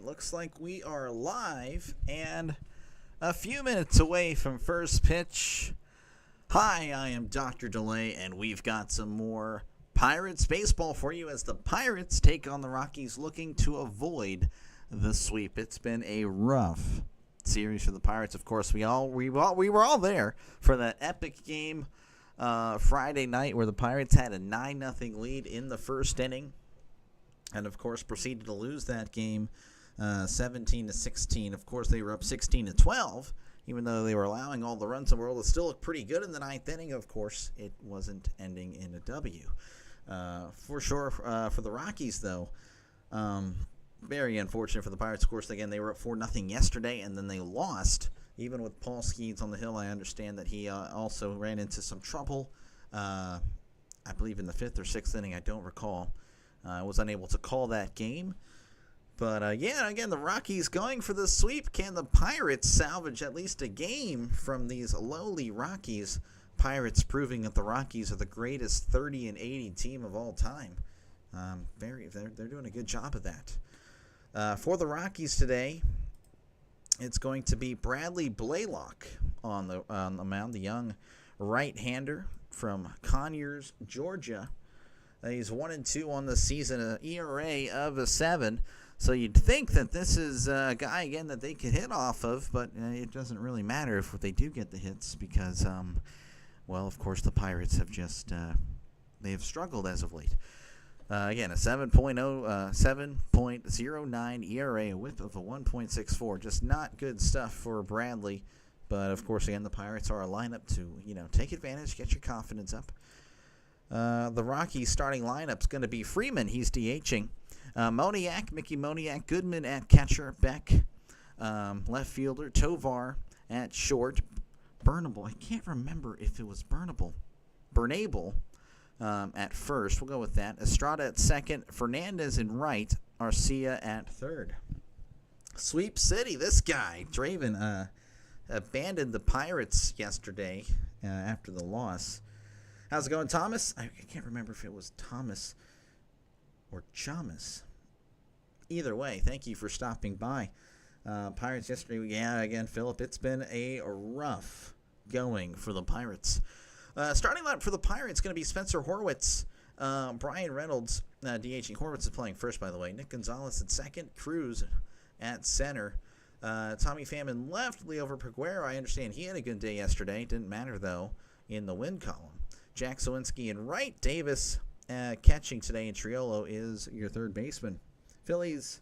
looks like we are live and a few minutes away from first pitch. Hi, I am Dr. Delay, and we've got some more Pirates baseball for you as the Pirates take on the Rockies, looking to avoid the sweep. It's been a rough series for the Pirates. Of course, we were all there for that epic game Friday night where the Pirates had a 9-0 lead in the first inning. And, of course, proceeded to lose that game 17-16. Of course, they were up 16-12. Even though they were allowing all the runs in the world, it still looked pretty good in the ninth inning. Of course, it wasn't ending in a W. For sure, for the Rockies, though, very unfortunate for the Pirates. Of course, again, they were up 4-0 yesterday, and then they lost. Even with Paul Skeens on the hill, I understand that he also ran into some trouble, I believe in the 5th or 6th inning. I don't recall. I was unable to call that game. But, again, the Rockies going for the sweep. Can the Pirates salvage at least a game from these lowly Rockies? Pirates proving that the Rockies are the greatest 30-80 team of all time. They're doing a good job of that. For the Rockies today, it's going to be Bradley Blaylock on the mound, the young right-hander from Conyers, Georgia. He's 1-2 on the season, an ERA of 7. So you'd think that this is a guy, again, that they could hit off of, but it doesn't really matter if they do get the hits because, of course, the Pirates have just they have struggled as of late. Again, a 7.09 ERA, a whip of a 1.64. Just not good stuff for Bradley. But, of course, again, the Pirates are a lineup to, take advantage, get your confidence up. The Rockies starting lineup's going to be Freeman. He's DHing. Mickey Moniak, Goodman at catcher, Beck, left fielder, Tovar at short, Bernable. I can't remember if it was Bernable at first. We'll go with that. Estrada at second, Fernandez in right, Arcia at third. Sweep City, this guy, Draven, abandoned the Pirates yesterday after the loss. How's it going, Thomas? I can't remember if it was Thomas or Chamas. Either way, thank you for stopping by. Pirates yesterday, again, Philip, it's been a rough going for the Pirates. Starting lineup for the Pirates going to be Spencer Horwitz, Brian Reynolds, DHing. Horwitz is playing first, by the way. Nick Gonzalez at second, Cruz at center. Tommy Pham in left, Leover Peguero, I understand he had a good day yesterday. Didn't matter, though, in the win column. Jack Sawinski in right, Davis catching today, and Triolo is your third baseman. Phillies,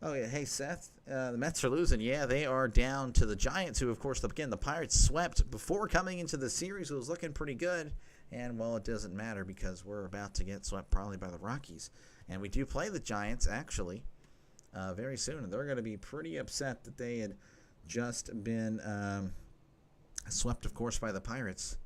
hey, Seth, the Mets are losing. Yeah, they are down to the Giants, who, of course, again, the Pirates swept before coming into the series. It was looking pretty good, and, it doesn't matter because we're about to get swept probably by the Rockies. And we do play the Giants, actually, very soon, and they're going to be pretty upset that they had just been swept, of course, by the Pirates.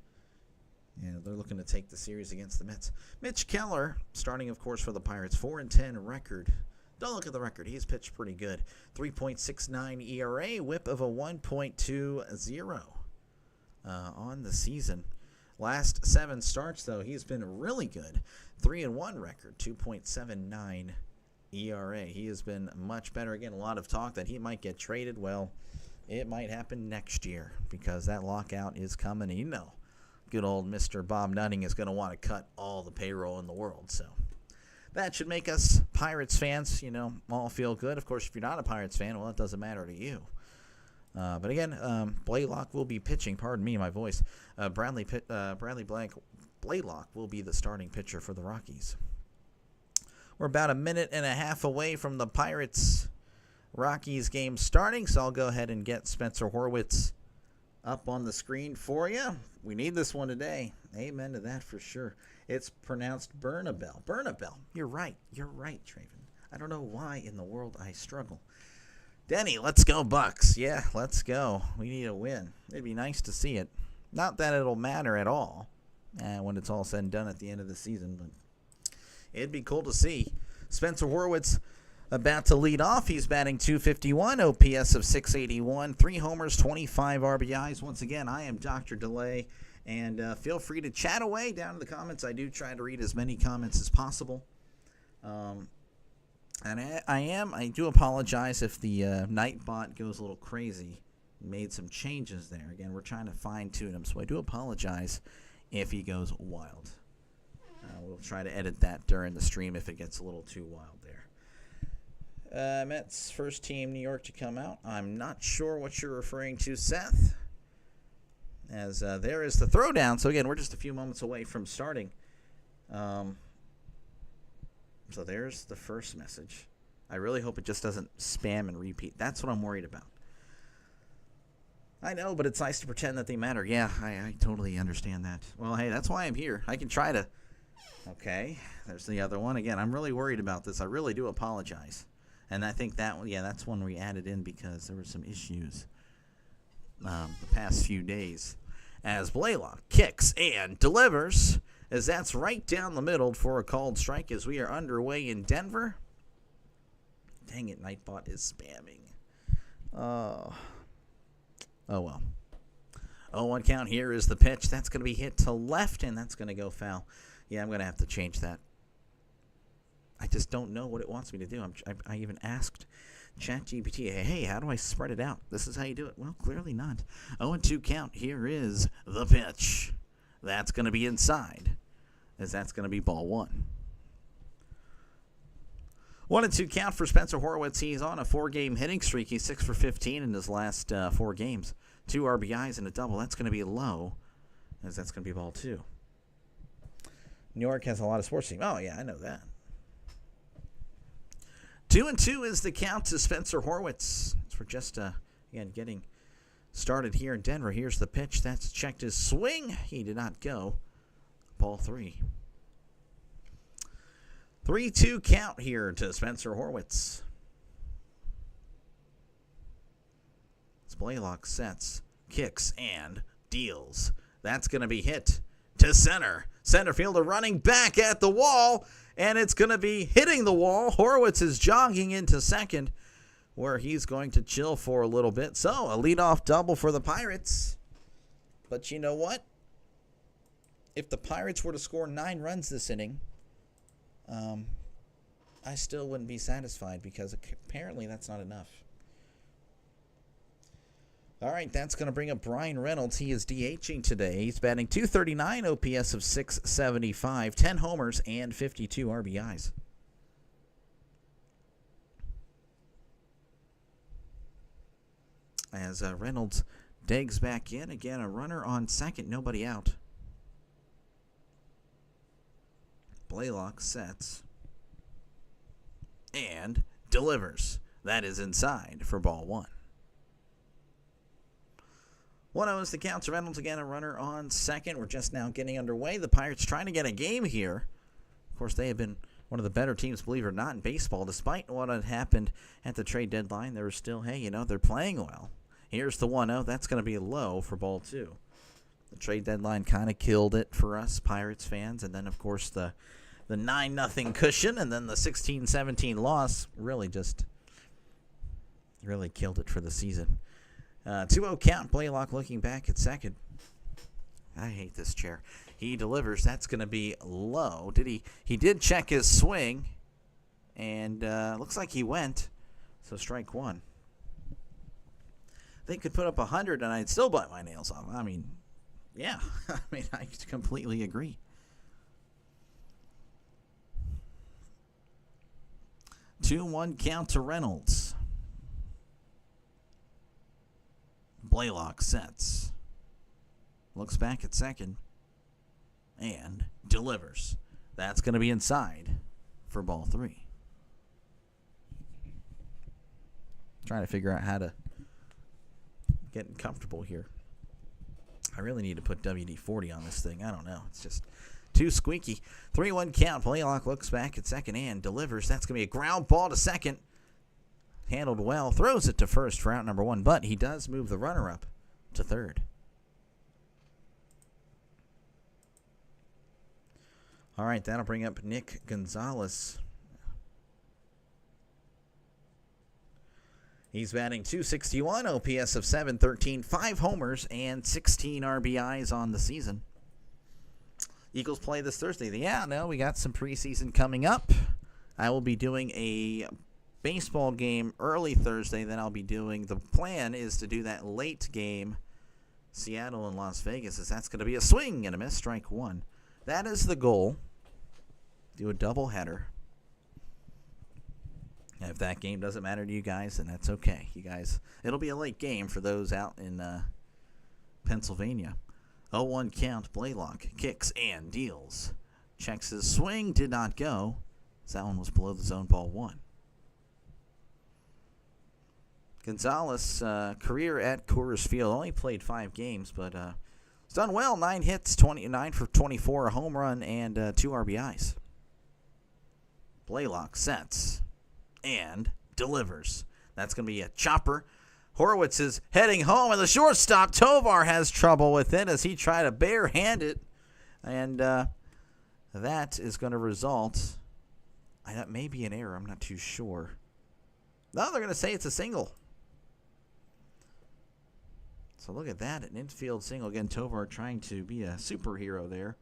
Yeah, they're looking to take the series against the Mets. Mitch Keller, starting, of course, for the Pirates, 4-10 record. Don't look at the record. He's pitched pretty good. 3.69 ERA, whip of a 1.20 on the season. Last 7 starts, though, he's been really good. 3-1 record, 2.79 ERA. He has been much better. Again, a lot of talk that he might get traded. Well, it might happen next year because that lockout is coming. Good old Mr. Bob Nutting is going to want to cut all the payroll in the world. So that should make us Pirates fans, all feel good. Of course, if you're not a Pirates fan, well, it doesn't matter to you. But again, Blaylock will be pitching. Pardon me, my voice. Bradley Blaylock will be the starting pitcher for the Rockies. We're about a minute and a half away from the Pirates-Rockies game starting, so I'll go ahead and get Spencer Horwitz up on the screen for you. We need this one today. Amen to that for sure. It's pronounced Bernabel. Bernabel. You're right, Traven. I don't know why in the world I struggle. Denny, let's go Bucks. Yeah, let's go. We need a win. It'd be nice to see it. Not that it'll matter at all when it's all said and done at the end of the season, but it'd be cool to see. Spencer Horwitz about to lead off. He's batting .251, OPS of .681, 3 homers, 25 RBIs. Once again, I am Dr. Delay, and feel free to chat away down in the comments. I do try to read as many comments as possible. And I do apologize if the Nightbot goes a little crazy. Made some changes there. Again, we're trying to fine-tune him, so I do apologize if he goes wild. We'll try to edit that during the stream if it gets a little too wild there. Mets first team New York to come out. I'm not sure what you're referring to, Seth. As there is the throwdown. So again, we're just a few moments away from starting. So there's the first message. I really hope it just doesn't spam and repeat. That's what I'm worried about. I know, but it's nice to pretend that they matter. Yeah, I totally understand that. Well, hey, that's why I'm here. I can try to... Okay, there's the other one. Again, I'm really worried about this. I really do apologize. And I think that one, yeah, that's one we added in because there were some issues the past few days. As Blaylock kicks and delivers, as that's right down the middle for a called strike as we are underway in Denver. Dang it, Nightbot is spamming. Oh, well. 0-1 count. Here is the pitch. That's going to be hit to left, and that's going to go foul. Yeah, I'm going to have to change that. I just don't know what it wants me to do. I even asked ChatGPT, hey, how do I spread it out? This is how you do it. Well, clearly not. 0-2 count. Here is the pitch. That's going to be inside, as that's going to be ball one. 1-2 count for Spencer Horwitz. He's on a 4-game hitting streak. He's 6 for 15 in his last 4 games. 2 RBIs and a double. That's going to be low, as that's going to be ball 2. New York has a lot of sports teams. Oh, yeah, I know that. 2-2 is the count to Spencer Horwitz. We're just, again, getting started here in Denver. Here's the pitch. That's checked his swing. He did not go. Ball 3. 3-2 count here to Spencer Horwitz. Blaylock sets, kicks, and deals. That's going to be hit to center. Center fielder running back at the wall, and it's going to be hitting the wall. Horwitz is jogging into second, where he's going to chill for a little bit. So, a leadoff double for the Pirates. But you know what? If the Pirates were to score 9 runs this inning, I still wouldn't be satisfied because apparently that's not enough. All right, that's going to bring up Brian Reynolds. He is DHing today. He's batting .239, OPS of .675, 10 homers, and 52 RBIs. As Reynolds digs back in. Again, a runner on second, nobody out. Blaylock sets and delivers. That is inside for ball 1. 1-0 is the count to Reynolds. Again, a runner on second. We're just now getting underway. The Pirates trying to get a game here. Of course, they have been one of the better teams, believe it or not, in baseball. Despite what had happened at the trade deadline, they were still, hey, they're playing well. Here's the 1-0. That's going to be low for ball 2. The trade deadline kind of killed it for us Pirates fans. And then, of course, the 9-0 cushion and then the 16-17 loss really killed it for the season. 2-0 count. Blaylock looking back at second. I hate this chair. He delivers. That's going to be low. He did check his swing, and looks like he went. So strike 1. They could put up 100, and I'd still bite my nails off. I mean, yeah. I completely agree. Two-one count to Reynolds. Blaylock sets. Looks back at second. And delivers. That's going to be inside for ball 3. Trying to figure out how to get comfortable here. I really need to put WD-40 on this thing. I don't know. It's just too squeaky. 3-1 count. Blaylock looks back at second and delivers. That's going to be a ground ball to second. Handled well. Throws it to first for out number 1, but he does move the runner up to third. All right, that'll bring up Nick Gonzalez. He's batting .261, OPS of .713, 5 homers, and 16 RBIs on the season. Eagles play this Thursday. Yeah, no, we got some preseason coming up. I will be doing a baseball game early Thursday. Then I'll be doing, the plan is to do that late game, Seattle and Las Vegas, as that's going to be a swing and a miss, strike one. That is the goal. Do a doubleheader. If that game doesn't matter to you guys, then that's okay. You guys, it'll be a late game for those out in Pennsylvania. 0-1 count. Blaylock kicks and deals. Checks his swing. Did not go. So that one was below the zone, ball one. Gonzalez, career at Coors Field. Only played 5 games, but he's done well. 9 hits, 29 for 24, a home run, and 2 RBIs. Blaylock sets and delivers. That's going to be a chopper. Horowitz is heading home, and the shortstop, Tovar, has trouble with it as he tried to barehand it. And that is going to result, that may be an error, I'm not too sure. No, they're going to say it's a single. So look at that, an infield single. Again, Tovar trying to be a superhero there.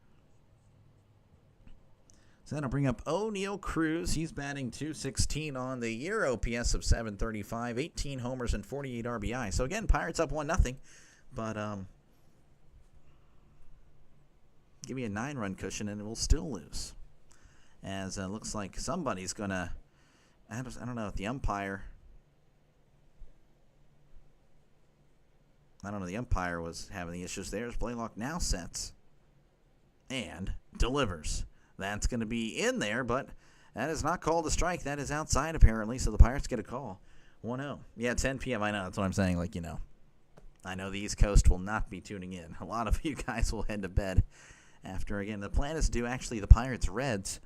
So that'll bring up O'Neal Cruz. He's batting .216 on the year, OPS of 735, 18 homers and 48 RBI. So again, Pirates up 1-0, but give me a 9-run cushion and we'll still lose. As it looks like somebody's going to, I don't know if the umpire, the umpire was having the issues there. As Blaylock now sets and delivers. That's going to be in there, but that is not called a strike. That is outside, apparently, so the Pirates get a call. 1-0. Yeah, 10 p.m., I know. That's what I'm saying. I know the East Coast will not be tuning in. A lot of you guys will head to bed after, again, the plan is to do, actually, the Pirates-Reds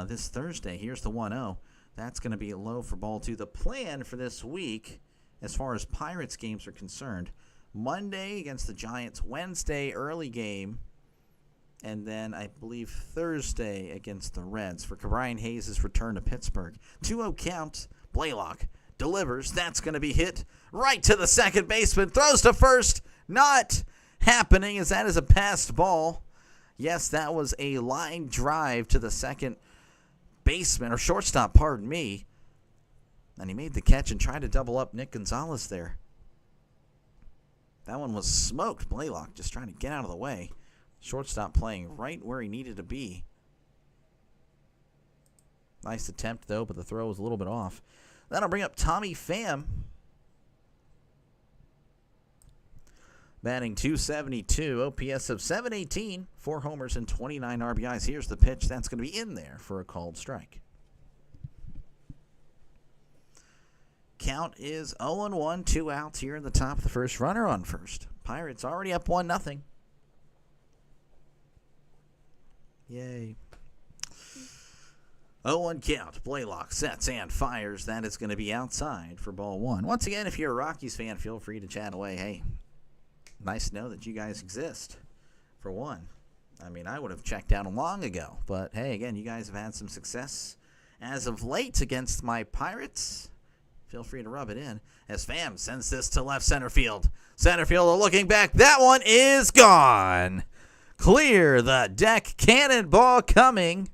this Thursday. Here's the 1-0. That's going to be low for ball 2. The plan for this week, as far as Pirates games are concerned, Monday against the Giants, Wednesday early game, and then I believe Thursday against the Reds for Brian Hayes' return to Pittsburgh. 2-0 count. Blaylock delivers. That's going to be hit right to the second baseman. Throws to first. Not happening, as that is a passed ball. Yes, that was a line drive to the second baseman, or shortstop, pardon me. And he made the catch and tried to double up Nick Gonzalez there. That one was smoked. Blaylock just trying to get out of the way. Shortstop playing right where he needed to be. Nice attempt, though, but the throw was a little bit off. That'll bring up Tommy Pham. Batting .272, OPS of 718, 4 homers and 29 RBIs. Here's the pitch. That's going to be in there for a called strike. Count is 0-1, 2 outs here in the top of the first. Runner on first. Pirates already up 1-0. Yay. 0-1 count. Blaylock sets and fires. That is going to be outside for ball 1. Once again, if you're a Rockies fan, feel free to chat away. Hey, nice to know that you guys exist, for one. I mean, I would have checked out long ago. But, hey, again, you guys have had some success as of late against my Pirates. Feel free to rub it in. As Pham sends this to left center field. Center fielder looking back. That one is gone. Clear the deck. Cannonball coming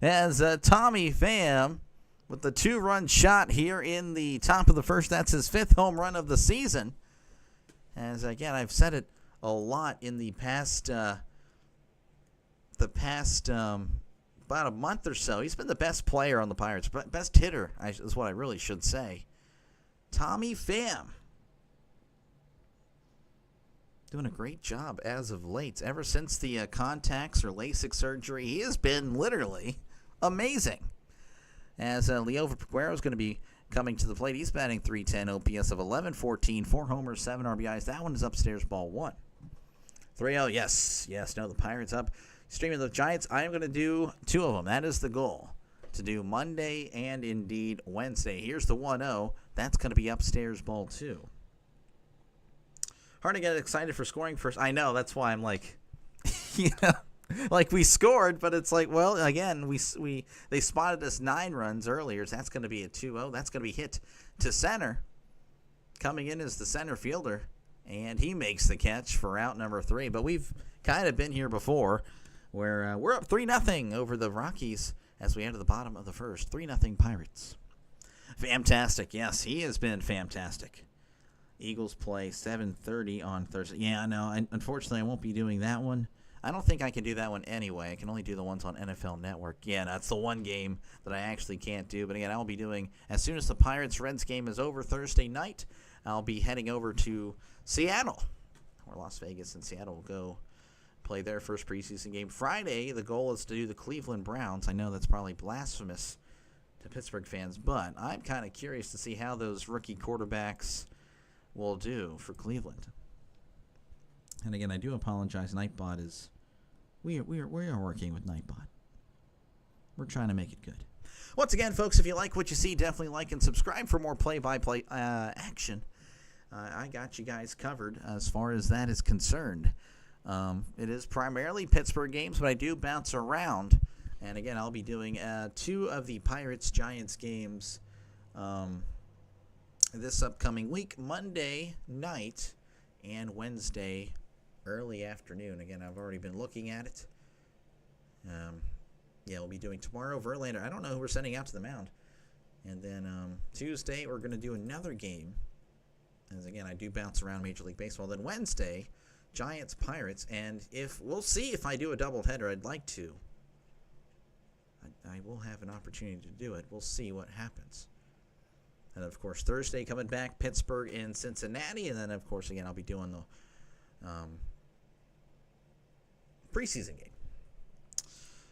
as Tommy Pham with the 2-run shot here in the top of the first. That's his 5th home run of the season. As, again, I've said it a lot in the past about a month or so. He's been the best player on the Pirates. Best hitter is what I really should say. Tommy Pham. Doing a great job as of late. Ever since the contacts or LASIK surgery, he has been literally amazing. As Leo Peguero is going to be coming to the plate. He's batting .310, OPS of 1114, 4 homers, 7 RBIs. That one is upstairs, ball 1. 3-0, yes. No, the Pirates up. Streaming the Giants, I am going to do 2 of them. That is the goal, to do Monday and indeed Wednesday. Here's the 1-0. That's going to be upstairs, ball 2. Hard to get excited for scoring first. I know, that's why I'm like, like we scored, but it's like, well, again, they spotted us 9 runs earlier, so that's going to be a 2-0. That's going to be hit to center. Coming in as the center fielder, and he makes the catch for out number 3. But we've kind of been here before, where we're up 3-0 over the Rockies as we enter the bottom of the first. 3-0 Pirates. Fantastic. Yes, he has been fantastic. Eagles play 7:30 on Thursday. Yeah, no, unfortunately I won't be doing that one. I don't think I can do that one anyway. I can only do the ones on NFL Network. Yeah, that's the one game that I actually can't do. But again, I'll be doing, as soon as the Pirates-Reds game is over Thursday night, I'll be heading over to Seattle, where Las Vegas and Seattle will go play their first preseason game. Friday, the goal is to do the Cleveland Browns. I know that's probably blasphemous to Pittsburgh fans, but I'm kind of curious to see how those rookie quarterbacks will do for Cleveland. And again, I do apologize. Nightbot is we are working with Nightbot. We're trying to make it good. Once again, folks, if you like what you see, definitely like and subscribe for more play-by-play action. I got you guys covered as far as that is concerned. It is primarily Pittsburgh games, but I do bounce around. And again, I'll be doing 2 of the Pirates-Giants games this upcoming week, Monday night and Wednesday early afternoon. Again, I've already been looking at it. Yeah, we'll be doing tomorrow, Verlander. I don't know who we're sending out to the mound. And then Tuesday, we're going to do another game. As again, I do bounce around Major League Baseball. Then Wednesday, Giants, Pirates. And we'll see if I do a doubleheader. I'd like to. I will have an opportunity to do it. We'll see what happens. And, of course, Thursday coming back, Pittsburgh and Cincinnati. And then, of course, again, I'll be doing the preseason game.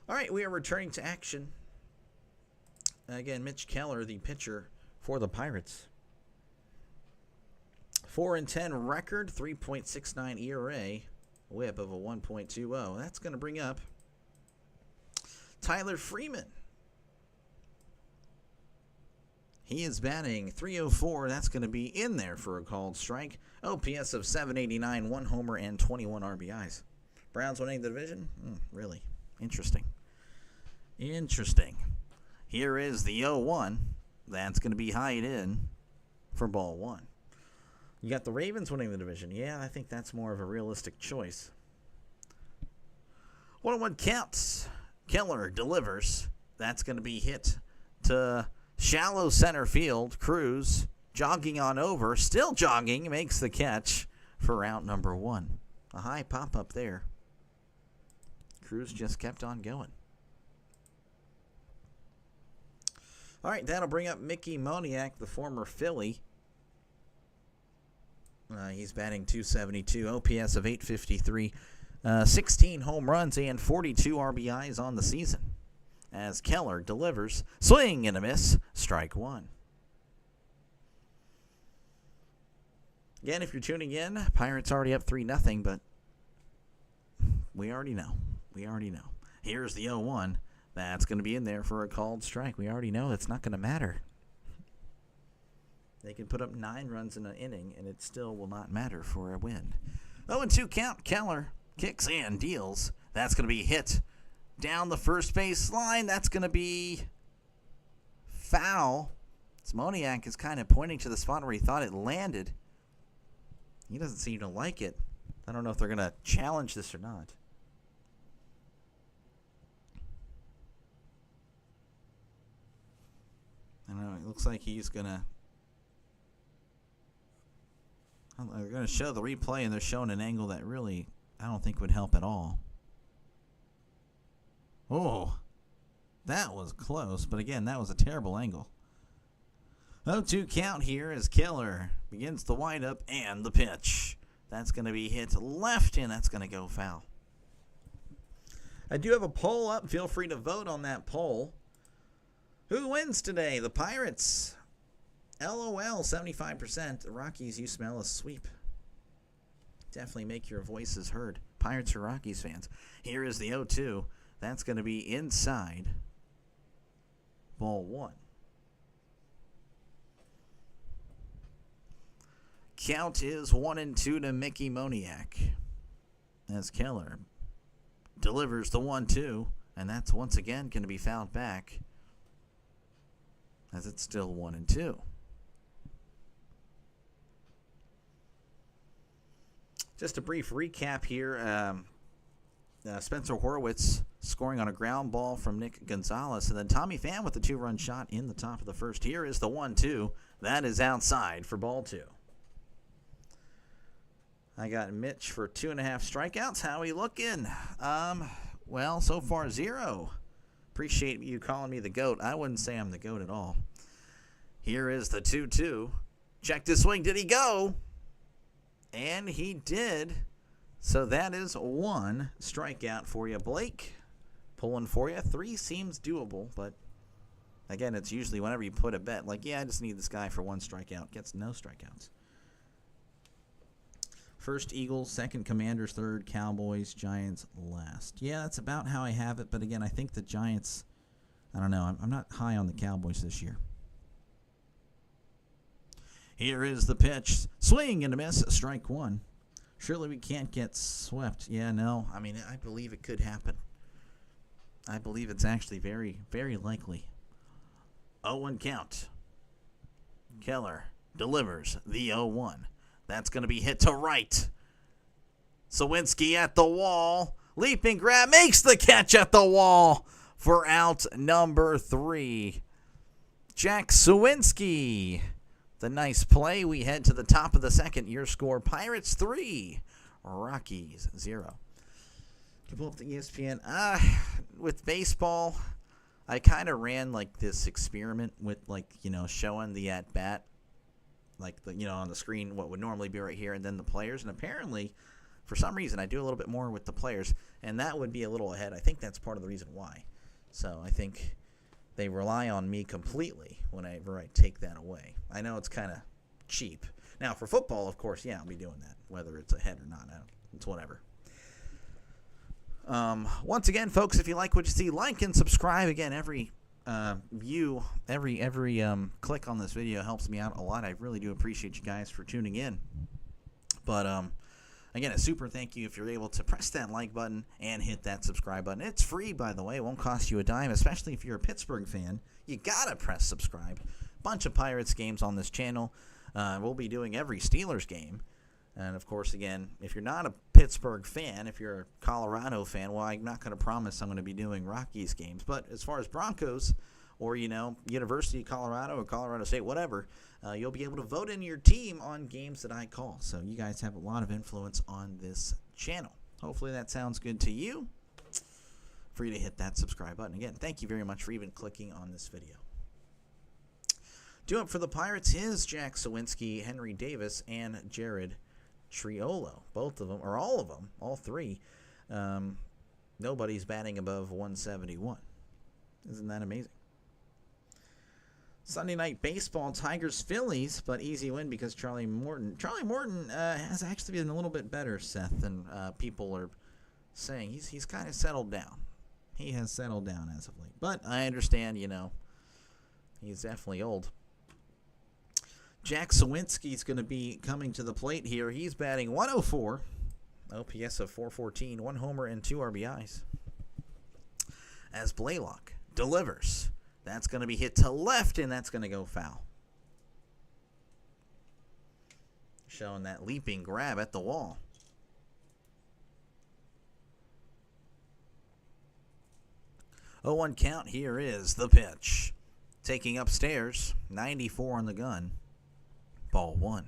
All right, we are returning to action. Again, Mitch Keller, the pitcher for the Pirates. 4-10 record, 3.69 ERA, whip of a 1.20. That's going to bring up Tyler Freeman. He is batting .304. That's going to be in there for a called strike. OPS of .789, 1 homer, and 21 RBIs. Browns winning the division? Really interesting. Interesting. Here is the 0-1. That's going to be high in for ball 1. You got the Ravens winning the division. Yeah, I think that's more of a realistic choice. 1-1 counts. Keller delivers. That's going to be hit to shallow center field. Cruz jogging on over. Still jogging. Makes the catch for out number 1. A high pop-up there. Cruz just kept on going. All right, that'll bring up Mickey Moniak, the former Philly. He's batting .272, OPS of .853, 16 home runs and 42 RBIs on the season. As Keller delivers, swing and a miss, strike 1. Again, if you're tuning in, Pirates already up 3-0, but we already know. Here's the 0-1. That's going to be in there for a called strike. We already know it's not going to matter. They can put up 9 runs in an inning, and it still will not matter for a win. 0-2 count. Keller kicks and deals. That's going to be hit down the first base line. That's going to be foul. Moniak is kind of pointing to the spot where he thought it landed. He doesn't seem to like it. I don't know if they're going to challenge this or not. I don't know. It looks like he's going to... They're going to show the replay, and they're showing an angle that really I don't think would help at all. Oh, that was close. But again, that was a terrible angle. 0-2 count here as Keller begins the windup and the pitch. That's going to be hit left, and that's going to go foul. I do have a poll up. Feel free to vote on that poll. Who wins today? The Pirates. LOL, 75%. The Rockies, you smell a sweep. Definitely make your voices heard. Pirates or Rockies fans. Here is the 0-2. That's going to be inside. Ball 1. Count is 1-2 to Mickey Moniak. As Keller delivers the 1-2. And that's once again going to be fouled back. As it's still 1-2. Just a brief recap here. Spencer Horwitz scoring on a ground ball from Nick Gonzalez. And then Tommy Pham with the 2-run shot in the top of the first. Here is the 1-2. That is outside for ball 2. I got Mitch for 2.5 strikeouts. How we looking? Well, so far 0. Appreciate you calling me the GOAT. I wouldn't say I'm the GOAT at all. Here is the 2-2. Check this swing. Did he go? And he did. So that is 1 strikeout for you, Blake. Pulling for you. 3 seems doable, but again, it's usually whenever you put a bet, like, yeah, I just need this guy for 1 strikeout. Gets no strikeouts. First Eagles, second Commanders, third Cowboys, Giants last. Yeah, that's about how I have it, but again, I think the Giants, I don't know, I'm not high on the Cowboys this year. Here is the pitch. Swing and a miss, strike 1. Surely we can't get swept. Yeah, no, I mean, I believe it could happen. I believe it's actually very, very likely. 0-1 count. Keller delivers the 0-1. That's going to be hit to right. Sawinski at the wall. Leaping grab. Makes the catch at the wall for out number 3. Jack Sawinski. The nice play. We head to the top of the second. Your score, Pirates 3. Rockies 0. Can you pull up the ESPN? With baseball, I kind of ran like this experiment with, like, you know, showing the at-bat. Like, the, you know, on the screen, what would normally be right here, and then the players. And apparently, for some reason, I do a little bit more with the players, and that would be a little ahead. I think that's part of the reason why. So I think they rely on me completely whenever I take that away. I know it's kind of cheap. Now, for football, of course, yeah, I'll be doing that, whether it's ahead or not. It's whatever. Once again, folks, if you like what you see, like and subscribe. Again, every view, every click on this video helps me out a lot. I really do appreciate you guys for tuning in. But again, a super thank you if you're able to press that like button and hit that subscribe button. It's free, by the way. It won't cost you a dime, especially if you're a Pittsburgh fan. You gotta press subscribe. Bunch of Pirates games on this channel. We'll be doing every Steelers game. And, of course, again, if you're not a Pittsburgh fan, if you're a Colorado fan, well, I'm not going to promise I'm going to be doing Rockies games. But as far as Broncos or, you know, University of Colorado or Colorado State, whatever, you'll be able to vote in your team on games that I call. So you guys have a lot of influence on this channel. Hopefully that sounds good to you. For you to hit that subscribe button. Again, thank you very much for even clicking on this video. Due up for the Pirates is Jack Sawinski, Henry Davis, and Jared Triolo. Both of them, or all of them, all 3. Nobody's batting above 171. Isn't that amazing? Sunday night baseball, Tigers, Phillies, but easy win because Charlie Morton has actually been a little bit better, Seth, than people are saying. He's kind of settled down. He has settled down as of late. But I understand, you know, he's definitely old. Jack Sawinski's going to be coming to the plate here. He's batting 104, OPS of 414, 1 homer and 2 RBIs. As Blaylock delivers, that's going to be hit to left, and that's going to go foul. Showing that leaping grab at the wall. Oh, 1 count. Here is the pitch. Taking upstairs, 94 on the gun. Ball 1.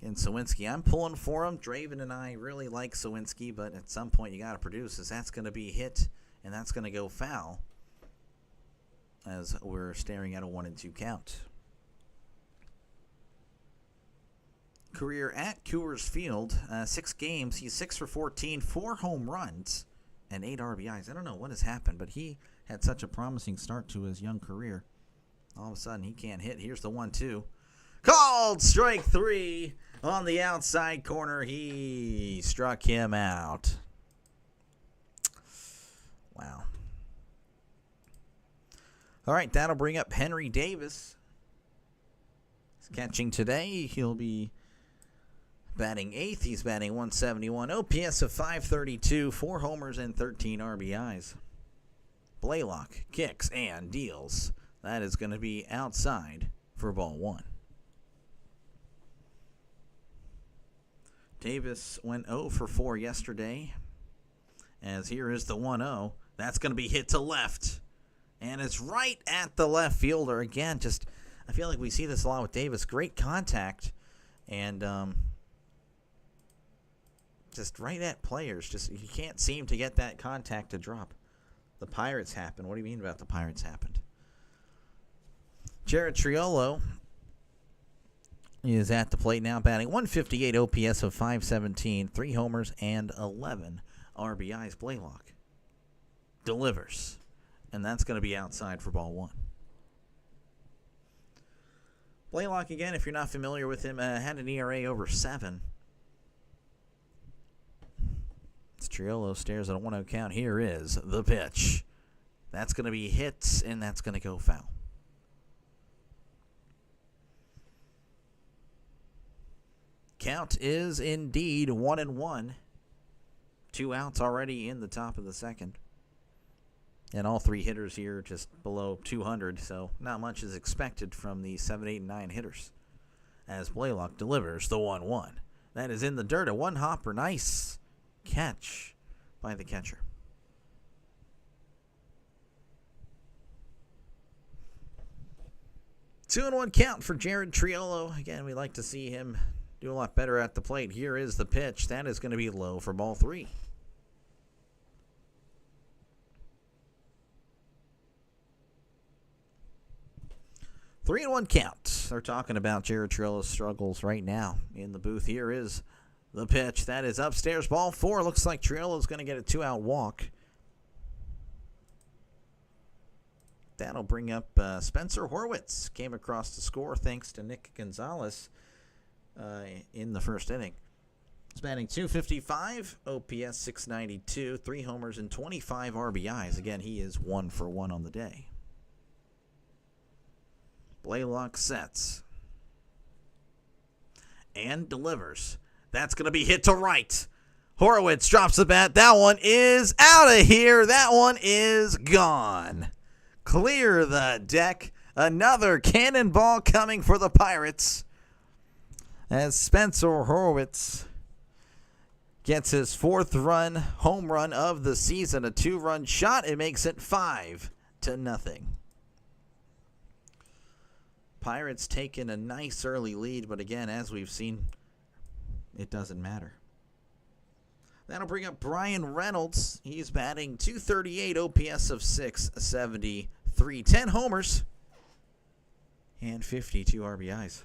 Again, Sawinski, I'm pulling for him. Draven and I really like Sawinski, but at some point you got to produce, as that's going to be hit, and that's going to go foul, as we're staring at a 1-2 count. Career at Coors Field, 6 games. He's 6 for 14, 4 home runs, and 8 RBIs. I don't know what has happened, but he had such a promising start to his young career. All of a sudden, he can't hit. Here's the 1-2. Called strike 3 on the outside corner. He struck him out. Wow. All right, that'll bring up Henry Davis. He's catching today. He'll be batting 8th. He's batting 171. OPS of 532, 4 homers and 13 RBIs. Blaylock kicks and deals. That is going to be outside for ball 1. Davis went 0 for 4 yesterday. As here is the 1-0. That's going to be hit to left. And it's right at the left fielder. Again, just I feel like we see this a lot with Davis. Great contact. And just right at players. Just you can't seem to get that contact to drop. The Pirates happened. What do you mean about the Pirates happened? Jared Triolo is at the plate now, batting 158 OPS of 517, 3 homers and 11 RBIs. Blaylock delivers, and that's going to be outside for ball 1. Blaylock, again, if you're not familiar with him, had an ERA over 7. As Triolo stares at a 1-0 count. Here is the pitch. That's going to be hit, and that's going to go foul. Count is indeed 1-1. 2 outs already in the top of the second. And all 3 hitters here just below 200, so not much is expected from the 7, 8, and 9 hitters. As Blaylock delivers the 1-1. That is in the dirt. A 1-hopper. Nice catch by the catcher. Two and 1 count for Jared Triolo. Again, we like to see him do a lot better at the plate. Here is the pitch. That is going to be low for ball 3. Three and 1 count. They're talking about Jared Triolo's struggles right now in the booth. Here is the pitch. That is upstairs. Ball 4. Looks like Triolo's going to get a 2-out walk. That'll bring up Spencer Horwitz. Came across the score thanks to Nick Gonzalez in the first inning. He's batting .255, OPS .692, 3 homers and 25 RBIs. Again, he is 1 for 1 on the day. Blaylock sets and delivers. That's going to be hit to right. Horowitz drops the bat. That one is out of here. That one is gone. Clear the deck. Another cannonball coming for the Pirates as Spencer Horowitz gets his 4th home run of the season. A 2-run shot. It makes it 5-0. Pirates taking a nice early lead, but again, as we've seen, it doesn't matter. That'll bring up Brian Reynolds. He's batting .238, OPS of .673, 10 homers, and 52 RBIs.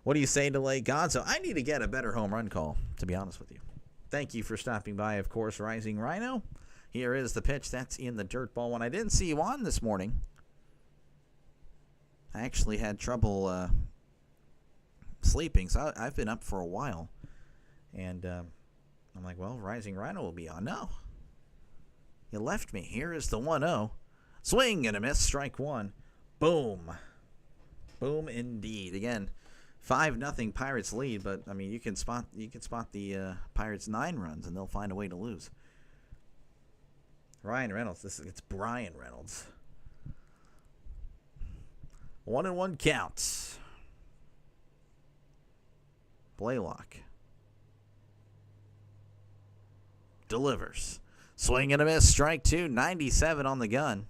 What do you say to Lay Gonzo? I need to get a better home run call, to be honest with you. Thank you for stopping by, of course, Rising Rhino. Here is the pitch. That's in the dirt. Ball 1. I didn't see you on this morning. I actually had trouble sleeping, so I've been up for a while. And I'm like, well, Rising Rhino will be on. No. You left me. Here is the 1-0. Swing and a miss. Strike 1. Boom. Boom indeed. Again, 5-0 Pirates lead, but I mean you can spot the Pirates 9 runs and they'll find a way to lose. Ryan Reynolds. It's Brian Reynolds. 1-1 count. Blaylock delivers. Swing and a miss. Strike 2. 97 on the gun.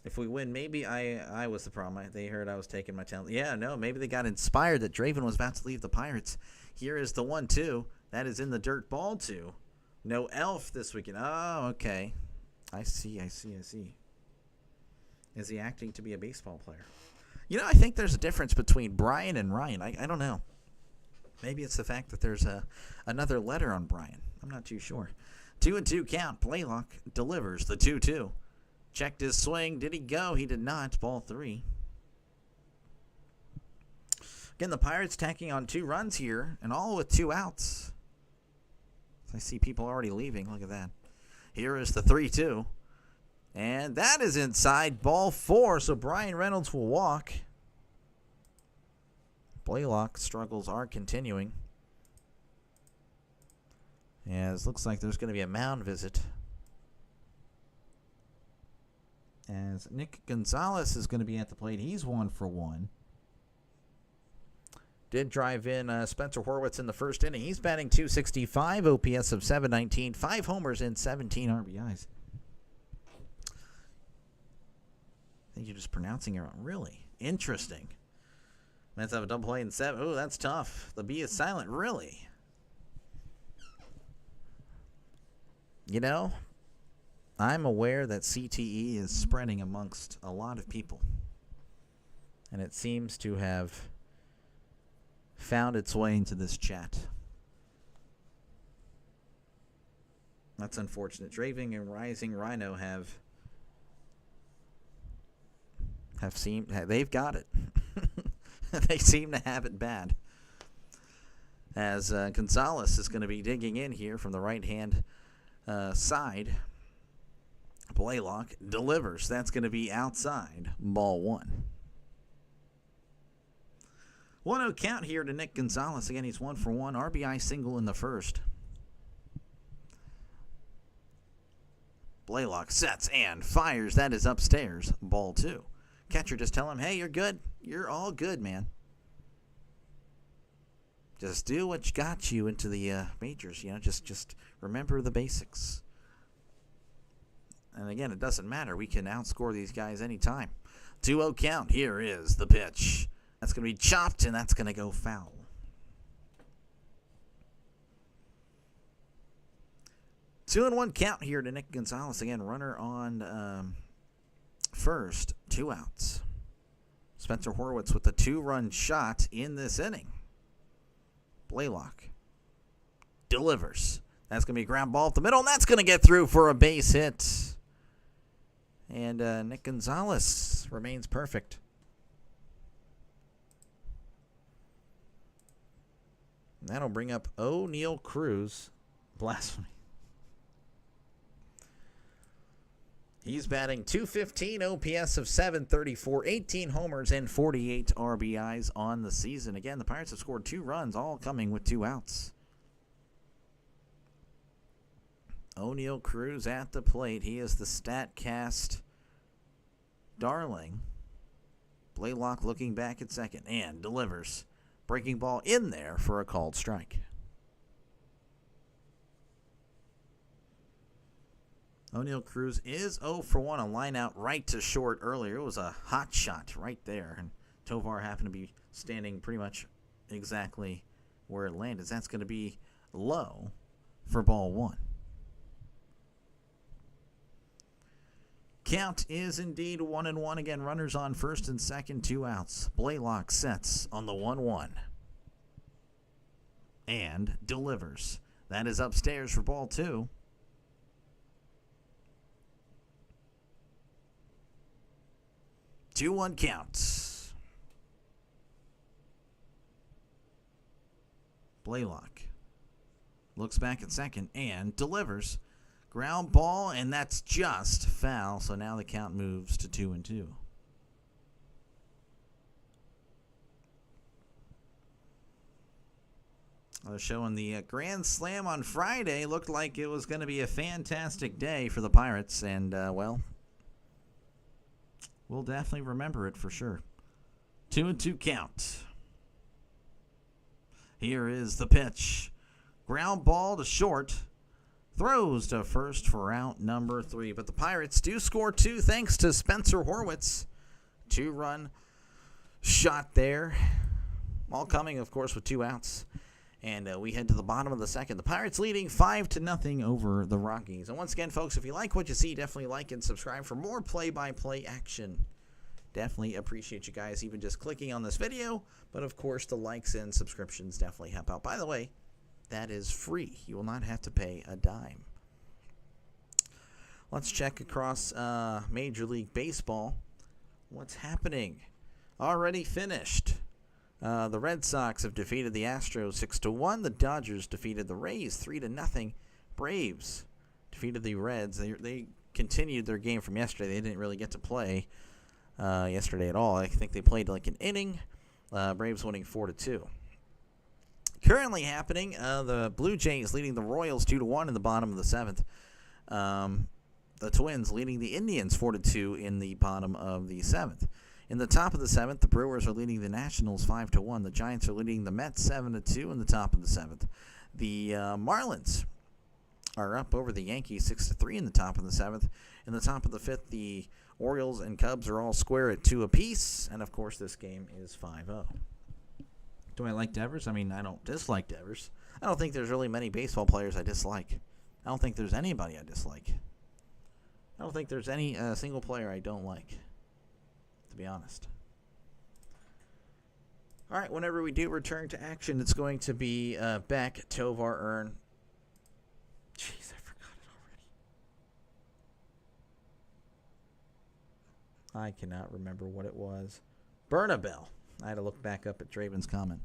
If we win, maybe I was the problem. They heard I was taking my talent. Yeah, no, maybe they got inspired that Draven was about to leave the Pirates. Here is the 1-2. That is in the dirt. Ball 2. No Elf this weekend. Oh, okay. I see. Is he acting to be a baseball player? You know, I think there's a difference between Brian and Ryan. I don't know. Maybe it's the fact that there's another letter on Brian. I'm not too sure. 2-2 count. Blaylock delivers the 2-2. Checked his swing. Did he go? He did not. Ball 3. Again, the Pirates tacking on 2 runs here, and all with 2 outs. I see people already leaving. Look at that. Here is the 3-2. And that is inside. Ball 4. So Brian Reynolds will walk. Blaylock struggles are continuing. As looks like there's going to be a mound visit. as Nick Gonzalez is going to be at the plate. He's 1 for 1. Did drive in Spencer Horwitz in the first inning. He's batting .265, OPS of .719, 5 homers and 17 RBIs. I think you're just pronouncing it wrong. Really? Interesting. Mets have a double play in 7. Oh, that's tough. The B is silent. Really? You know, I'm aware that CTE is spreading amongst a lot of people. And it seems to have found its way into this chat. That's unfortunate. Draving and Rising Rhino they've got it. They seem to have it bad. As Gonzalez is going to be digging in here from the right-hand side. Blaylock delivers. That's going to be outside. Ball 1. 1-0 count here to Nick Gonzalez. Again, he's 1 for 1. RBI single in the first. Blaylock sets and fires. That is upstairs. Ball 2. Catcher just tell him, hey, you're good. You're all good, man. Just do what got you into the majors. You know, just remember the basics. And again, it doesn't matter. We can outscore these guys anytime. 2-0 count. Here is the pitch. That's going to be chopped, and that's going to go foul. Two and 1 count here to Nick Gonzalez. Again, runner on first. 2 outs. Spencer Horwitz with a 2-run shot in this inning. Blaylock delivers. That's going to be a ground ball up the middle, and that's going to get through for a base hit. And Nick Gonzalez remains perfect. That'll bring up O'Neal Cruz. Blasphemy. He's batting .215, OPS of .734, 18 homers and 48 RBIs on the season. Again, the Pirates have scored 2 runs, all coming with 2 outs. O'Neal Cruz at the plate. He is the StatCast darling. Blaylock looking back at second and delivers. Breaking ball in there for a called strike. O'Neal Cruz is 0 for 1. A line out right to short earlier. It was a hot shot right there. And Tovar happened to be standing pretty much exactly where it landed. That's going to be low for ball 1. Count is indeed 1-1. Again, runners on first and second, 2 outs. Blaylock sets on the 1-1. And delivers. That is upstairs for ball 2. Two-one count. Blaylock looks back at second and delivers. Ground ball, and that's just foul. So now the count moves to 2-2. I was showing the Grand Slam on Friday. Looked like it was going to be a fantastic day for the Pirates, and, well, we'll definitely remember it for sure. 2-2 count. Here is the pitch. Ground ball to short. Throws to first for out number 3. But the Pirates do score 2 thanks to Spencer Horwitz. 2-run shot there. All coming, of course, with 2 outs. And we head to the bottom of the second. The Pirates leading 5-0 over the Rockies. And once again, folks, if you like what you see, definitely like and subscribe for more play-by-play action. Definitely appreciate you guys even just clicking on this video. But, of course, the likes and subscriptions definitely help out. By the way, that is free. You will not have to pay a dime. Let's check across Major League Baseball. What's happening? Already finished. The Red Sox have defeated the Astros 6-1. The Dodgers defeated the Rays 3-0. Braves defeated the Reds. They continued their game from yesterday. They didn't really get to play yesterday at all. I think they played like an inning. Braves winning 4-2. Currently happening, the Blue Jays leading the Royals 2-1 in the bottom of the 7th. The The Twins leading the Indians 4-2 in the bottom of the 7th. In the top of the 7th, the Brewers are leading the Nationals 5-1. The Giants are leading the Mets 7-2 in the top of the 7th. The Marlins are up over the Yankees 6-3 in the top of the 7th. In the top of the 5th, the Orioles and Cubs are all square at 2 apiece. And, of course, this game is 5-0. Do I like Devers? I mean, I don't dislike Devers. I don't think there's really many baseball players I dislike. I don't think there's anybody I dislike. I don't think there's any single player I don't like, to be honest. All right, whenever we do return to action, it's going to be Beck, Tovar, Earn. Jeez, I forgot it already. I cannot remember what it was. Bernabell. I had to look back up at Draven's comment.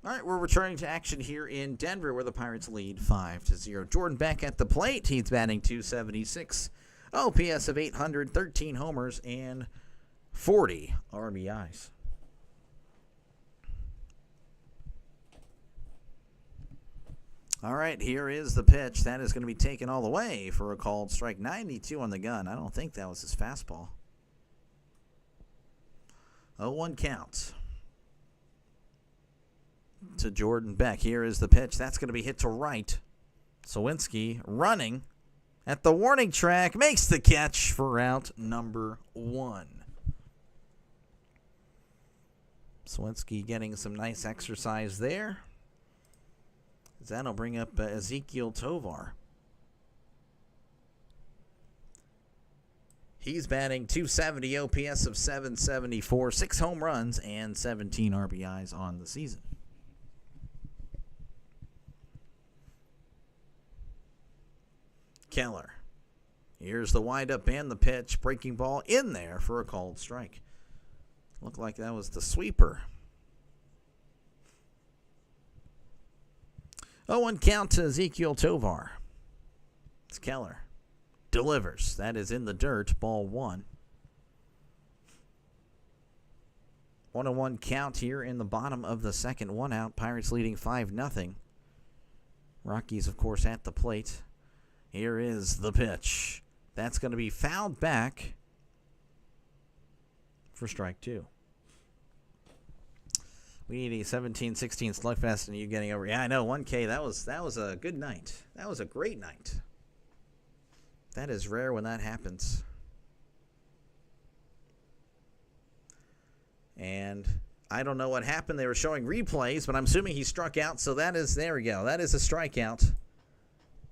All right, we're returning to action here in Denver, where the Pirates lead 5-0. Jordan Beck at the plate. He's batting .276. OPS of 800, 13 homers, and 40 RBIs. All right, here is the pitch. That is going to be taken all the way for a called strike. 92 on the gun. I don't think that was his fastball. 0-1 count to Jordan Beck. Here is the pitch. That's going to be hit to right. Sawinski running at the warning track makes the catch for out number 1. Sawinski getting some nice exercise there. That'll bring up Ezekiel Tovar. He's batting .270, OPS of 774, 6 home runs, and 17 RBIs on the season. Keller. Here's the windup and the pitch. Breaking ball in there for a called strike. Looked like that was the sweeper. 0-1 count to Ezekiel Tovar. It's Keller. Delivers. That is in the dirt. Ball 1. 1-1 count here in the bottom of the second. 1 out. Pirates leading 5-0. Rockies, of course, at the plate. Here is the pitch. That's going to be fouled back for strike 2. We need a 17-16 slugfest, and you getting over. Yeah, I know. 1K. That was a good night. That was a great night. That is rare when that happens. And I don't know what happened. They were showing replays, but I'm assuming he struck out. So that is, there we go. That is a strikeout.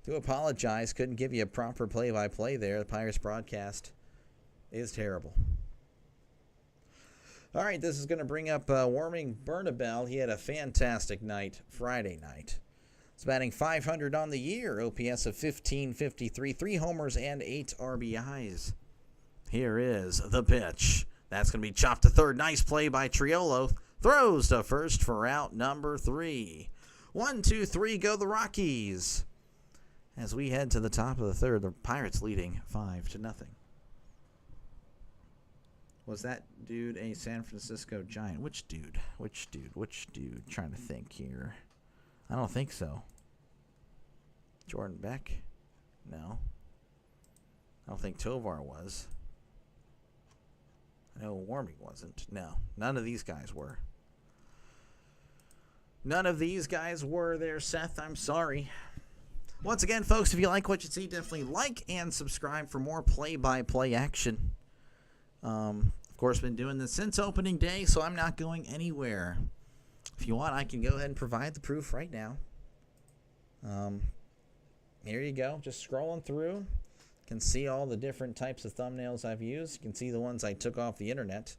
Do apologize. Couldn't give you a proper play-by-play there. The Pirates broadcast is terrible. All right, this is going to bring up Warming Bernabell. He had a fantastic night Friday night. He's batting .500 on the year, OPS of 1553, 3 homers and 8 RBIs. Here is the pitch. That's going to be chopped to third. Nice play by Triolo. Throws to first for out number 3. 1, 2, 3, go the Rockies. As we head to the top of the third, the Pirates leading 5-0. Was that dude a San Francisco Giant? Which dude? Trying to think here. I don't think so. Jordan Beck? No. I don't think Tovar was. I know Warming wasn't. No. None of these guys were. None of these guys were there, Seth. I'm sorry. Once again, folks, if you like what you see, definitely like and subscribe for more play-by-play action. Of course, been doing this since opening day, so I'm not going anywhere. If you want, I can go ahead and provide the proof right now. Here you go. Just scrolling through. You can see all the different types of thumbnails I've used. You can see the ones I took off the internet.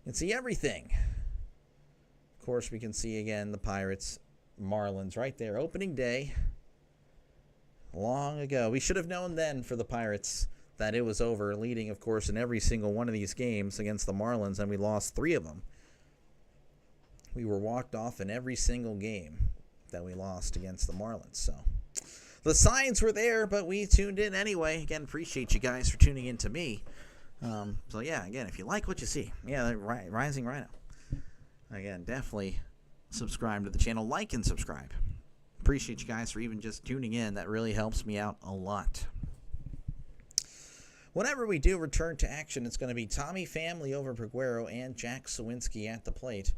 You can see everything. Of course, we can see, again, the Pirates, Marlins right there. Opening day. Long ago. We should have known then for the Pirates that it was over, leading, of course, in every single one of these games against the Marlins, and we lost 3 of them. We were walked off in every single game that we lost against the Marlins. So the signs were there, but we tuned in anyway. Again, appreciate you guys for tuning in to me. So, yeah, again, if you like what you see, yeah, Rising Rhino. Again, definitely subscribe to the channel. Like and subscribe. Appreciate you guys for even just tuning in. That really helps me out a lot. Whenever we do return to action, it's going to be Tommy Pham, Liover Peguero, and Jack Suwinski at the plate.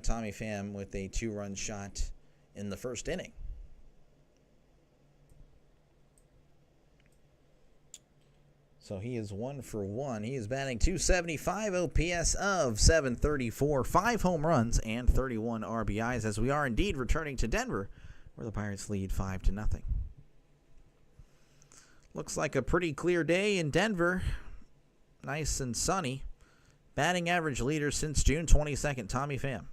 Tommy Pham with a 2-run shot in the first inning. So he is 1 for 1. He is batting .275, OPS of .734, 5 home runs, and 31 RBIs, as we are indeed returning to Denver, where the Pirates lead 5-0. Looks like a pretty clear day in Denver. Nice and sunny. Batting average leader since June 22nd, Tommy Pham.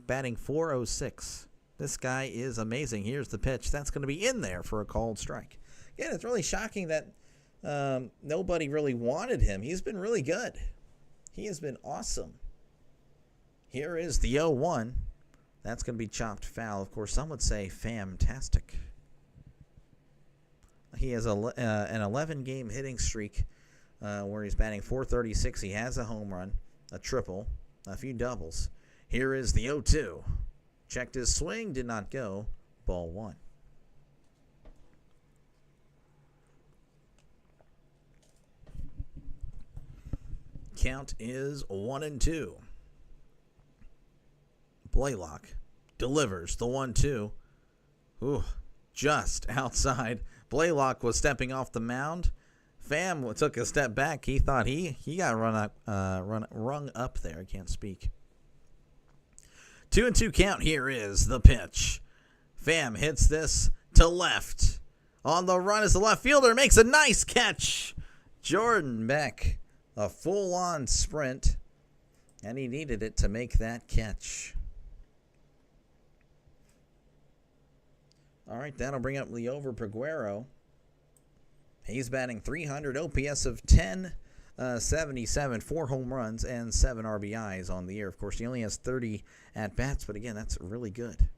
Batting .406. This guy is amazing. Here's the pitch. That's going to be in there for a called strike. Again, it's really shocking that nobody really wanted him. He's been really good. He has been awesome. Here is the 0-1. That's going to be chopped foul. Of course, some would say fantastic. He has an 11-game hitting streak where he's batting .436. He has a home run, a triple, a few doubles. Here is the 0-2. Checked his swing, did not go. Ball 1. Count is 1-2. Blaylock delivers the 1-2. Ooh, just outside. Blaylock was stepping off the mound. Pham took a step back. He thought he got rung up there. I can't speak. 2-2 count. Here is the pitch. Pham hits this to left. On the run is the left fielder. Makes a nice catch. Jordan Beck. A full-on sprint. And he needed it to make that catch. All right, that'll bring up Liover Peguero. He's batting .300, OPS of .1077, 4 home runs, and 7 RBIs on the year. Of course, he only has 30 at-bats, but again, that's really good.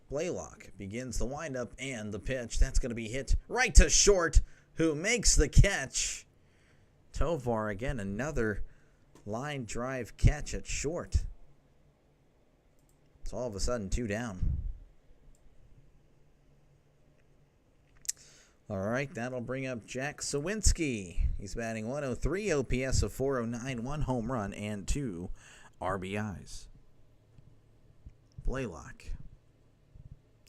Blaylock begins the windup and the pitch. That's going to be hit right to short, who makes the catch. Tovar, again, another line drive catch at short. It's all of a sudden 2 down. All right, that'll bring up Jack Suwinski. He's batting .103, OPS of .409, 1 home run, and 2 RBIs. Blaylock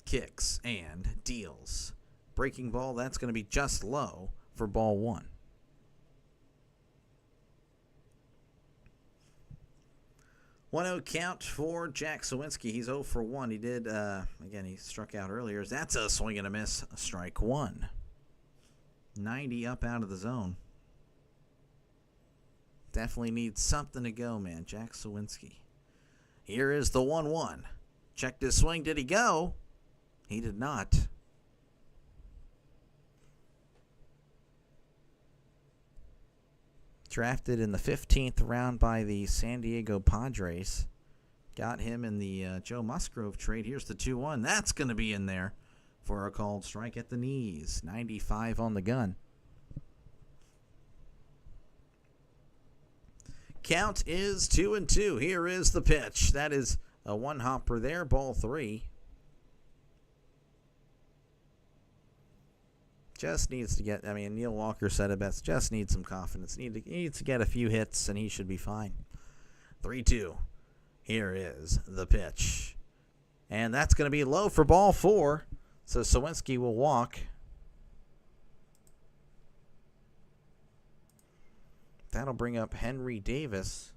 kicks and deals. Breaking ball, that's going to be just low for ball 1. 1-0 count for Jack Suwinski. He's 0 for 1. He did, again, he struck out earlier. That's a swing and a miss. Strike 1. 90 up out of the zone. Definitely needs something to go, man. Jack Suwinski. Here is the 1-1. Checked his swing. Did he go? He did not. Drafted in the 15th round by the San Diego Padres. Got him in the Joe Musgrove trade. Here's the 2-1. That's going to be in there for a called strike at the knees. 95 on the gun. Count is 2-2. Here is the pitch. That is a one-hopper there. Ball 3. Just needs to get, Neil Walker said it best, just needs some confidence. He needs to get a few hits, and he should be fine. 3-2. Here is the pitch. And that's going to be low for ball 4. So Suwinski will walk. That'll bring up Henry Davis.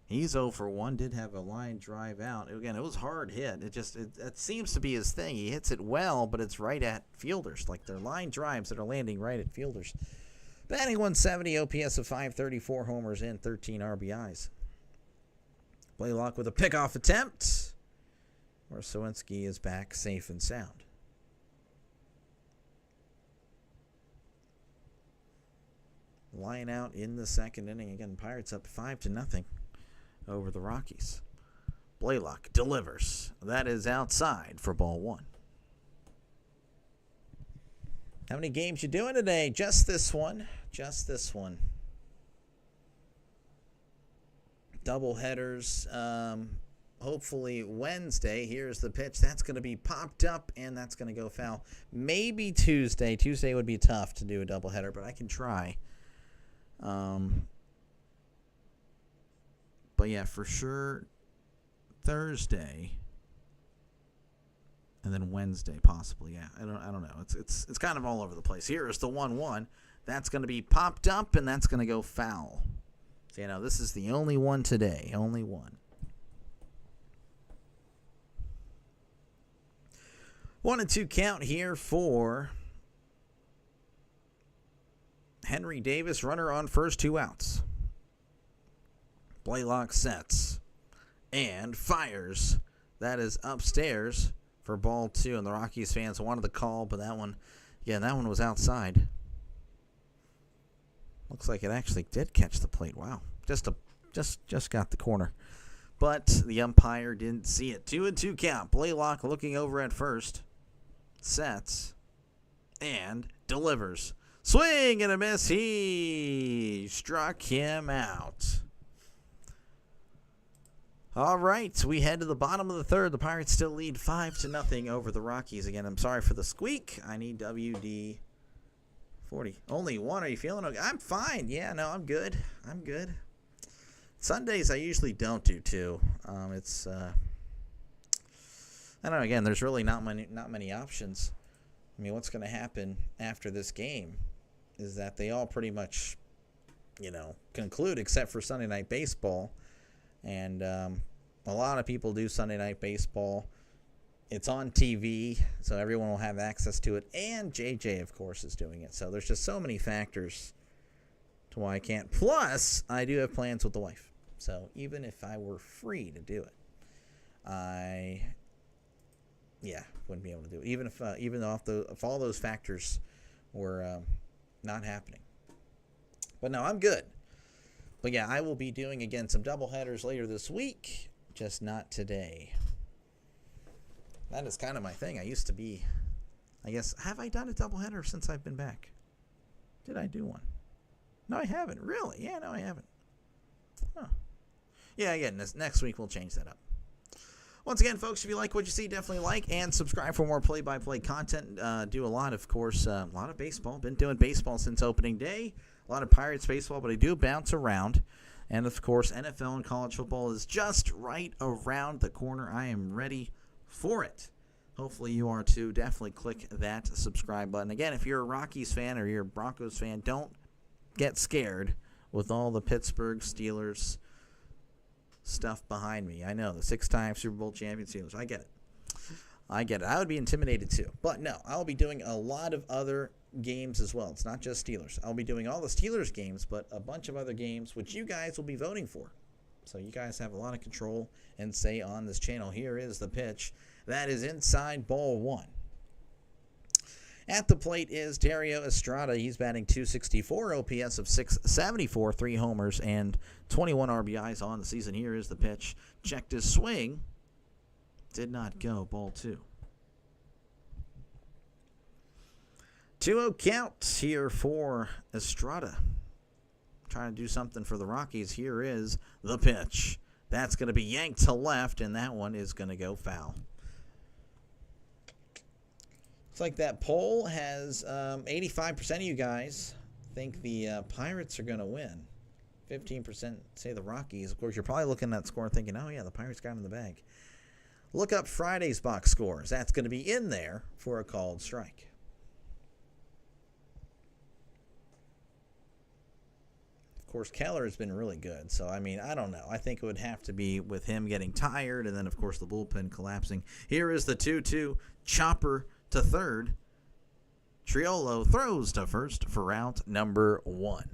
He's 0 for 1. Did have a line drive out. Again, it was hard hit. It seems to be his thing. He hits it well, but it's right at fielders. Like they're line drives that are landing right at fielders. Batting .170, OPS of .534, homers and 13 RBIs. Blaylock with a pickoff attempt, where Suwinski is back safe and sound. Line out in the second inning. Again, Pirates up 5-0 over the Rockies. Blaylock delivers. That is outside for ball 1. How many games you doing today? Just this one. Just this one. Double headers. Hopefully Wednesday. Here's the pitch. That's going to be popped up, and that's going to go foul. Maybe Tuesday. Tuesday would be tough to do a doubleheader, but I can try. But yeah, for sure Thursday, and then Wednesday possibly. Yeah, I don't know. It's kind of all over the place. Here is the 1-1. That's going to be popped up, and that's going to go foul. So this is the only one today. Only one. 1-2 count here for Henry Davis. Runner on first, 2 outs. Blaylock sets and fires. That is upstairs for ball 2. And the Rockies fans wanted the call, but that one was outside. Looks like it actually did catch the plate. Wow. Just got the corner. But the umpire didn't see it. 2-2 count. Blaylock looking over at first. Sets and delivers. Swing and a miss. He struck him out. All right, we head to the bottom of the third. The Pirates still lead 5-0 over the Rockies. Again, I'm sorry for the squeak. I need WD-40. Only one. Are you feeling okay? I'm fine. Yeah, no, I'm good. Sundays I usually don't do too. I don't know. Again, there's really not many options. I mean, what's going to happen after this game is that they all pretty much, conclude except for Sunday Night Baseball. And a lot of people do Sunday Night Baseball. It's on TV, so everyone will have access to it. And JJ, of course, is doing it. So there's just so many factors to why I can't. Plus, I do have plans with the wife. So even if I were free to do it, wouldn't be able to do it. Even though if all those factors were not happening. But no, I'm good. But yeah, I will be doing, again, some doubleheaders later this week, just not today. That is kind of my thing. I used to be, have I done a doubleheader since I've been back? Did I do one? No, I haven't. Really? Yeah, no, I haven't. Huh. Yeah, again, next week we'll change that up. Once again, folks, if you like what you see, definitely like and subscribe for more play-by-play content. Do a lot, of course, a lot of baseball. Been doing baseball since opening day. A lot of Pirates baseball, but I do bounce around. And, of course, NFL and college football is just right around the corner. I am ready for it. Hopefully you are too. Definitely click that subscribe button. Again, if you're a Rockies fan or you're a Broncos fan, don't get scared with all the Pittsburgh Steelers stuff behind me. I know, the 6-time Super Bowl champion Steelers. I get it. I would be intimidated too. But no, I'll be doing a lot of other games as well. It's not just Steelers. I'll be doing all the Steelers games, but a bunch of other games which you guys will be voting for. So you guys have a lot of control and say on this channel. Here is the pitch. That is inside ball 1. At the plate is Dario Estrada. He's batting .264, OPS of .674, 3 homers, and 21 RBIs on the season. Here is the pitch. Checked his swing. Did not go. Ball 2. 2-0 count here for Estrada. Trying to do something for the Rockies. Here is the pitch. That's going to be yanked to left, and that one is going to go foul. Looks like that poll has 85% of you guys think the Pirates are going to win. 15% say the Rockies. Of course, you're probably looking at that score and thinking, oh, yeah, the Pirates got in the bag. Look up Friday's box scores. That's going to be in there for a called strike. Of course, Keller has been really good. So, I mean, I don't know. I think it would have to be with him getting tired and then, of course, the bullpen collapsing. Here is the 2-2 chopper to third. Triolo throws to first for out number 1.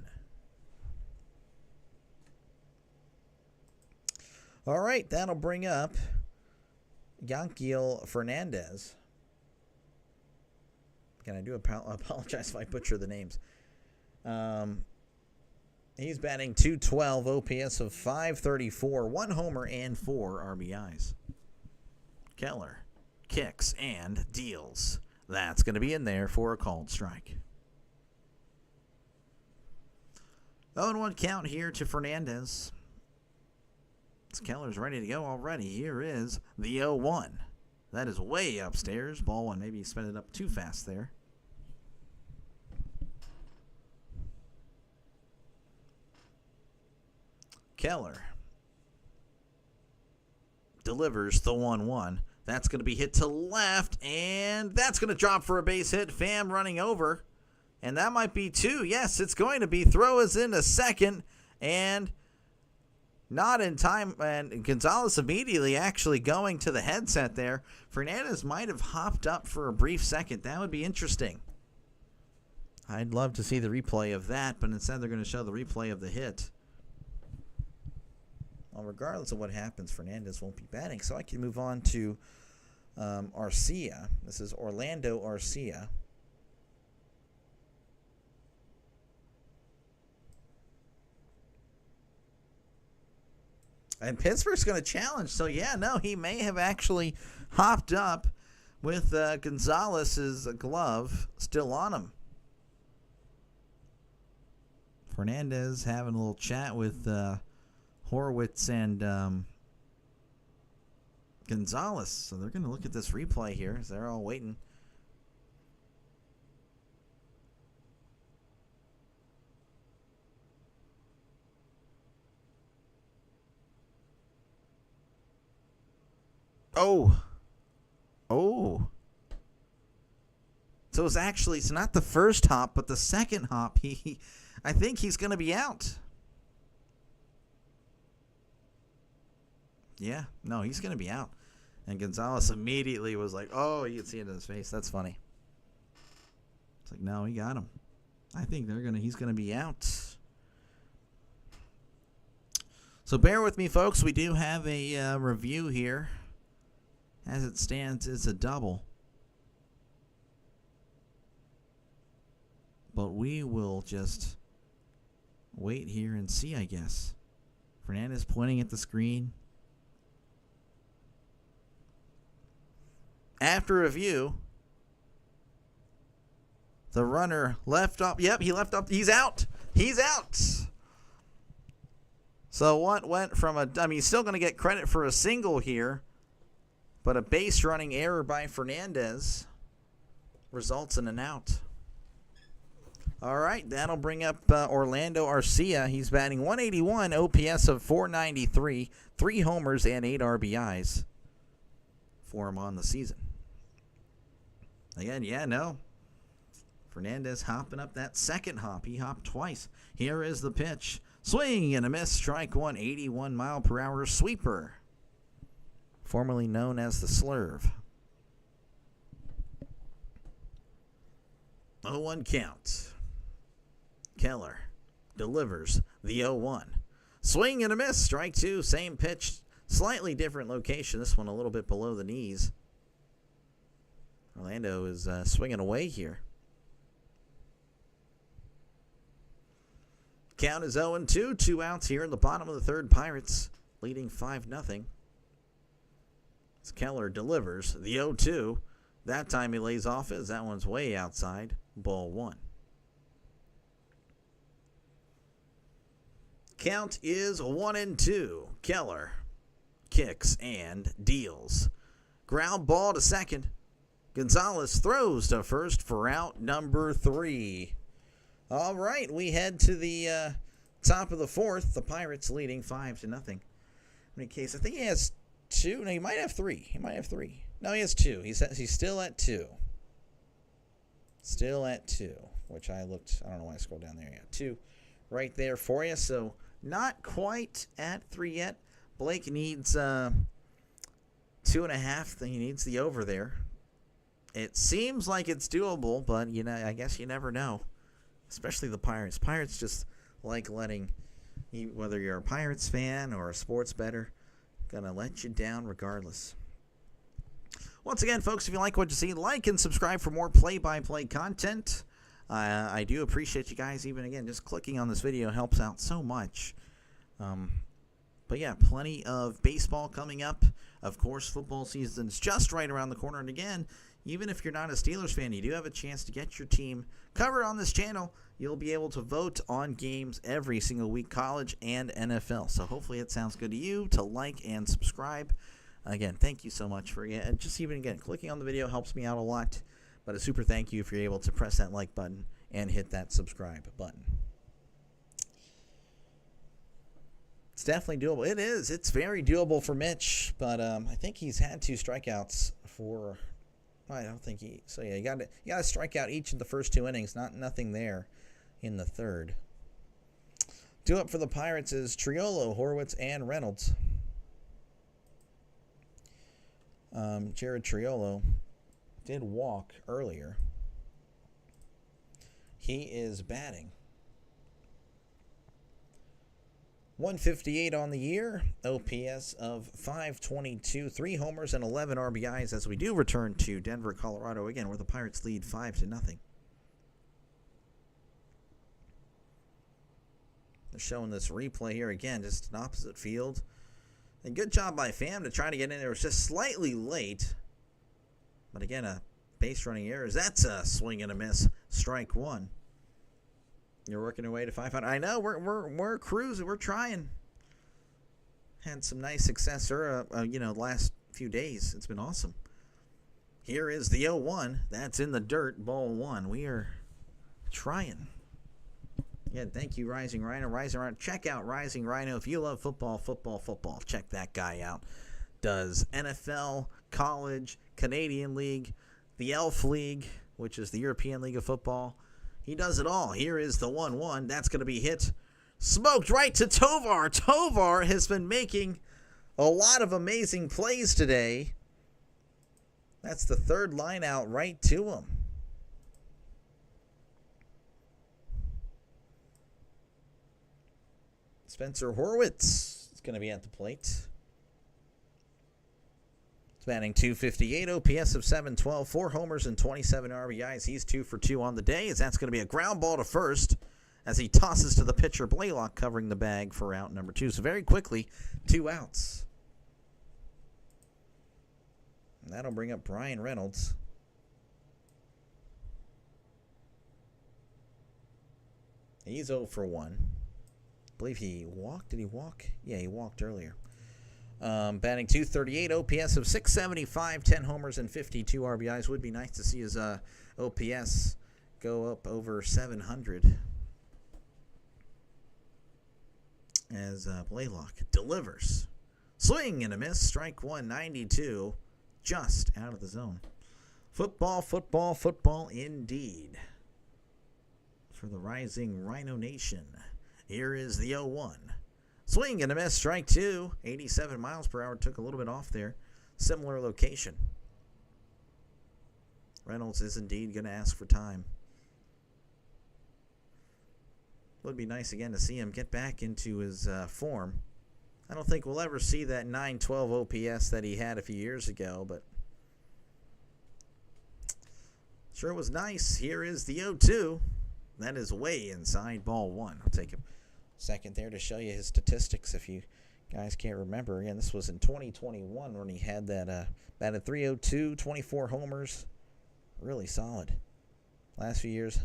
All right, that'll bring up Yanquiel Fernandez. Again, I do apologize if I butcher the names. He's batting .212, OPS of .534, 1 homer and 4 RBIs. Keller kicks and deals. That's going to be in there for a called strike. 0-1 count here to Fernandez. Keller's ready to go already. Here is the 0-1. That is way upstairs. Ball one. Maybe he sped it up too fast there. Keller delivers the 1-1. That's going to be hit to left, and that's going to drop for a base hit. Pham running over, and that might be two. Yes, it's going to be. Throw is in a second, and not in time. And Gonzalez immediately actually going to the headset there. Fernandez might have hopped up for a brief second. That would be interesting. I'd love to see the replay of that, but instead they're going to show the replay of the hit. Well, regardless of what happens, Fernandez won't be batting, so I can move on to Arcia. This is Orlando Arcia. And Pittsburgh's going to challenge, so yeah, no, he may have actually hopped up with Gonzalez's glove still on him. Fernandez having a little chat with Horwitz and Gonzalez. So they're going to look at this replay here as they're all waiting. Oh. So it's not the first hop, but the second hop. I think he's going to be out. Yeah, no, he's going to be out. And Gonzalez immediately was like, oh, you can see it in his face. That's funny. It's like, no, he got him. I think he's going to be out. So bear with me, folks. We do have a review here. As it stands, it's a double. But we will just wait here and see, I guess. Fernandez pointing at the screen. After review, the runner left up. Yep, he left up. He's out. He's out. So what went from he's still going to get credit for a single here, but a base running error by Fernandez results in an out. All right, that'll bring up Orlando Arcia. He's batting 181, OPS of 493, 3 homers and 8 RBIs for him on the season. Again, yeah, no. Fernandez hopping up that second hop. He hopped twice. Here is the pitch. Swing and a miss. Strike one. 81 mile per hour sweeper. Formerly known as the slurve. 0-1 count. Keller delivers the 0-1. Swing and a miss. Strike two. Same pitch. Slightly different location. This one a little bit below the knees. Orlando is swinging away here. Count is 0-2. 2 outs here in the bottom of the third. Pirates leading 5-0. As Keller delivers the 0-2. That time he lays off as that one's way outside. Ball one. Count is 1-2. Keller kicks and deals. Ground ball to second. Gonzalez throws to first for out number 3. All right, we head to the top of the fourth. The Pirates leading 5-0. In any case, I think he has 2. No, he might have 3. No, he has 2. He's still at 2. Still at 2, which I don't know why I scrolled down there. Yeah, 2 right there for you. So not quite at 3 yet. Blake needs 2.5. He needs the over there. It seems like it's doable, but I guess you never know. Especially the Pirates. Pirates just like letting, whether you're a Pirates fan or a sports bettor, gonna let you down regardless. Once again, folks, if you like what you see, like and subscribe for more play-by-play content. I do appreciate you guys. Even again, just clicking on this video helps out so much. But yeah, plenty of baseball coming up. Of course, football season's just right around the corner. And again, even if you're not a Steelers fan, you do have a chance to get your team covered on this channel. You'll be able to vote on games every single week, college and NFL. So hopefully it sounds good to you to like and subscribe. Again, thank you so much for just even again clicking on the video helps me out a lot. But a super thank you if you're able to press that like button and hit that subscribe button. It's definitely doable. It is. It's very doable for Mitch, but I think he's had 2 strikeouts for. I don't think he. So yeah, you got to strike out each of the first 2 innings. Nothing there in the third. Due up for the Pirates is Triolo, Horwitz, and Reynolds. Jared Triolo did walk earlier. He is batting 158 on the year, OPS of 522, 3 homers and 11 RBIs as we do return to Denver, Colorado again, where the Pirates lead 5-0. They're showing this replay here again, just an opposite field. And good job by Pham to try to get in there. It was just slightly late. But again, a base running error. That's a swing and a miss. Strike 1. You're working your way to 500. I know we're cruising. We're trying. Had some nice success here, last few days. It's been awesome. Here is the 0-1. That's in the dirt. Ball 1. We are trying. Yeah, thank you, Rising Rhino. Rising Rhino. Check out Rising Rhino. If you love football, check that guy out. Does NFL, college, Canadian League, the Elf League, which is the European League of Football. He does it all. Here is the 1-1. That's going to be hit. Smoked right to Tovar. Tovar has been making a lot of amazing plays today. That's the 3rd line out right to him. Spencer Horwitz is going to be at the plate. He's batting .258, OPS of 712, 4 homers and 27 RBIs. He's 2 for 2 on the day, as that's going to be a ground ball to first as he tosses to the pitcher, Blaylock, covering the bag for out number 2. So very quickly, 2 outs. And that'll bring up Brian Reynolds. He's 0 for 1. I believe he walked. Did he walk? Yeah, he walked earlier. Batting .238, OPS of 675, 10 homers and 52 RBIs. Would be nice to see his OPS go up over 700 as Blaylock delivers. Swing and a miss. Strike 1, 92, just out of the zone. Football indeed for the Rising Rhino Nation. Here is the 0-1. Swing and a miss. Strike 2. 87 miles per hour. Took a little bit off there. Similar location. Reynolds is indeed going to ask for time. Would be nice again to see him get back into his form. I don't think we'll ever see that 912 OPS that he had a few years ago, but sure was nice. Here is the 0-2. That is way inside, ball 1. I'll take a second there to show you his statistics if you guys can't remember. Again, this was in 2021 when he had that batted .302, 24 homers. Really solid. Last few years,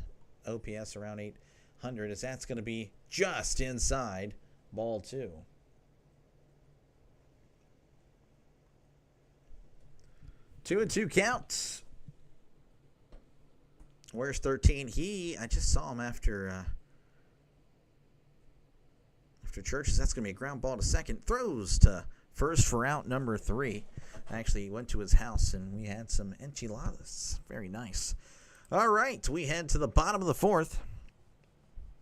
OPS around 800, as that's going to be just inside, ball 2. Two and two count. Where's 13? I just saw him after church. That's going to be a ground ball to second. Throws to first for out number 3. I actually went to his house and we had some enchiladas. Very nice. All right, we head to the bottom of the 4th.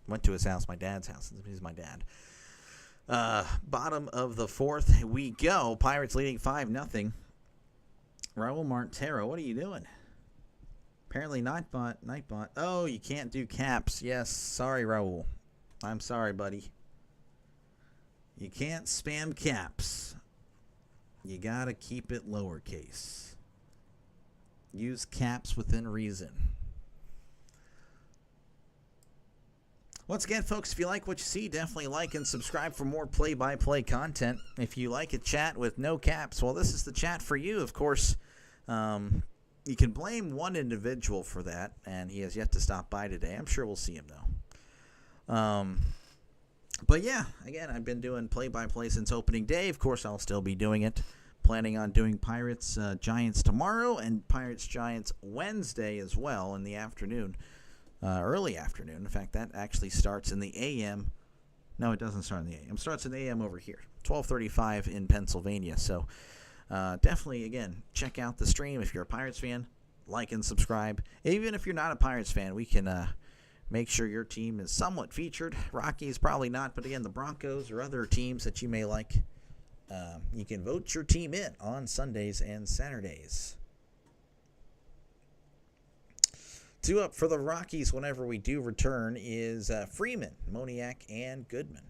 Went to his house, my dad's house. He's my dad. Bottom of the 4th we go. Pirates leading 5-0. Raul Montero, what are you doing? Apparently Nightbot. Oh, you can't do caps. Yes, sorry, Raul. I'm sorry, buddy. You can't spam caps. You gotta keep it lowercase. Use caps within reason. Once again, folks, if you like what you see, definitely like and subscribe for more play-by-play content. If you like a chat with no caps, well, this is the chat for you. Of course, you can blame one individual for that, and he has yet to stop by today. I'm sure we'll see him, though. But, yeah, again, I've been doing play-by-play since opening day. Of course, I'll still be doing it. Planning on doing Pirates-Giants tomorrow and Pirates-Giants Wednesday as well in the afternoon. Early afternoon. In fact, that actually starts in the a.m. No, it doesn't start in the a.m. It starts in the a.m. over here, 12:35 in Pennsylvania. So definitely, again, check out the stream. If you're a Pirates fan, like and subscribe. Even if you're not a Pirates fan, we can make sure your team is somewhat featured. Rockies, probably not. But, again, the Broncos or other teams that you may like, you can vote your team in on Sundays and Saturdays. 2 up for the Rockies whenever we do return is Freeman, Moniak, and Goodman.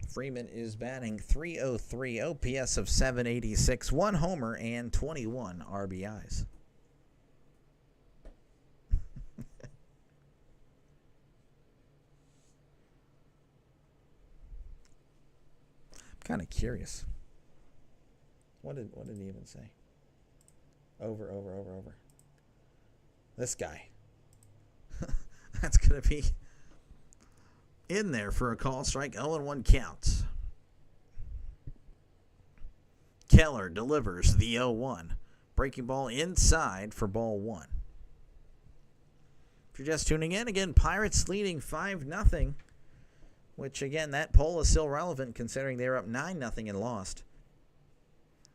Freeman is batting .303, OPS of .786, 1 homer, and 21 RBIs. I'm kind of curious. What did he even say? Over. This guy. That's going to be in there for a call strike. 0-1 count. Keller delivers the 0-1. Breaking ball inside for ball 1. If you're just tuning in, again, Pirates leading 5-0. Which, again, that poll is still relevant considering they were up 9-0 and lost.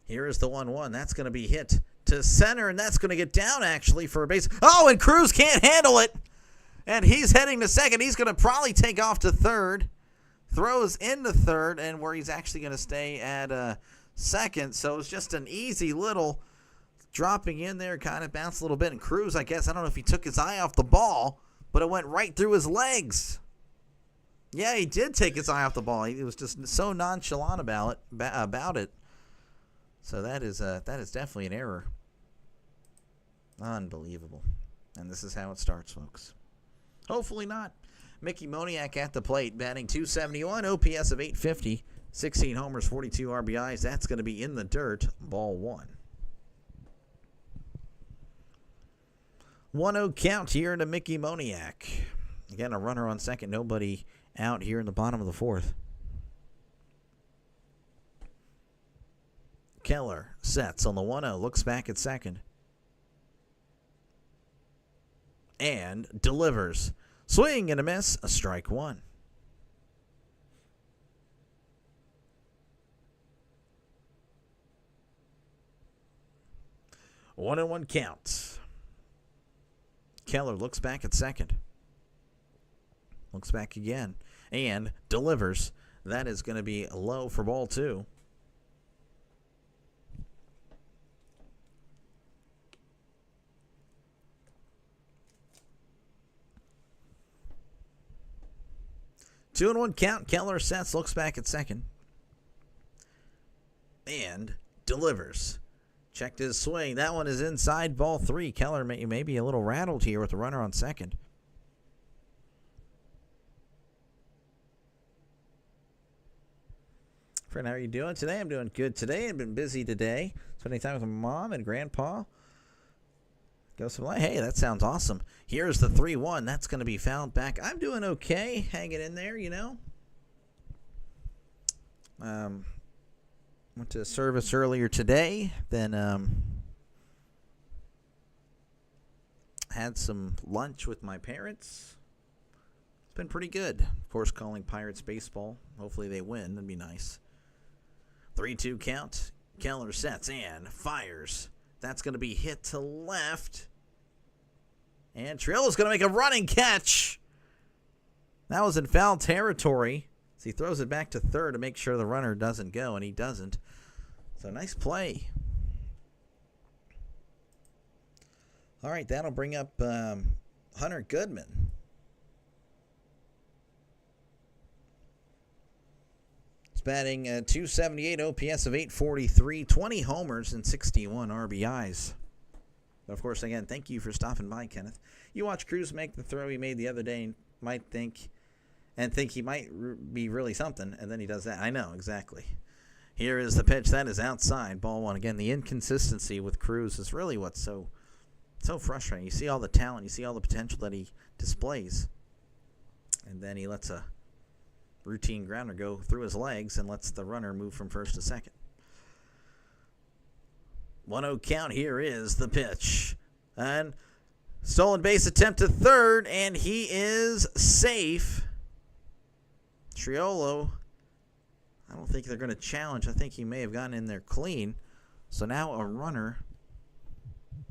Here is the 1-1. That's going to be hit to center, and that's going to get down, actually, for a base. Oh, and Cruz can't handle it. And he's heading to second. He's going to probably take off to third. Throws into third, and where he's actually going to stay at second. So it's just an easy little dropping in there, kind of bounce a little bit. And Cruz, I guess, I don't know if he took his eye off the ball, but it went right through his legs. Yeah, he did take his eye off the ball. He was just so nonchalant about it. So that is definitely an error. Unbelievable. And this is how it starts, folks. Hopefully not. Mickey Moniak at the plate, batting .271, OPS of .850, 16 homers, 42 RBIs. That's going to be in the dirt, ball 1. 1-0 count here to Mickey Moniak. Again, a runner on second, nobody out here in the bottom of the 4th. Keller sets on the 1-0, looks back at second. And delivers. Swing and a miss, a strike 1. One and 1 count. Keller looks back at second. Looks back again. And delivers. That is going to be low for ball 2. Two and 1 count. Keller sets, looks back at second. And delivers. Checked his swing. That one is inside ball 3. Keller may be a little rattled here with the runner on second. Friend, how are you doing today? I'm doing good today. I've been busy today. Spending time with my mom and grandpa. Go some light. Hey, that sounds awesome. Here's the 3-1. That's going to be fouled back. I'm doing okay. Hanging in there, you know. Went to service earlier today. Then had some lunch with my parents. It's been pretty good. Of course, calling Pirates baseball. Hopefully they win. That'd be nice. 3-2 count. Keller sets and fires. That's going to be hit to left. And Triolo's going to make a running catch. That was in foul territory. So he throws it back to third to make sure the runner doesn't go, and he doesn't. So nice play. All right, that'll bring up Hunter Goodman. He's batting .278, OPS of .843, 20 homers and 61 RBIs. But of course, again, thank you for stopping by, Kenneth. You watch Cruz make the throw he made the other day and might think he might be really something, and then he does that. I know, exactly. Here is the pitch. That is outside. Ball one. Again, the inconsistency with Cruz is really what's so frustrating. You see all the talent. You see all the potential that he displays. And then he lets a routine grounder go through his legs and lets the runner move from first to second. 1-0 count. Here is the pitch. And stolen base attempt to third, and he is safe. Triolo, I don't think they're going to challenge. I think he may have gotten in there clean. So now a runner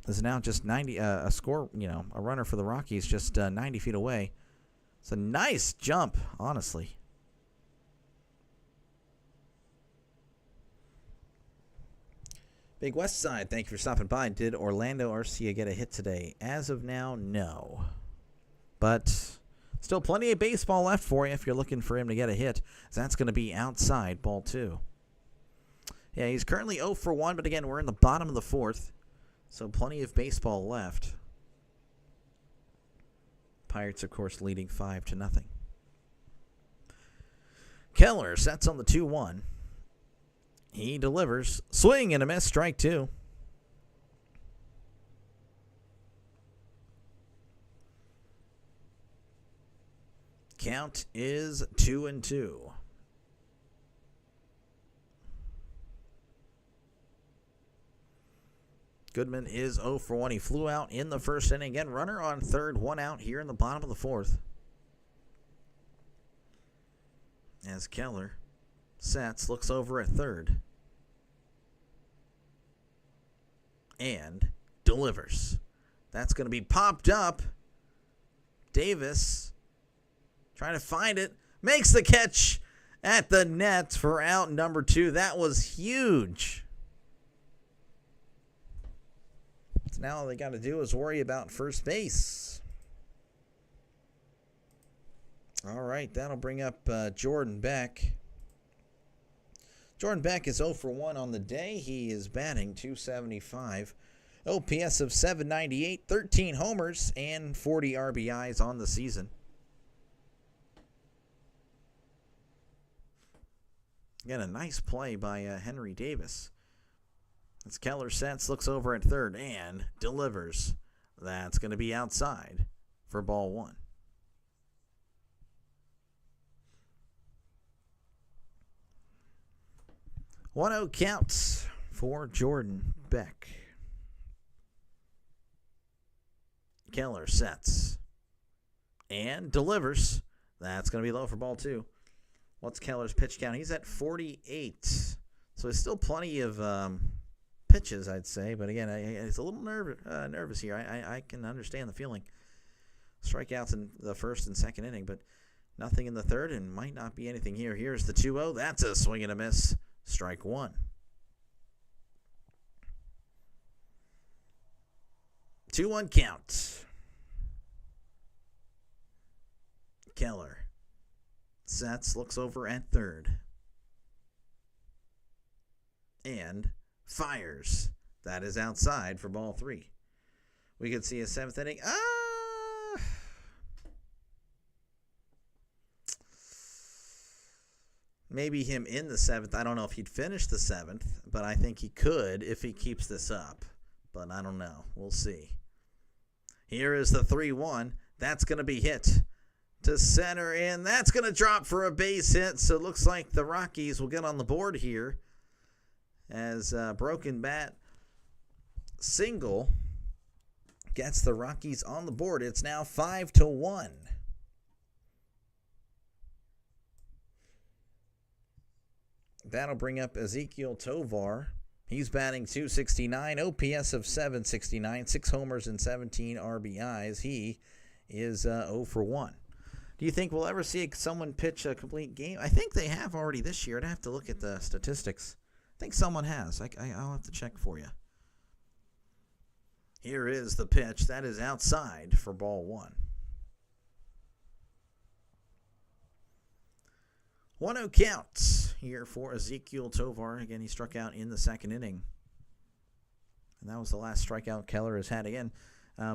is now just 90, a runner for the Rockies just 90 feet away. It's a nice jump, honestly. Big West Side, thank you for stopping by. Did Orlando Arcia get a hit today? As of now, no. But still plenty of baseball left for you if you're looking for him to get a hit. That's going to be outside, ball two. Yeah, he's currently 0 for 1, but again, we're in the bottom of the fourth. So plenty of baseball left. Pirates, of course, leading 5-0. Keller sets on the 2-1. He delivers. Swing and a miss, strike two. Count is 2-2. Goodman is 0 for 1. He flew out in the first inning. Again, runner on third, one out here in the bottom of the fourth. As Keller sets, looks over at third. And delivers. That's going to be popped up. Davis trying to find it. Makes the catch at the net for out number 2. That was huge. So now all they got to do is worry about first base. All right, that'll bring up Jordan Beck. Jordan Beck is 0 for 1 on the day. He is batting .275. OPS of .798, 13 homers, and 40 RBIs on the season. Again, a nice play by Henry Davis. As Keller sets, looks over at third, and delivers. That's going to be outside for ball one. One-0 counts for Jordan Beck. Keller sets and delivers. That's going to be low for ball two. What's Keller's pitch count? He's at 48. So there's still plenty of pitches, I'd say. But again, it's a little nervous here. I can understand the feeling. Strikeouts in the first and second inning, but nothing in the third, and might not be anything here. Here's the 2-0. That's a swing and a miss. Strike one. 2-1 count. Keller sets, looks over at third, and fires. That is outside for ball three. We could see a seventh inning. Maybe him in the seventh. I don't know if he'd finish the seventh, but I think he could if he keeps this up. But I don't know. We'll see. Here is the 3-1. That's going to be hit to center, and that's going to drop for a base hit. So it looks like the Rockies will get on the board here as Broken Bat single gets the Rockies on the board. It's now 5-1. That'll bring up Ezekiel Tovar. He's batting .269, OPS of .769, 6 homers and 17 RBIs. He is 0 for 1. Do you think we'll ever see someone pitch a complete game? I think they have already this year. I'd have to look at the statistics. I think someone has. I'll have to check for you. Here is the pitch. That is outside for ball one. 1-0 count here for Ezekiel Tovar. Again, he struck out in the second inning. And that was the last strikeout Keller has had again.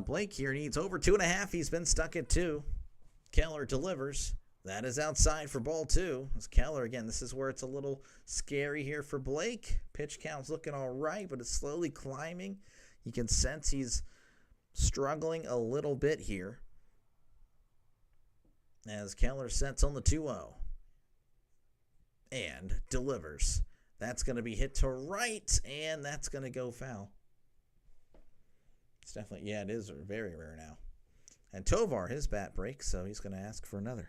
Blake here needs over 2.5. He's been stuck at 2. Keller delivers. That is outside for ball 2. It's Keller again. This is where it's a little scary here for Blake. Pitch count's looking all right, but it's slowly climbing. You can sense he's struggling a little bit here as Keller sets on the 2-0 and delivers. That's going to be hit to right, and that's going to go foul. It's definitely, yeah, it is very rare now. And Tovar, his bat breaks, so he's going to ask for another.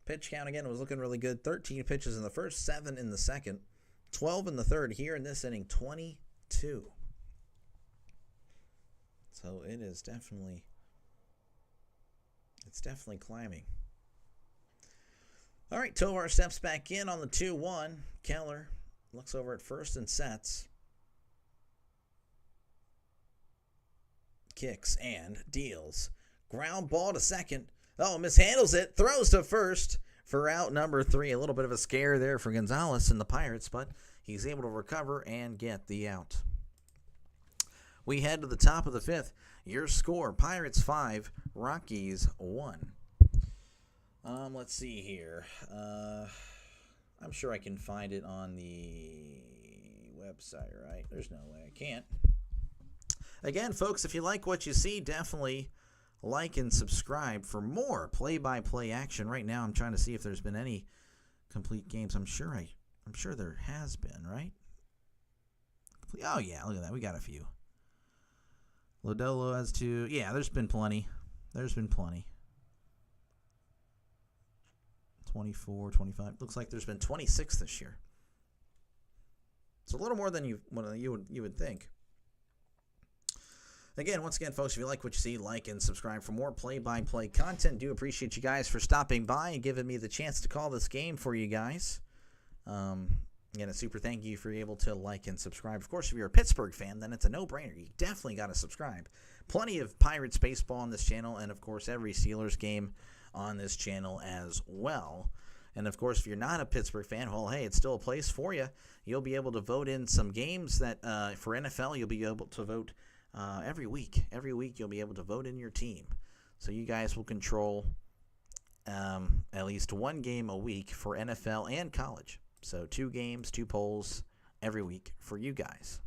Pitch count again was looking really good. 13 pitches in the first, 7 in the second, 12 in the third. Here in this inning, 22. So it is definitely, it's definitely climbing. All right, Tovar steps back in on the 2-1. Keller looks over at first and sets. Kicks and deals. Ground ball to second. Oh, mishandles it. Throws to first for out number 3. A little bit of a scare there for Gonzalez and the Pirates, but he's able to recover and get the out. We head to the top of the 5th. Your score, Pirates 5, Rockies 1. Let's see here. I'm sure I can find it on the website, right? There's no way I can't. Again, folks, if you like what you see, definitely like and subscribe for more play-by-play action. Right now, I'm trying to see if there's been any complete games. I'm sure there has been, right? Oh yeah, look at that. We got a few. Lodolo has 2. Yeah, there's been plenty. 24, 25. Looks like there's been 26 this year. It's a little more than you would think. Again, once again, folks, if you like what you see, like and subscribe for more play-by-play content. Do appreciate you guys for stopping by and giving me the chance to call this game for you guys. Again, a super thank you for being able to like and subscribe. Of course, if you're a Pittsburgh fan, then it's a no-brainer. You definitely got to subscribe. Plenty of Pirates baseball on this channel, and, of course, every Steelers game on this channel as well. And, of course, if you're not a Pittsburgh fan, well, hey, it's still a place for you. You'll be able to vote in some games that, for NFL, you'll be able to vote every week. Every week you'll be able to vote in your team. So you guys will control at least one game a week for NFL and college. So 2 games, 2 polls every week for you guys.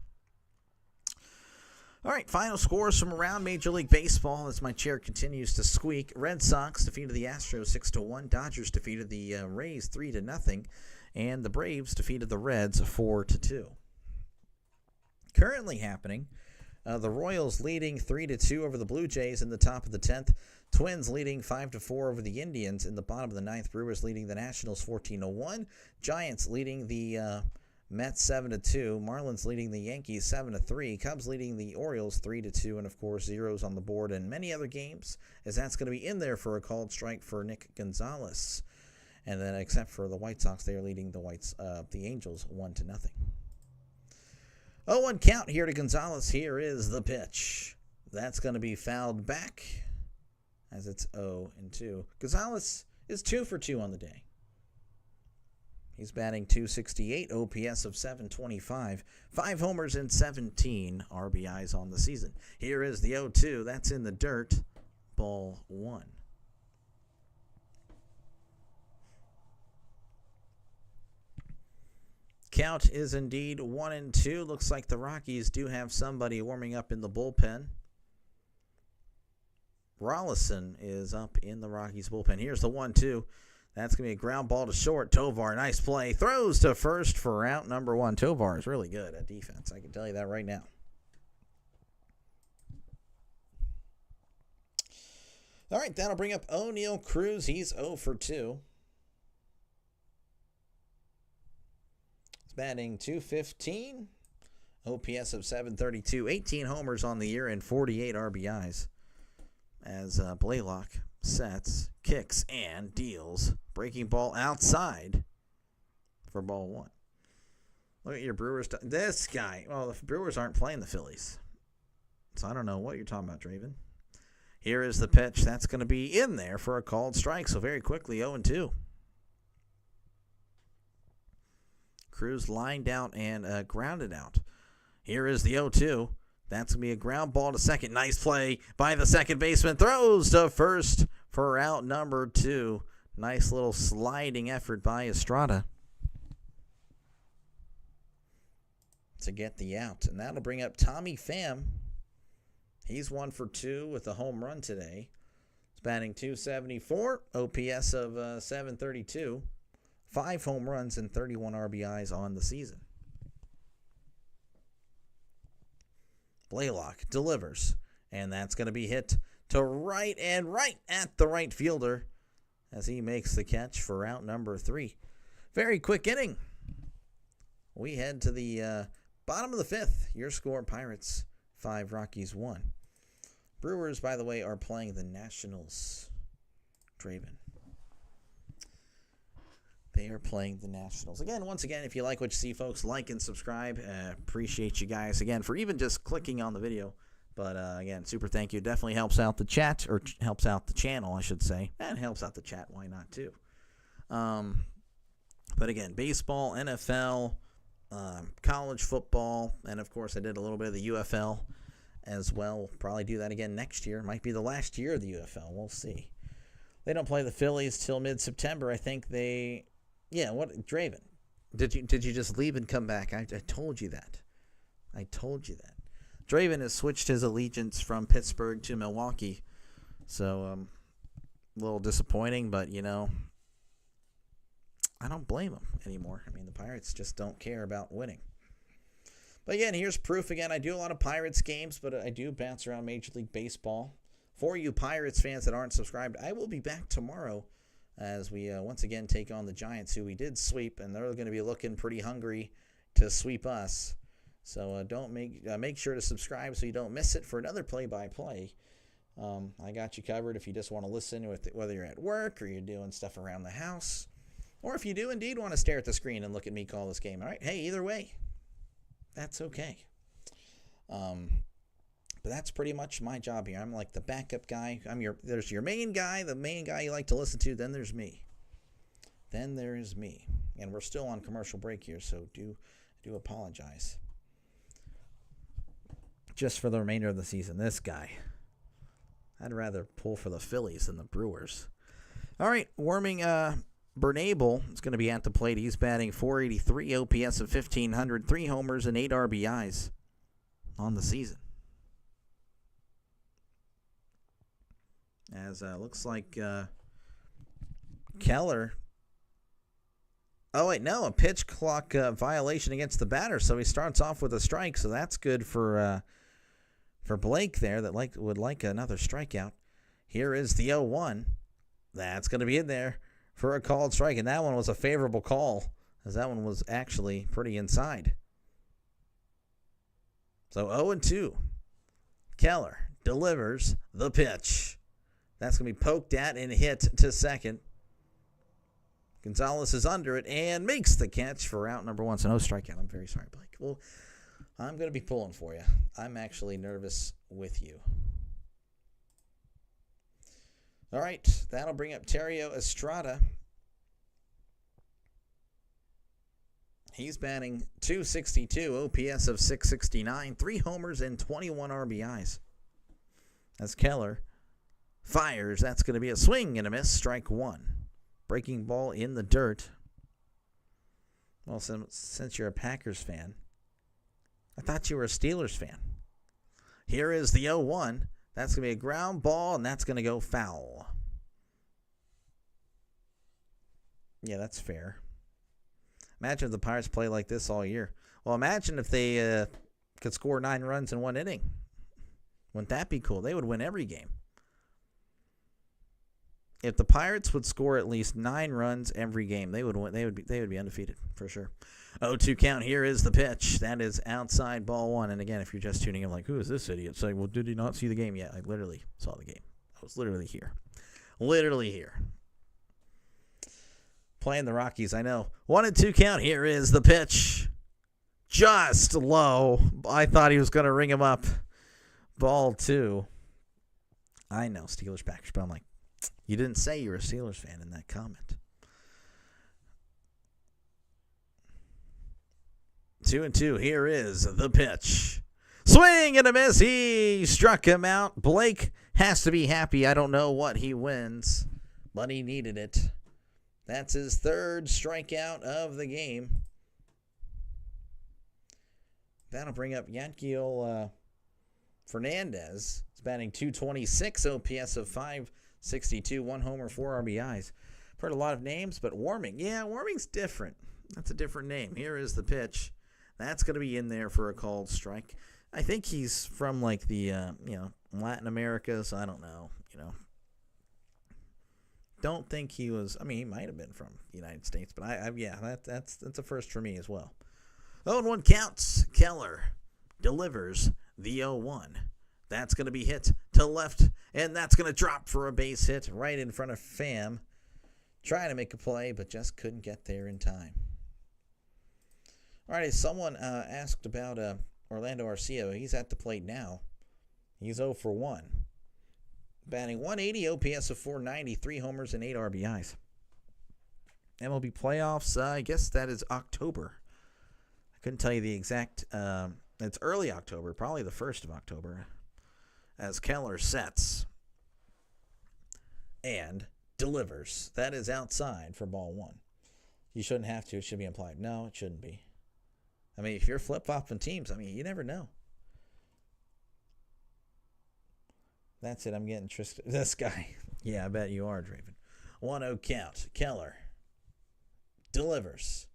All right, final scores from around Major League Baseball as my chair continues to squeak. Red Sox defeated the Astros 6-1. Dodgers defeated the Rays 3-0. And the Braves defeated the Reds 4-2. Currently happening, the Royals leading 3-2 over the Blue Jays in the top of the 10th. Twins leading 5-4 over the Indians in the bottom of the 9th. Brewers leading the Nationals 14-1. Giants leading the Mets 7-2. Marlins leading the Yankees 7-3. Cubs leading the Orioles 3-2. And, of course, zeros on the board and many other games, as that's going to be in there for a called strike for Nick Gonzalez. And then, except for the White Sox, they are leading the Angels 1-0. 0-1 count here to Gonzalez. Here is the pitch. That's going to be fouled back as it's 0-2. Gonzalez is 2 for 2 on the day. He's batting .268, OPS of .725, 5 homers and 17 RBIs on the season. Here is the 0-2. That's in the dirt. Ball 1. Count is indeed 1-2. Looks like the Rockies do have somebody warming up in the bullpen. Rollison is up in the Rockies bullpen. Here's the 1-2. That's going to be a ground ball to short. Tovar, nice play. Throws to first for out number 1. Tovar is really good at defense. I can tell you that right now. All right, that'll bring up O'Neal Cruz. He's 0 for 2. He's batting .215. OPS of .732. 18 homers on the year and 48 RBIs. As Blaylock sets, kicks, and deals. Breaking ball outside for ball 1. Look at your Brewers. This guy. Well, the Brewers aren't playing the Phillies. So I don't know what you're talking about, Draven. Here is the pitch. That's going to be in there for a called strike. So very quickly, 0-2. Cruz lined out and grounded out. Here is the 0-2. That's going to be a ground ball to second. Nice play by the second baseman. Throws to first for out number 2. Nice little sliding effort by Estrada to get the out. And that'll bring up Tommy Pham. He's 1 for 2 with a home run today. He's batting .274, OPS of 732. 5 home runs and 31 RBIs on the season. Blaylock delivers, and that's going to be hit to right and right at the right fielder as he makes the catch for out number 3. Very quick inning. We head to the bottom of the 5th. Your score, Pirates 5, Rockies 1. Brewers, by the way, are playing the Nationals. Draven. They are playing the Nationals. Once again, if you like what you see, folks, like and subscribe. Appreciate you guys, again, for even just clicking on the video. But, again, super thank you. Definitely helps out the chat, or helps out the channel, I should say. And helps out the chat. Why not, too? But, again, baseball, NFL, college football, and, of course, I did a little bit of the UFL as well. We'll probably do that again next year. Might be the last year of the UFL. We'll see. They don't play the Phillies till mid-September. I think they... Yeah, what, Draven? Did you just leave and come back? I told you that. I told you that. Draven has switched his allegiance from Pittsburgh to Milwaukee. So, a little disappointing, but, I don't blame him anymore. I mean, the Pirates just don't care about winning. But, again, here's proof. Again, I do a lot of Pirates games, but I do bounce around Major League Baseball. For you Pirates fans that aren't subscribed, I will be back tomorrow as we once again take on the Giants, who we did sweep, and they're going to be looking pretty hungry to sweep us. So don't make sure to subscribe so you don't miss it for another play-by-play. I got you covered if you just want to listen, whether you're at work or you're doing stuff around the house, or if you do indeed want to stare at the screen and look at me call this game. All right, hey, either way, that's okay. But that's pretty much my job here. I'm like the backup guy. There's your main guy, the main guy you like to listen to. Then there's me. Then there's me. And we're still on commercial break here, so do apologize. Just for the remainder of the season, this guy. I'd rather pull for the Phillies than the Brewers. All right, Warming Bernabel is going to be at the plate. He's batting .483, OPS of 1,500, 3 homers and 8 RBIs on the season. As looks like Keller. Oh, wait, no, a pitch clock violation against the batter. So he starts off with a strike. So that's good for Blake there that would like another strikeout. Here is the 0-1. That's going to be in there for a called strike. And that one was a favorable call, as that one was actually pretty inside. So 0-2. Keller delivers the pitch. That's going to be poked at and hit to second. Gonzalez is under it and makes the catch for out number 1. So no strikeout. I'm very sorry, Blake. Well, I'm going to be pulling for you. I'm actually nervous with you. All right. That'll bring up Terrio Estrada. He's batting .262, OPS of 669, 3 homers and 21 RBIs. As Keller fires, that's going to be a swing and a miss, strike 1. Breaking ball in the dirt. Well, since you're a Packers fan, I thought you were a Steelers fan. Here is the 0-1. That's going to be a ground ball, and that's going to go foul. Yeah, that's fair. Imagine if the Pirates play like this all year. Well, imagine if they could score 9 runs in 1 inning. Wouldn't that be cool? They would win every game. If the Pirates would score at least 9 runs every game, they would win. They would be undefeated for sure. 0-2 count. Here is the pitch. That is outside ball 1. And again, if you're just tuning in, like, who is this idiot? Say, well, did he not see the game yet? I literally saw the game. I was literally here. Literally here. Playing the Rockies, I know. 1-2 count. Here is the pitch. Just low. I thought he was going to ring him up. Ball 2. I know, Steelers Packers, but I'm like, you didn't say you were a Steelers fan in that comment. 2-2. Here is the pitch. Swing and a miss. He struck him out. Blake has to be happy. I don't know what he wins, but he needed it. That's his third strikeout of the game. That'll bring up Yanquiel Fernandez. He's batting .226, OPS of .562, 1 homer, 4 RBIs. I've heard a lot of names, but Warming. Yeah, Warming's different. That's a different name. Here is the pitch. That's going to be in there for a called strike. I think he's from like the Latin America, so I don't know. Don't think he was. I mean, he might have been from the United States, but that's a first for me as well. 0-1 counts. Keller delivers the 0-1. That's going to be hit to left, and that's going to drop for a base hit right in front of Pham. Trying to make a play, but just couldn't get there in time. All right, someone asked about Orlando Arcia. He's at the plate now. He's 0 for 1. Batting .180, OPS of .490, 3 homers and 8 RBIs. MLB playoffs, I guess that is October. I couldn't tell you the exact, it's early October, probably the 1st of October, as Keller sets and delivers. That is outside for ball 1. You shouldn't have to. It should be implied. No, it shouldn't be. I mean, if you're flip-flopping teams, I mean, you never know. That's it. I'm getting Tristan. This guy. Yeah, I bet you are, Draven. 1-0 count. Keller delivers.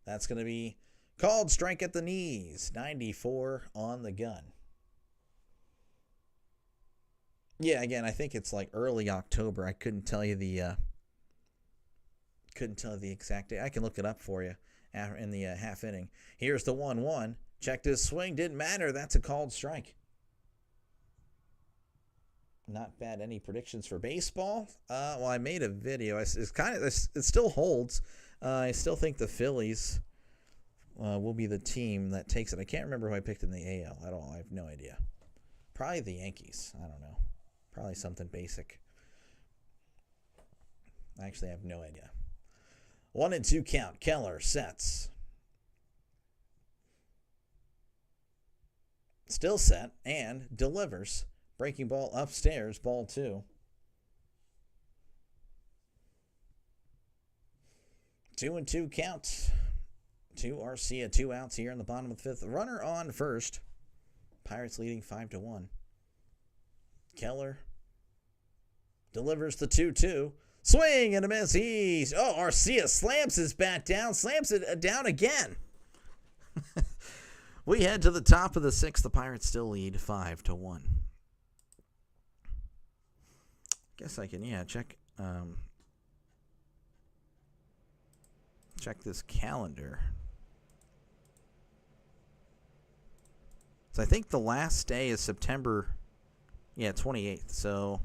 That's going to be called strike at the knees. 94 on the gun. Yeah, again, I think it's like early October. I couldn't tell you the exact date. I can look it up for you in the half inning. Here's the 1-1. Checked his swing. Didn't matter. That's a called strike. Not bad. Any predictions for baseball? Well, I made a video. It still holds. I still think the Phillies will be the team that takes it. I can't remember who I picked in the AL at all. I have no idea. Probably the Yankees. I don't know. Probably something basic. I actually have no idea. 1-2 count. Keller sets. Still set and delivers. Breaking ball upstairs, ball 2. 2-2 count. To Arcia, 2 outs here in the bottom of the 5th. Runner on first. Pirates leading 5-1. Keller delivers the 2-2. Swing and a miss. Arcia slams his bat down. Slams it down again. We head to the top of the 6th. The Pirates still lead 5-1. Guess I can, check this calendar. So I think the last day is September, 28th. So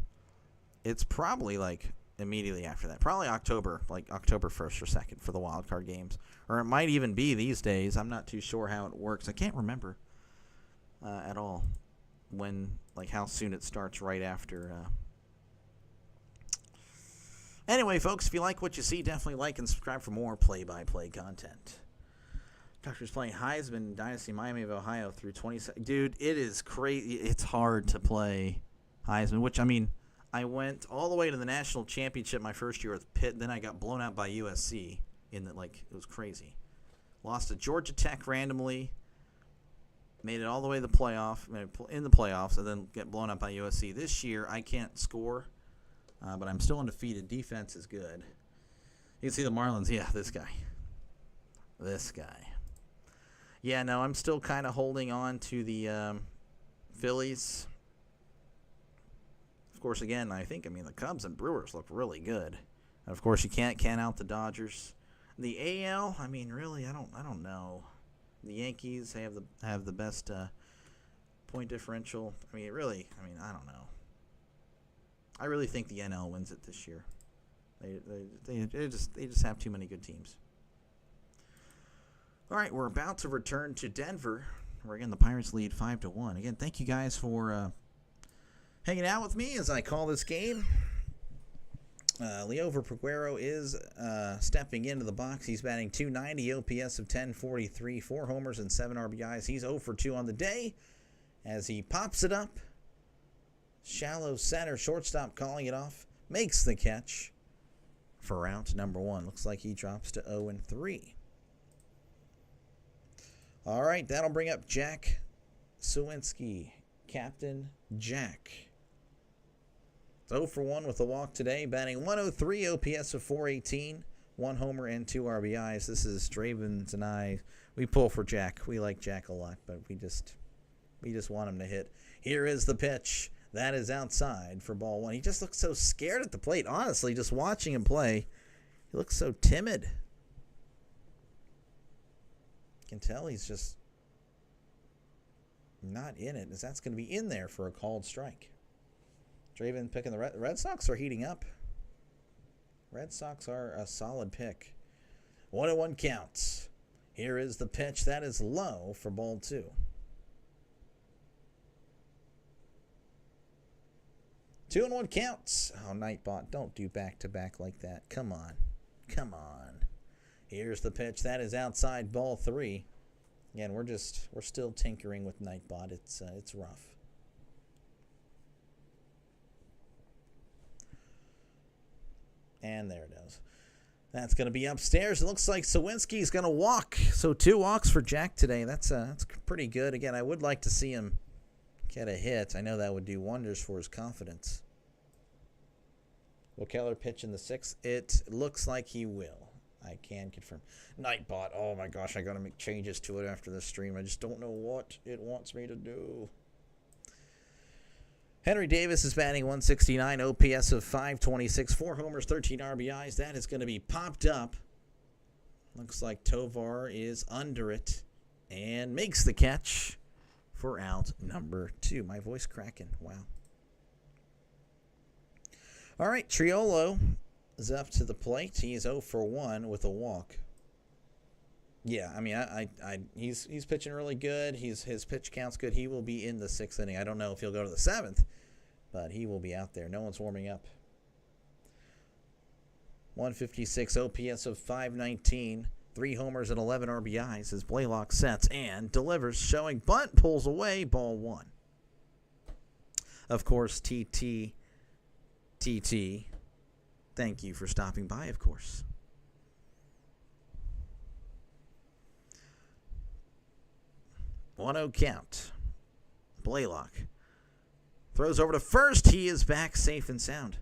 it's probably like immediately after that. Probably October, like October 1st or 2nd for the wild card games. Or it might even be these days. I'm not too sure how it works. I can't remember at all how soon it starts right after. Anyway, folks, if you like what you see, definitely like and subscribe for more play-by-play content. Doctor's playing Heisman Dynasty Miami of Ohio through 27. Dude, it is crazy. It's hard to play Heisman, which, I mean, I went all the way to the national championship my first year with Pitt. Then I got blown out by USC it was crazy. Lost to Georgia Tech randomly. Made it all the way to the in the playoffs, and then get blown out by USC. This year, I can't score. But I'm still undefeated. Defense is good. You can see the Marlins. Yeah, this guy. Yeah, no, I'm still kind of holding on to the Phillies. Of course, again, the Cubs and Brewers look really good. And of course, you can't count out the Dodgers. The AL, really, I don't know. The Yankees have the best point differential. I don't know. I really think the NL wins it this year. They just have too many good teams. All right, we're about to return to Denver, where again the Pirates lead 5-1. Again, thank you guys for hanging out with me as I call this game. Leo Verpeguero is stepping into the box. He's batting .290, OPS of 1043, 4 homers and 7 RBIs. He's 0 for 2 on the day as he pops it up. Shallow center, shortstop calling it off. Makes the catch for out number 1. Looks like he drops to 0 and 3. All right, that'll bring up Jack Suwinski, Captain Jack. 0 for 1 with a walk today, batting .103, OPS of 418, 1 homer and 2 RBIs. This is Dravens and I. We pull for Jack. We like Jack a lot, but we just want him to hit. Here is the pitch. That is outside for ball 1. He just looks so scared at the plate. Honestly, just watching him play, he looks so timid. You can tell he's just not in it, as that's going to be in there for a called strike. Draven picking the Red Sox are heating up. Red Sox are a solid pick. 1-1 counts. Here is the pitch. That is low for ball 2. 2-1 counts. Oh, Nightbot, don't do back-to-back like that. Come on. Come on. Here's the pitch. That is outside ball 3. Again, we're still tinkering with Nightbot. It's rough. And there it is. That's going to be upstairs. It looks like Suwinski's going to walk. So 2 walks for Jack today. That's pretty good. Again, I would like to see him get a hit. I know that would do wonders for his confidence. Will Keller pitch in the 6th? It looks like he will. I can confirm. Nightbot. Oh my gosh, I got to make changes to it after this stream. I just don't know what it wants me to do. Henry Davis is batting .169, OPS of 526, 4 homers, 13 RBIs. That is going to be popped up. Looks like Tovar is under it and makes the catch for out number 2. My voice cracking. Wow. All right, Triolo is up to the plate. He is 0 for 1 with a walk. Yeah, I mean, he's pitching really good. His pitch count's good. He will be in the 6th inning. I don't know if he'll go to the 7th, but he will be out there. No one's warming up. 156 OPS of 519, 3 homers and 11 RBIs as Blaylock sets and delivers, showing bunt, pulls away, ball 1. Of course, TT, thank you for stopping by, of course. 1-0 count. Blaylock throws over to first. He is back safe and sound.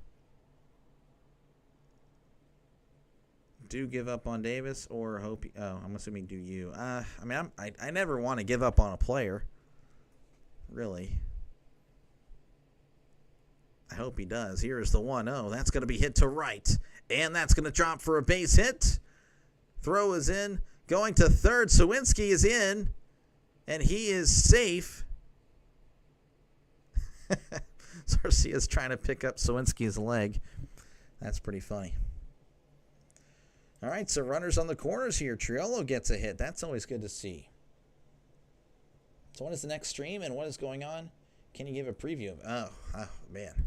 Do give up on Davis or hope? I'm assuming do you? I mean, I never want to give up on a player. Really. I hope he does. Here is the 1-0. That's going to be hit to right, and that's going to drop for a base hit. Throw is in. Going to third. Suwinski is in. And he is safe. Garcia's trying to pick up Suwinski's leg. That's pretty funny. All right, so runners on the corners here. Triolo gets a hit. That's always good to see. So when is the next stream and what is going on? Can you give a preview of oh man.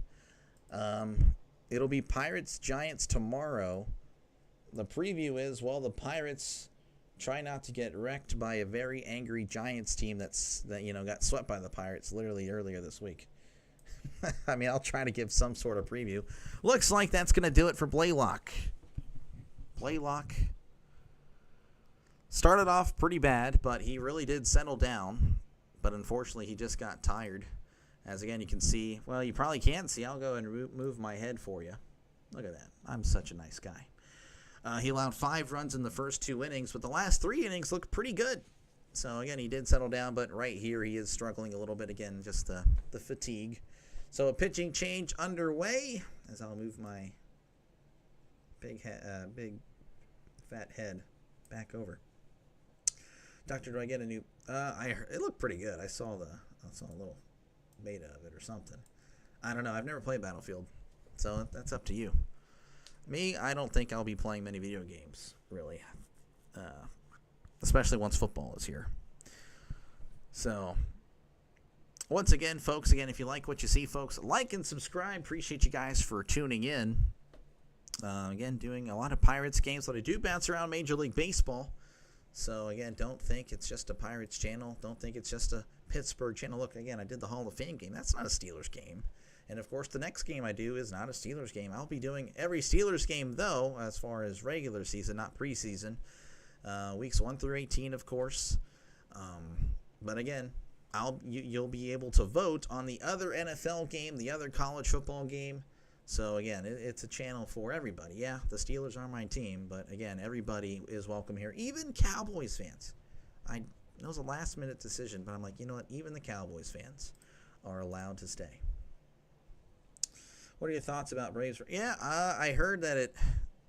It'll be Pirates-Giants tomorrow. The preview is, well, the Pirates try not to get wrecked by a very angry Giants team that got swept by the Pirates literally earlier this week. I mean, I'll try to give some sort of preview. Looks like that's going to do it for Blaylock. Blaylock started off pretty bad, but he really did settle down. But unfortunately, he just got tired. As again, you can see, well, you probably can't see. I'll go and move my head for you. Look at that. I'm such a nice guy. He allowed 5 runs in the first 2 innings, but the last 3 innings looked pretty good. So, again, he did settle down, but right here he is struggling a little bit again, just the fatigue. So, a pitching change underway as I'll move my big fat head back over. Doctor, do I get a new... it looked pretty good. I saw a little beta of it or something. I don't know. I've never played Battlefield, so that's up to you. Me, I don't think I'll be playing many video games, really. Especially once football is here. So, once again, folks, if you like what you see, folks, like and subscribe. Appreciate you guys for tuning in. Again, doing a lot of Pirates games, but I do bounce around Major League Baseball. So, again, don't think it's just a Pirates channel. Don't think it's just a Pittsburgh channel. Look, again, I did the Hall of Fame game. That's not a Steelers game. And, of course, the next game I do is not a Steelers game. I'll be doing every Steelers game, though, as far as regular season, not preseason. Weeks 1 through 18, of course. But, again, you'll be able to vote on the other NFL game, the other college football game. So, again, it's a channel for everybody. Yeah, the Steelers are my team, but, again, everybody is welcome here. Even Cowboys fans. It was a last-minute decision, but I'm like, you know what? Even the Cowboys fans are allowed to stay. What are your thoughts about Braves? Yeah, I heard that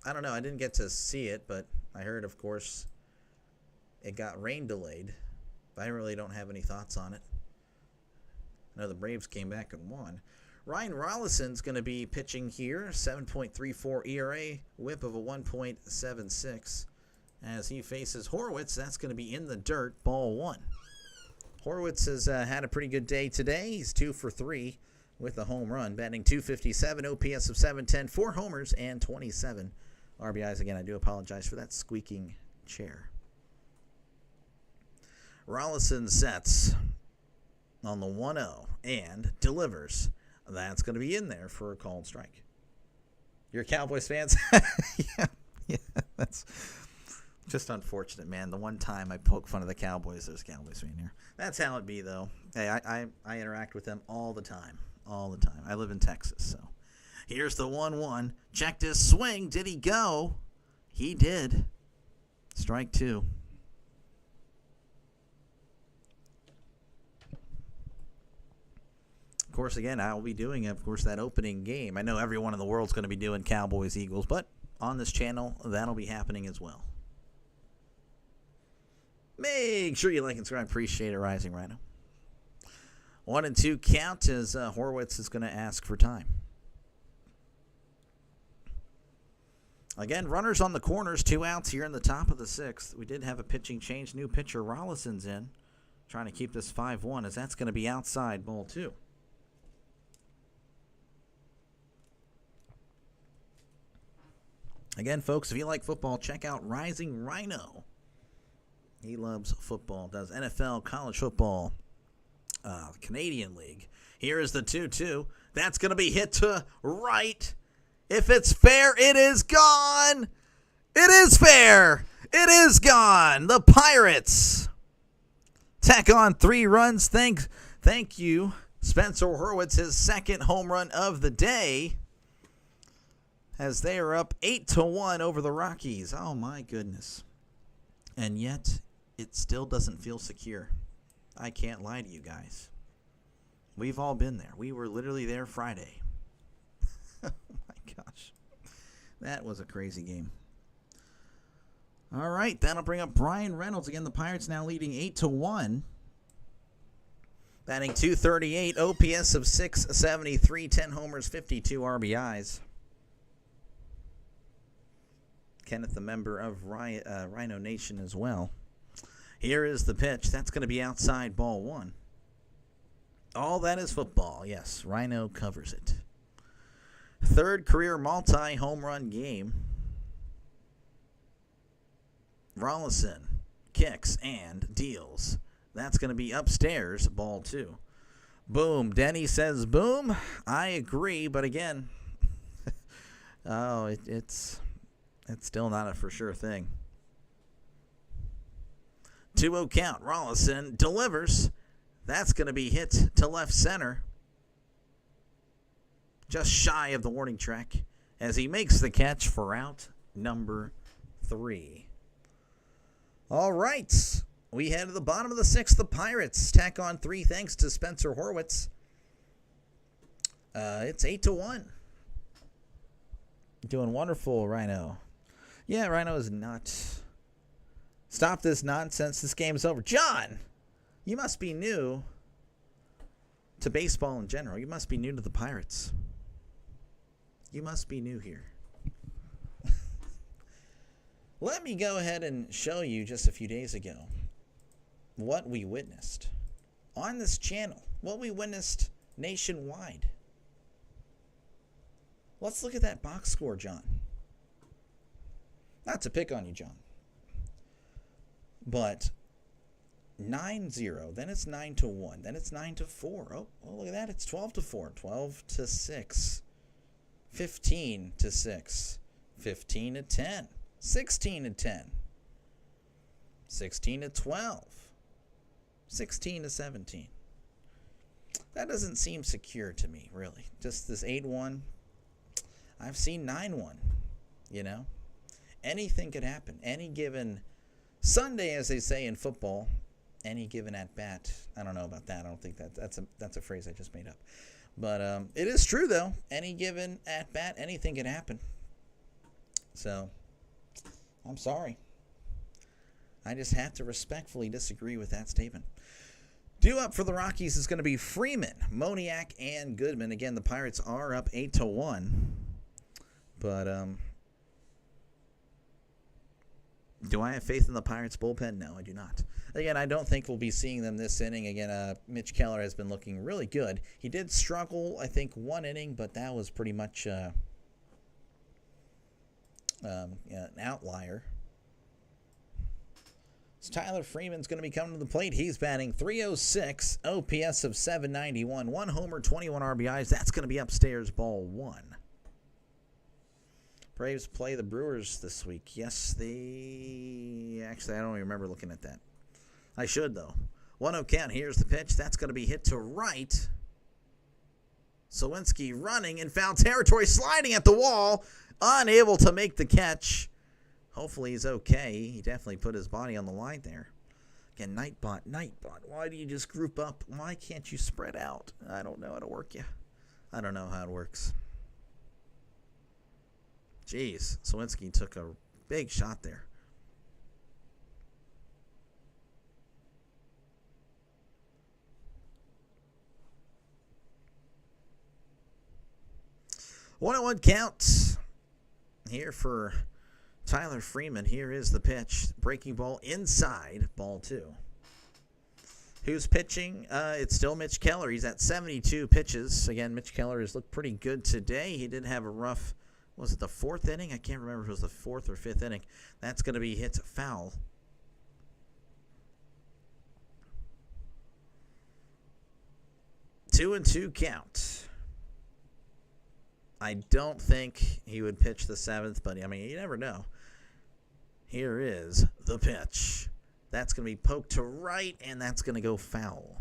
I don't know. I didn't get to see it, but I heard, of course, it got rain delayed. But I really don't have any thoughts on it. I know the Braves came back and won. Ryan Rollison's going to be pitching here, 7.34 ERA, whip of a 1.76. As he faces Horwitz, that's going to be in the dirt, ball 1. Horwitz has had a pretty good day today. He's 2 for 3 with a home run, batting .257, OPS of 710, 4 homers, and 27 RBIs. Again, I do apologize for that squeaking chair. Rollison sets on the 1-0 and delivers. That's going to be in there for a called strike. You're Cowboys fans? yeah, that's just unfortunate, man. The one time I poke fun of the Cowboys, there's a Cowboys fan here. That's how it be, though. Hey, I interact with them all the time. All the time. I live in Texas, so. Here's the 1-1. Checked his swing. Did he go? He did. Strike 2. Of course, again, I'll be doing, of course, that opening game. I know everyone in the world's going to be doing Cowboys-Eagles, but on this channel, that'll be happening as well. Make sure you like and subscribe. Appreciate it, Rising Rhino. 1-2 count as Horwitz is going to ask for time. Again, runners on the corners, 2 outs here in the top of the 6th. We did have a pitching change. New pitcher Rollison's in, trying to keep this 5-1, as that's going to be outside, ball 2. Again, folks, if you like football, check out Rising Rhino. He loves football, does NFL, college football, Canadian League. Here is the 2-2. That's going to be hit to right. If it's fair, it is gone. It is fair. It is gone. The Pirates tack on 3 runs. Thank you, Spencer Horwitz, his second home run of the day, as they are up 8-1 over the Rockies. Oh, my goodness. And yet, it still doesn't feel secure. I can't lie to you guys. We've all been there. We were literally there Friday. Oh, my gosh. That was a crazy game. All right, that'll bring up Brian Reynolds. Again, the Pirates now leading 8-1. Batting .238, OPS of 673, 10 homers, 52 RBIs. Kenneth, a member of Rhino Nation as well. Here is the pitch. That's going to be outside, ball 1. All that is football. Yes, Rhino covers it. 3rd career multi-home run game. Rollison kicks and deals. That's going to be upstairs, ball 2. Boom. Denny says boom. I agree, but again, it's still not a for sure thing. 2-0 count. Rollison delivers. That's going to be hit to left center. Just shy of the warning track as he makes the catch for out number 3. All right. We head to the bottom of the 6th. The Pirates tack on 3 thanks to Spencer Horwitz. It's 8-1. Doing wonderful, Rhino. Yeah, Rhino is nuts. Stop this nonsense. This game is over. John, you must be new to baseball in general. You must be new to the Pirates. You must be new here. Let me go ahead and show you just a few days ago what we witnessed on this channel, what we witnessed nationwide. Let's look at that box score, John. Not to pick on you, John. But 9-0, then it's 9-1, then it's 9-4. Oh, look at that. It's 12-4, 12-6, 15-6, 15-10, 16-10, 16-12, 16-17. That doesn't seem secure to me, really. Just this 8-1. I've seen 9-1, you know. Anything could happen. Any given Sunday, as they say in football, any given at bat. I don't know about that. I don't think that's a phrase I just made up. But it is true, though. Any given at bat, anything can happen. So, I'm sorry. I just have to respectfully disagree with that statement. Due up for the Rockies is going to be Freeman, Moniak, and Goodman. Again, the Pirates are up 8-1. But do I have faith in the Pirates bullpen? No, I do not. Again, I don't think we'll be seeing them this inning. Again, Mitch Keller has been looking really good. He did struggle, I think, one inning, but that was pretty much an outlier. So Tyler Freeman's going to be coming to the plate. He's batting .306, OPS of .791, 1 homer, 21 RBIs. That's going to be upstairs, ball 1. Braves play the Brewers this week. Yes, actually, I don't even remember looking at that. I should, though. 1-0 count. Here's the pitch. That's going to be hit to right. Sawinski running in foul territory, sliding at the wall, unable to make the catch. Hopefully he's okay. He definitely put his body on the line there. Again, Nightbot. Why do you just group up? Why can't you spread out? I don't know how to work you. I don't know how it works. Jeez, Sawinski took a big shot there. One count here for Tyler Freeman. Here is the pitch. Breaking ball inside, ball 2. Who's pitching? It's still Mitch Keller. He's at 72 pitches. Again, Mitch Keller has looked pretty good today. He did have a rough, was it the 4th inning? I can't remember if it was the 4th or 5th inning. That's going to be hit foul. Two and two count. I don't think he would pitch the 7th, but I mean, you never know. Here is the pitch. That's going to be poked to right, and that's going to go foul.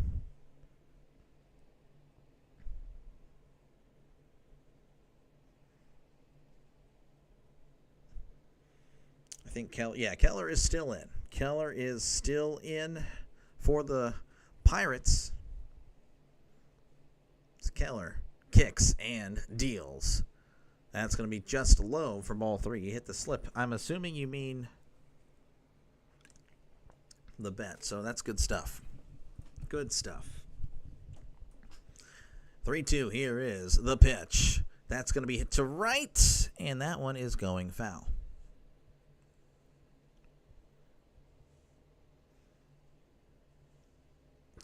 I think Keller is still in. Keller is still in for the Pirates. It's Keller kicks and deals. That's going to be just low for ball 3. You hit the slip. I'm assuming you mean the bet. So that's good stuff. Good stuff. 3-2. Here is the pitch. That's going to be hit to right, and that one is going foul.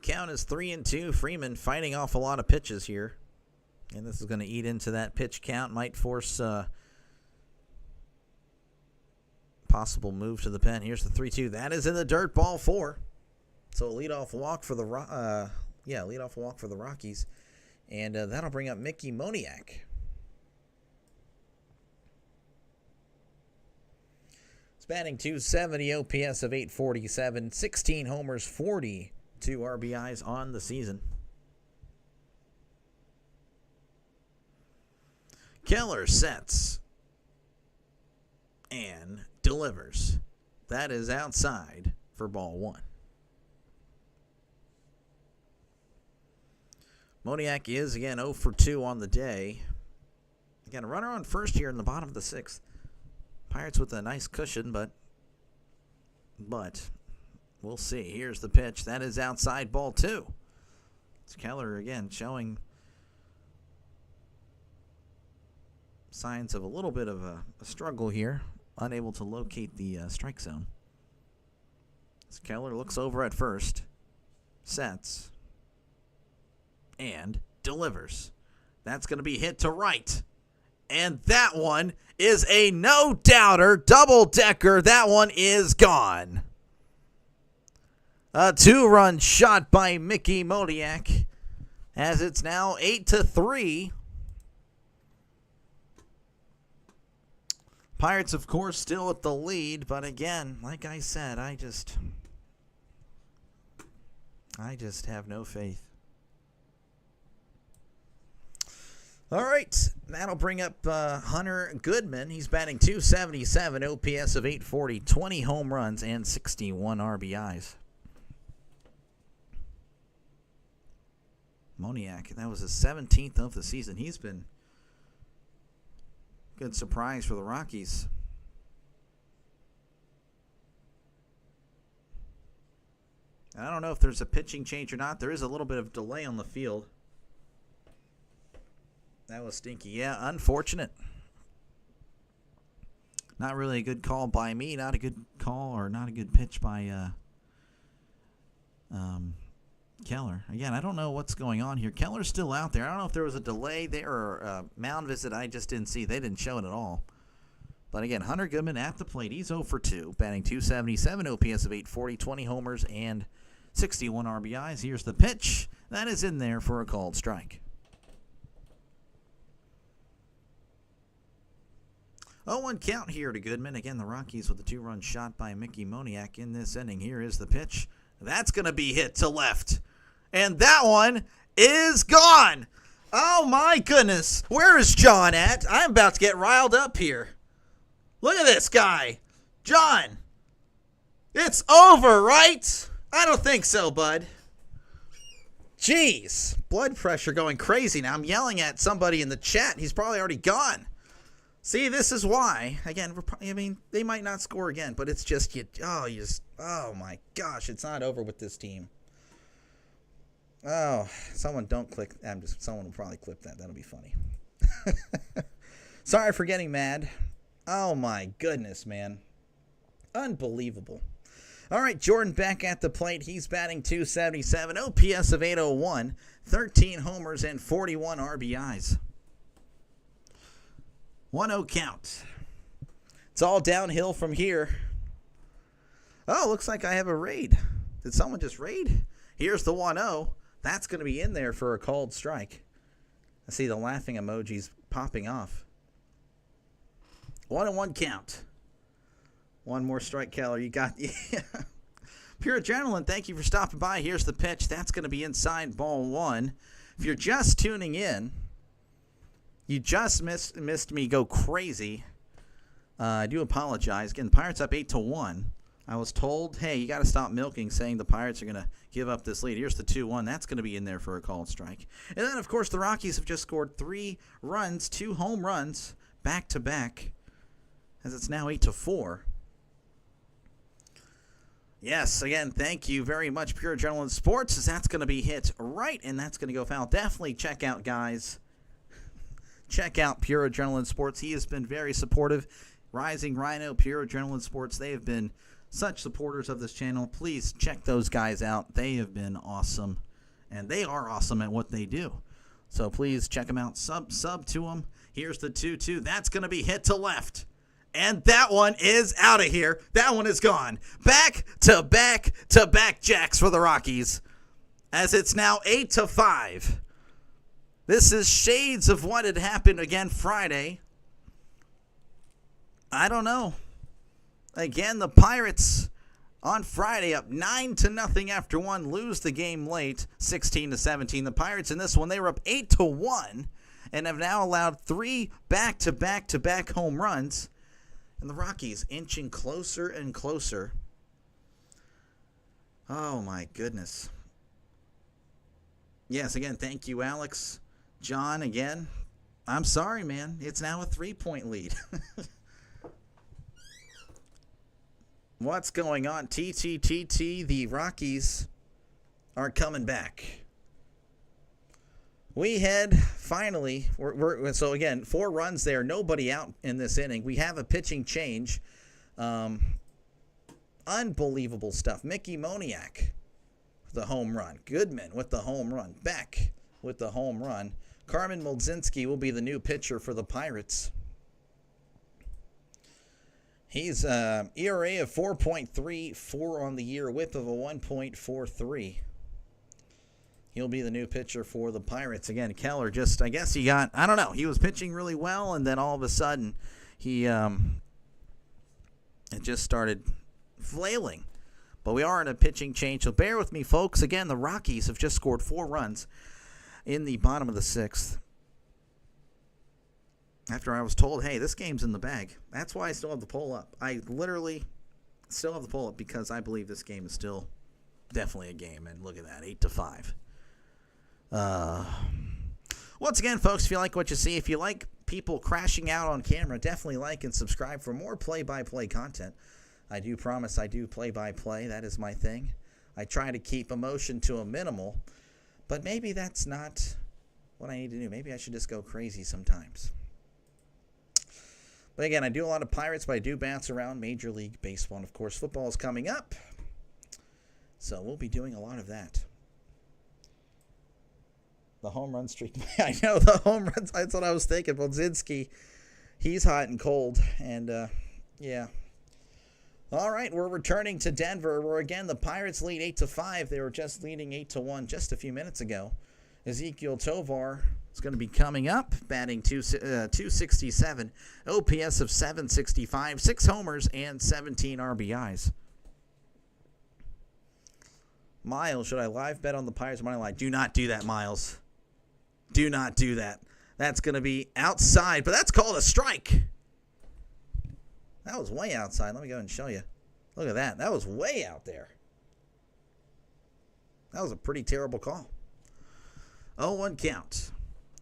Count is 3-2. Freeman fighting off a lot of pitches here. And this is going to eat into that pitch count. Might force possible move to the pen. Here's the 3-2. That is in the dirt, ball 4. So a leadoff walk for the Rockies. And that'll bring up Mickey Moniak. He's batting .270, OPS of .847, 16 homers, 42 RBIs on the season. Keller sets and delivers. That is outside for ball 1. Moniak is, again, 0 for 2 on the day. Again, a runner on first here in the bottom of the 6th. Pirates with a nice cushion, but we'll see. Here's the pitch. That is outside, ball 2. It's Keller, again, showing signs of a little bit of a struggle here. Unable to locate the strike zone. As Keller looks over at first, sets, and delivers. That's going to be hit to right. And that one is a no-doubter, double-decker. That one is gone. A 2-run shot by Mickey Moniak, as it's now 8-3. Pirates, of course, still at the lead, but again, like I said, I just have no faith. All right, that'll bring up Hunter Goodman. He's batting .277, OPS of .840, 20 home runs, and 61 RBIs. Moniak, that was his 17th of the season. He's been a good surprise for the Rockies. I don't know if there's a pitching change or not. There is a little bit of delay on the field. That was stinky. Yeah, unfortunate. Not really a good call by me. Not a good call or not a good pitch by Keller. Again, I don't know what's going on here. Keller's still out there. I don't know if there was a delay there or a mound visit I just didn't see. They didn't show it at all. But again, Hunter Goodman at the plate. He's 0 for 2, batting .277, OPS of .840, 20 homers, and 61 RBIs. Here's the pitch. That is in there for a called strike. 0-1 count here to Goodman. Again, the Rockies with a 2-run shot by Mickey Moniak in this inning. Here is the pitch. That's going to be hit to left. And that one is gone. Oh, my goodness. Where is John at? I'm about to get riled up here. Look at this guy. John. It's over, right? I don't think so, bud. Jeez. Blood pressure going crazy now. I'm yelling at somebody in the chat. He's probably already gone. See, this is why. Again, they might not score again, but it's just, oh my gosh, it's not over with this team. Oh, someone don't click. Someone will probably clip that. That'll be funny. Sorry for getting mad. Oh my goodness, man. Unbelievable. All right, Jordan back at the plate. He's batting .277, OPS of .801, 13 homers and 41 RBIs. 1-0 count. It's all downhill from here. Oh, looks like I have a raid. Did someone just raid? Here's the 1-0. That's going to be in there for a called strike. I see the laughing emojis popping off. 1-1 count. One more strike, Keller. You got... Yeah. Pure Adrenaline, thank you for stopping by. Here's the pitch. That's going to be inside ball 1. If you're just tuning in, you just missed me go crazy. I do apologize. Again, the Pirates up 8-1. I was told, hey, you got to stop milking, saying the Pirates are going to give up this lead. Here's the 2-1. That's going to be in there for a called strike. And then, of course, the Rockies have just scored 3 runs, 2 home runs, back-to-back, as it's now 8-4. Yes, again, thank you very much, Pure Adrenaline Sports, as that's going to be hit right, and that's going to go foul. Definitely check out, guys. Check out Pure Adrenaline Sports. He has been very supportive. Rising Rhino, Pure Adrenaline Sports, they have been such supporters of this channel. Please check those guys out. They have been awesome, and they are awesome at what they do. So please check them out. Sub to them. Here's the 2-2. That's going to be hit to left. And that one is out of here. That one is gone. Back-to-back jacks for the Rockies, as it's now 8-5. This is shades of what had happened again Friday. I don't know. Again, the Pirates on Friday up 9-0 after 1, lose the game late, 16-17. The Pirates in this one, they were up 8-1 and have now allowed 3 back-to-back home runs. And the Rockies inching closer and closer. Oh my goodness. Yes, again, thank you, Alex. John, again, I'm sorry, man. It's now a 3-point lead. What's going on? TTTT, the Rockies are coming back. We had finally, so again, 4 runs there, nobody out in this inning. We have a pitching change. Unbelievable stuff. Mickey Moniak, the home run. Goodman with the home run. Beck with the home run. Carmen Mlodzinski will be the new pitcher for the Pirates. He's ERA of 4.34 on the year, whip of a 1.43. He'll be the new pitcher for the Pirates. Again, Keller just, I guess he got, I don't know, he was pitching really well, and then all of a sudden, it just started flailing. But we are in a pitching change, so bear with me, folks. Again, the Rockies have just scored 4 runs in the bottom of the 6th. After I was told, hey, this game's in the bag. That's why I still have the poll up. I literally still have the poll up because I believe this game is still definitely a game. And look at that, 8-5. Once again, folks, if you like what you see, if you like people crashing out on camera, definitely like and subscribe for more play-by-play content. I do promise I do play-by-play. That is my thing. I try to keep emotion to a minimal, but maybe that's not what I need to do. Maybe I should just go crazy sometimes. But again, I do a lot of Pirates, but I do bounce around Major League Baseball. And, of course, football is coming up, so we'll be doing a lot of that. The home run streak. I know, the home runs. That's what I was thinking. Mlodzinski, he's hot and cold. And, yeah. All right, we're returning to Denver, where, again, the Pirates lead 8-5. They were just leading 8-1 just a few minutes ago. Ezequiel Tovar is going to be coming up, batting 267, OPS of 765, 6 homers, and 17 RBIs. Miles, should I live bet on the Pirates money line? Do not do that, Miles. Do not do that. That's going to be outside, but that's called a strike. That was way outside. Let me go and show you. Look at that. That was way out there. That was a pretty terrible call. 0-1 count.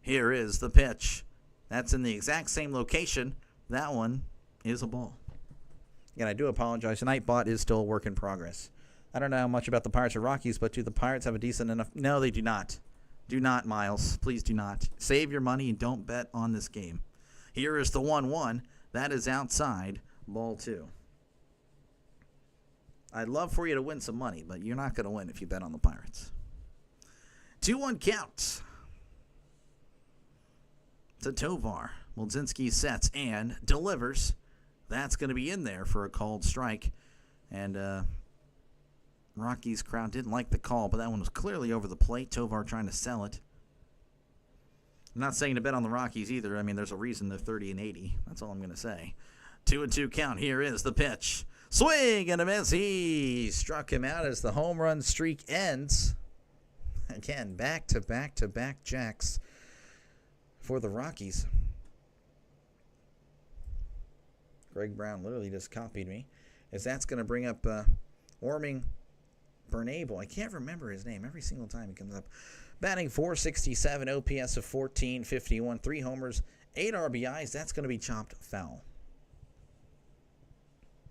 Here is the pitch. That's in the exact same location. That one is a ball. Again, I do apologize. Tonight bot is still a work in progress. I don't know much about the Pirates or Rockies, but do the Pirates have a decent enough? No, they do not. Do not, Miles. Please do not. Save your money and don't bet on this game. Here is the 1-1. That is outside. Ball 2. I'd love for you to win some money, but you're not going to win if you bet on the Pirates. 2-1 count to Tovar. Mlodzinski sets and delivers. That's going to be in there for a called strike. And Rockies crowd didn't like the call, but that one was clearly over the plate. Tovar trying to sell it. I'm not saying to bet on the Rockies either. I mean, there's a reason they're 30-80. That's all I'm going to say. 2-2 count. Here is the pitch. Swing and a miss. He struck him out as the home run streak ends. Again, back-to-back jacks for the Rockies. Greg Brown literally just copied me, as that's going to bring up Warming Bernabel. I can't remember his name every single time he comes up. Batting .467, OPS of 1451, 3 homers, 8 RBIs. That's going to be chopped foul.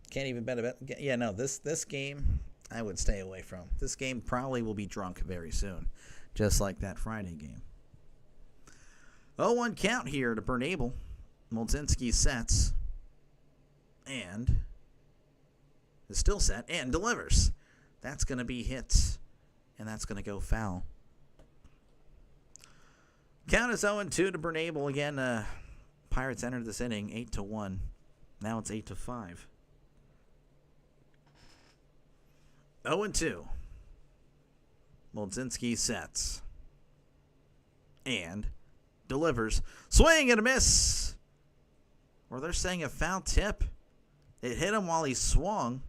Can't even bet about. Yeah, no, this game I would stay away from. This game probably will be drunk very soon, just like that Friday game. 0-1 count here to Bernabel. Mlodzinski sets and is still set and delivers. That's going to be hit, and that's going to go foul. Count is 0-2 to Bernabel. Again, Pirates entered this inning 8-1. Now it's 8-5. 0-2. Mlodzinski sets and delivers. Swing and a miss. Or they're saying a foul tip. It hit him while he swung.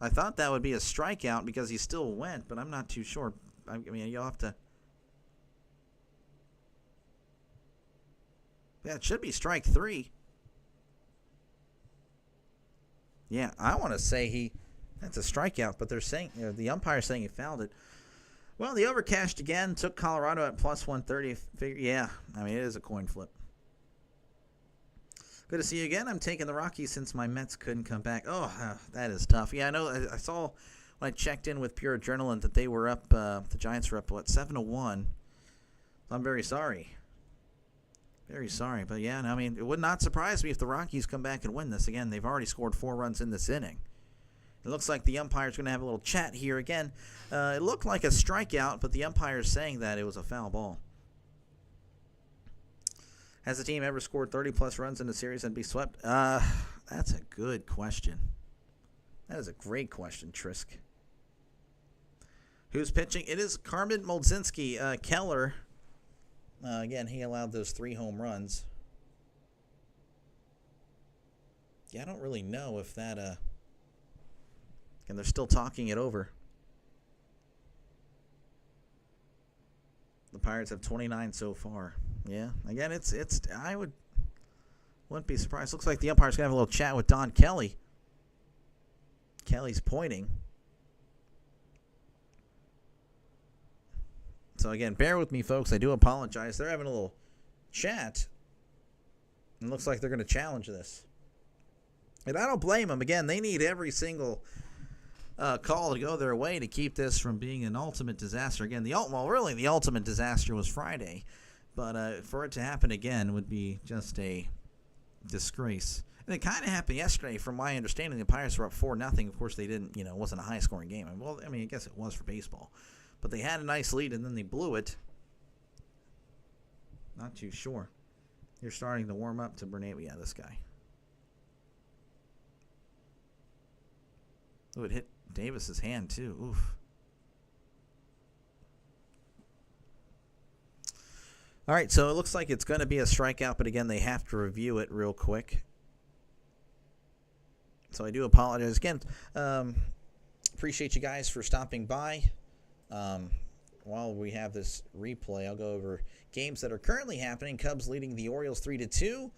I thought that would be a strikeout because he still went, but I'm not too sure. I mean, you'll have to. Yeah, it should be strike 3. Yeah, I want to say that's a strikeout, but they're saying, the umpire's saying he fouled it. Well, the overcashed again took Colorado at plus 130. Yeah, I mean, it is a coin flip. Good to see you again. I'm taking the Rockies since my Mets couldn't come back. Oh, that is tough. Yeah, I know. I saw when I checked in with Pure Adrenaline that they were up, the Giants were up, 7-1. I'm very sorry. Very sorry. But, yeah, I mean, it would not surprise me if the Rockies come back and win this. Again, they've already scored 4 runs in this inning. It looks like the umpire's going to have a little chat here again. It looked like a strikeout, but the umpire is saying that it was a foul ball. Has the team ever scored 30-plus runs in a series and be swept? That's a good question. That is a great question, Trisk. Who's pitching? It is Carmen Molzinski. Keller, again, he allowed those 3 home runs. Yeah, I don't really know if that, and they're still talking it over. The Pirates have 29 so far. Yeah, again, I wouldn't be surprised. Looks like the umpire's going to have a little chat with Don Kelly. Kelly's pointing. So, again, bear with me, folks. I do apologize. They're having a little chat. It looks like they're going to challenge this. And I don't blame them. Again, they need every single call to go their way to keep this from being an ultimate disaster. Again, the ultimate disaster was Friday. But for it to happen again would be just a disgrace. And it kind of happened yesterday, from my understanding. The Pirates were up 4-0. Of course, they didn't, it wasn't a high-scoring game. I guess it was for baseball. But they had a nice lead, and then they blew it. Not too sure. You're starting to warm up to Bernabé. Yeah, this guy. Oh, it hit Davis's hand, too. Oof. All right, so it looks like it's going to be a strikeout, but again, they have to review it real quick. So I do apologize. Again, appreciate you guys for stopping by. While we have this replay, I'll go over games that are currently happening. Cubs leading the Orioles 3-2.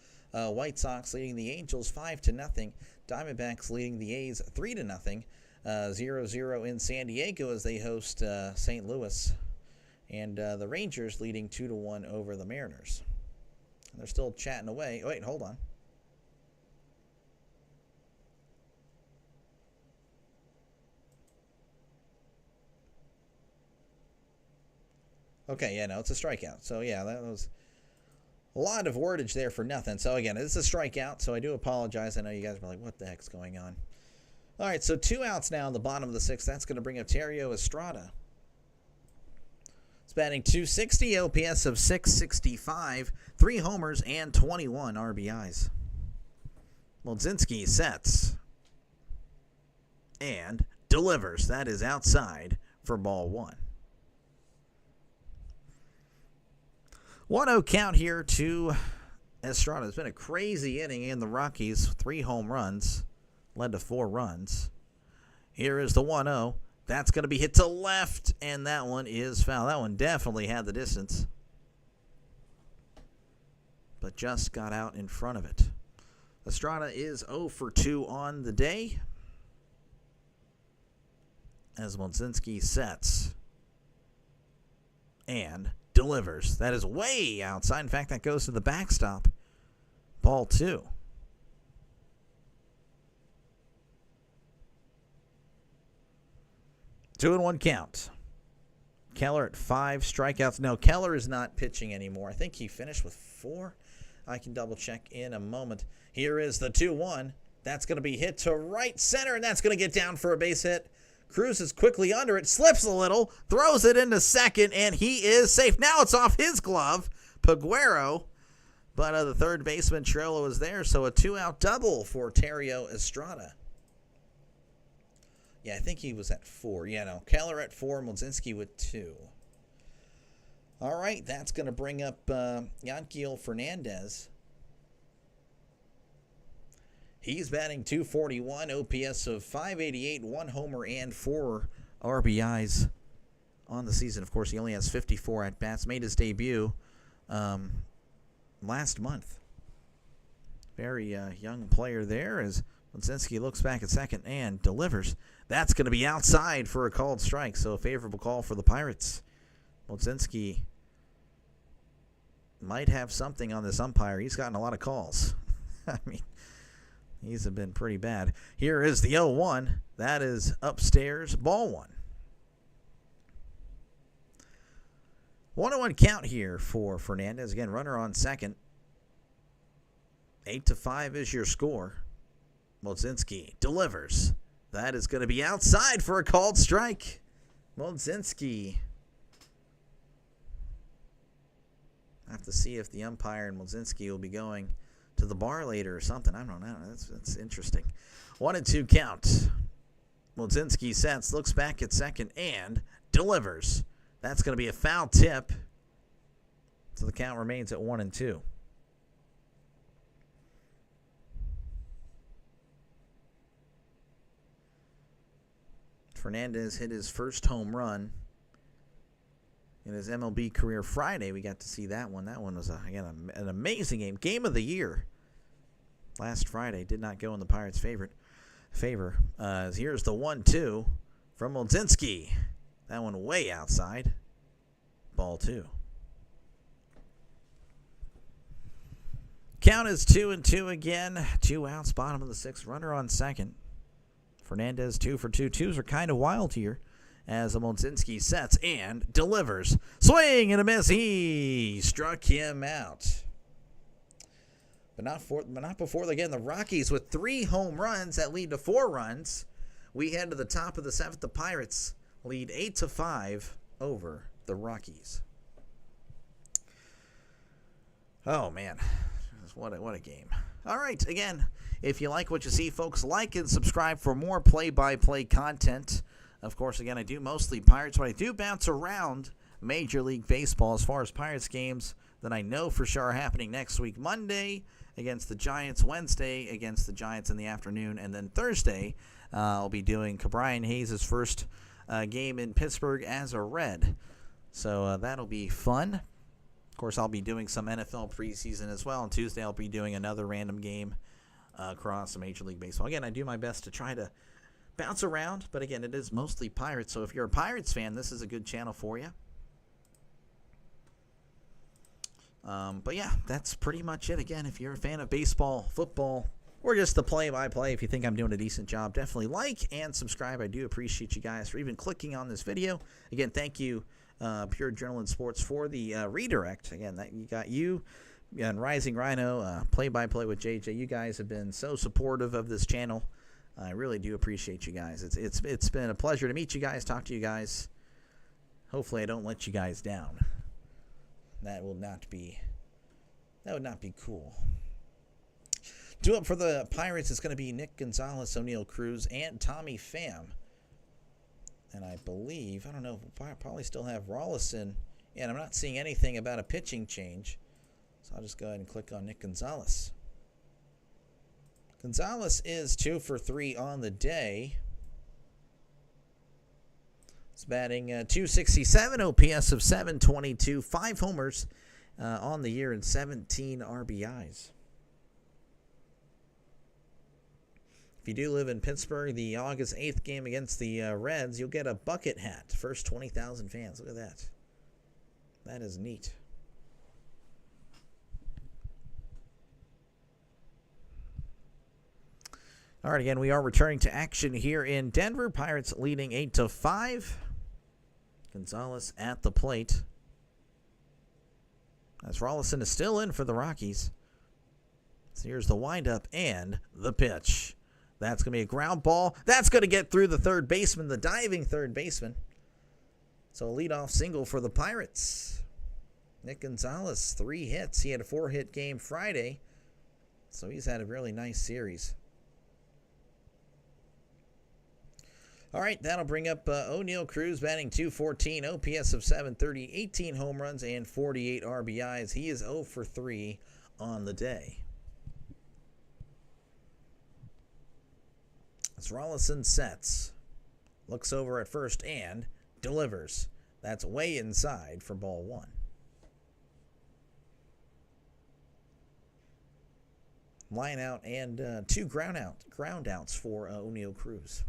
White Sox leading the Angels 5-0. Diamondbacks leading the A's 3-0. 0-0 in San Diego as they host St. Louis. And the Rangers leading 2-1 over the Mariners. And they're still chatting away. Oh, wait, hold on. Okay, yeah, no, it's a strikeout. So, yeah, that was a lot of wordage there for nothing. So, again, it's a strikeout, so I do apologize. I know you guys were like, what the heck's going on? All right, so 2 outs now in the bottom of the 6th. That's going to bring up Terrio Estrada. It's batting .260, OPS of .665, 3 homers, and 21 RBIs. Molzinski sets and delivers. That is outside for ball 1. 1-0 count here to Estrada. It's been a crazy inning in the Rockies. 3 home runs, led to 4 runs. Here is the 1-0. That's going to be hit to left, and that one is foul. That one definitely had the distance, but just got out in front of it. Estrada is 0 for 2 on the day as Molzinski sets and delivers. That is way outside. In fact, that goes to the backstop. Ball 2. 2-1 count. Keller at 5 strikeouts. No, Keller is not pitching anymore. I think he finished with 4. I can double check in a moment. Here is the 2-1. That's going to be hit to right center, and that's going to get down for a base hit. Cruises quickly under it, slips a little, throws it into second, and he is safe. Now it's off his glove, Peguero. But the third baseman, Triolo, is there, so a 2-out double for Terrio Estrada. Yeah, I think he was at 4. Yeah, no. Keller at 4, Molzinski with 2. All right, that's going to bring up Yanquiel Fernandez. He's batting .241, OPS of .588, 1 homer and 4 RBIs on the season. Of course, he only has 54 at-bats. Made his debut last month. Very young player there as Molzinski looks back at second and delivers. That's going to be outside for a called strike, so a favorable call for the Pirates. Molzinski might have something on this umpire. He's gotten a lot of calls. I mean, these have been pretty bad. Here is the 0-1. That is upstairs, ball 1. 1-1 count here for Fernandez. Again, runner on second. 8-5 is your score. Molzinski delivers. That is going to be outside for a called strike. Mlodzinski. I have to see if the umpire and Mlodzinski will be going to the bar later or something. I don't know. That's interesting. 1-2 count. Mlodzinski sets, looks back at second, and delivers. That's going to be a foul tip. So the count remains at 1-2. Fernandez hit his first home run in his MLB career Friday. We got to see that one. That one was, again, an amazing game. Game of the year last Friday. Did not go in the Pirates' favor. Here's the 1-2 from Mlodzinski. That one way outside. Ball 2. Count is 2-2 again. 2 outs, bottom of the 6th. Runner on second. Fernandez 2 for 2. Twos are kind of wild here as Mlodzinski sets and delivers. Swing and a miss. He struck him out. But not before, again, the Rockies with 3 home runs that lead to 4 runs. We head to the top of the 7th. The Pirates lead 8-5 over the Rockies. Oh, man. What a game. All right, again, if you like what you see, folks, like and subscribe for more play-by-play content. Of course, again, I do mostly Pirates, but I do bounce around Major League Baseball as far as Pirates games that I know for sure are happening next week. Monday against the Giants, Wednesday against the Giants in the afternoon, and then Thursday I'll be doing Brian Hayes' first game in Pittsburgh as a Red. So that'll be fun. Of course, I'll be doing some NFL preseason as well. On Tuesday, I'll be doing another random game across Major League Baseball. Again, I do my best to try to bounce around, but again, it is mostly Pirates. So if you're a Pirates fan, this is a good channel for you. But yeah, that's pretty much it. Again, if you're a fan of baseball, football, or just the play-by-play, if you think I'm doing a decent job, definitely like and subscribe. I do appreciate you guys for even clicking on this video. Again, thank you, Pure Adrenaline Sports, for the redirect. Again, that you got you and Rising Rhino, play-by-play with JJ. You guys have been so supportive of this channel. I really do appreciate you guys. It's been a pleasure to meet you guys, talk to you guys. Hopefully, I don't let you guys down. That would not be cool. Due up for the Pirates is going to be Nick Gonzalez, O'Neal Cruz, and Tommy Pham. And I believe, I don't know, we'll probably still have Rollison. And I'm not seeing anything about a pitching change. So I'll just go ahead and click on Nick Gonzalez. Gonzalez is 2 for 3 on the day. He's batting .267, OPS of 722, 5 homers on the year, and 17 RBIs. If you do live in Pittsburgh, the August 8th game against the Reds, you'll get a bucket hat. First 20,000 fans. Look at that. That is neat. All right, again, we are returning to action here in Denver. Pirates leading 8-5. Gonzalez at the plate. As Rollison is still in for the Rockies. So here's the windup and the pitch. That's going to be a ground ball. That's going to get through the third baseman, the diving third baseman. So a leadoff single for the Pirates. Nick Gonzalez, 3 hits. He had a 4-hit game Friday. So he's had a really nice series. All right, that'll bring up O'Neal Cruz batting .214, OPS of 730, 18 home runs, and 48 RBIs. He is 0 for 3 on the day. As Rollison sets, looks over at first and delivers. That's way inside for ball 1. Line out and 2 ground outs for O'Neal Cruz.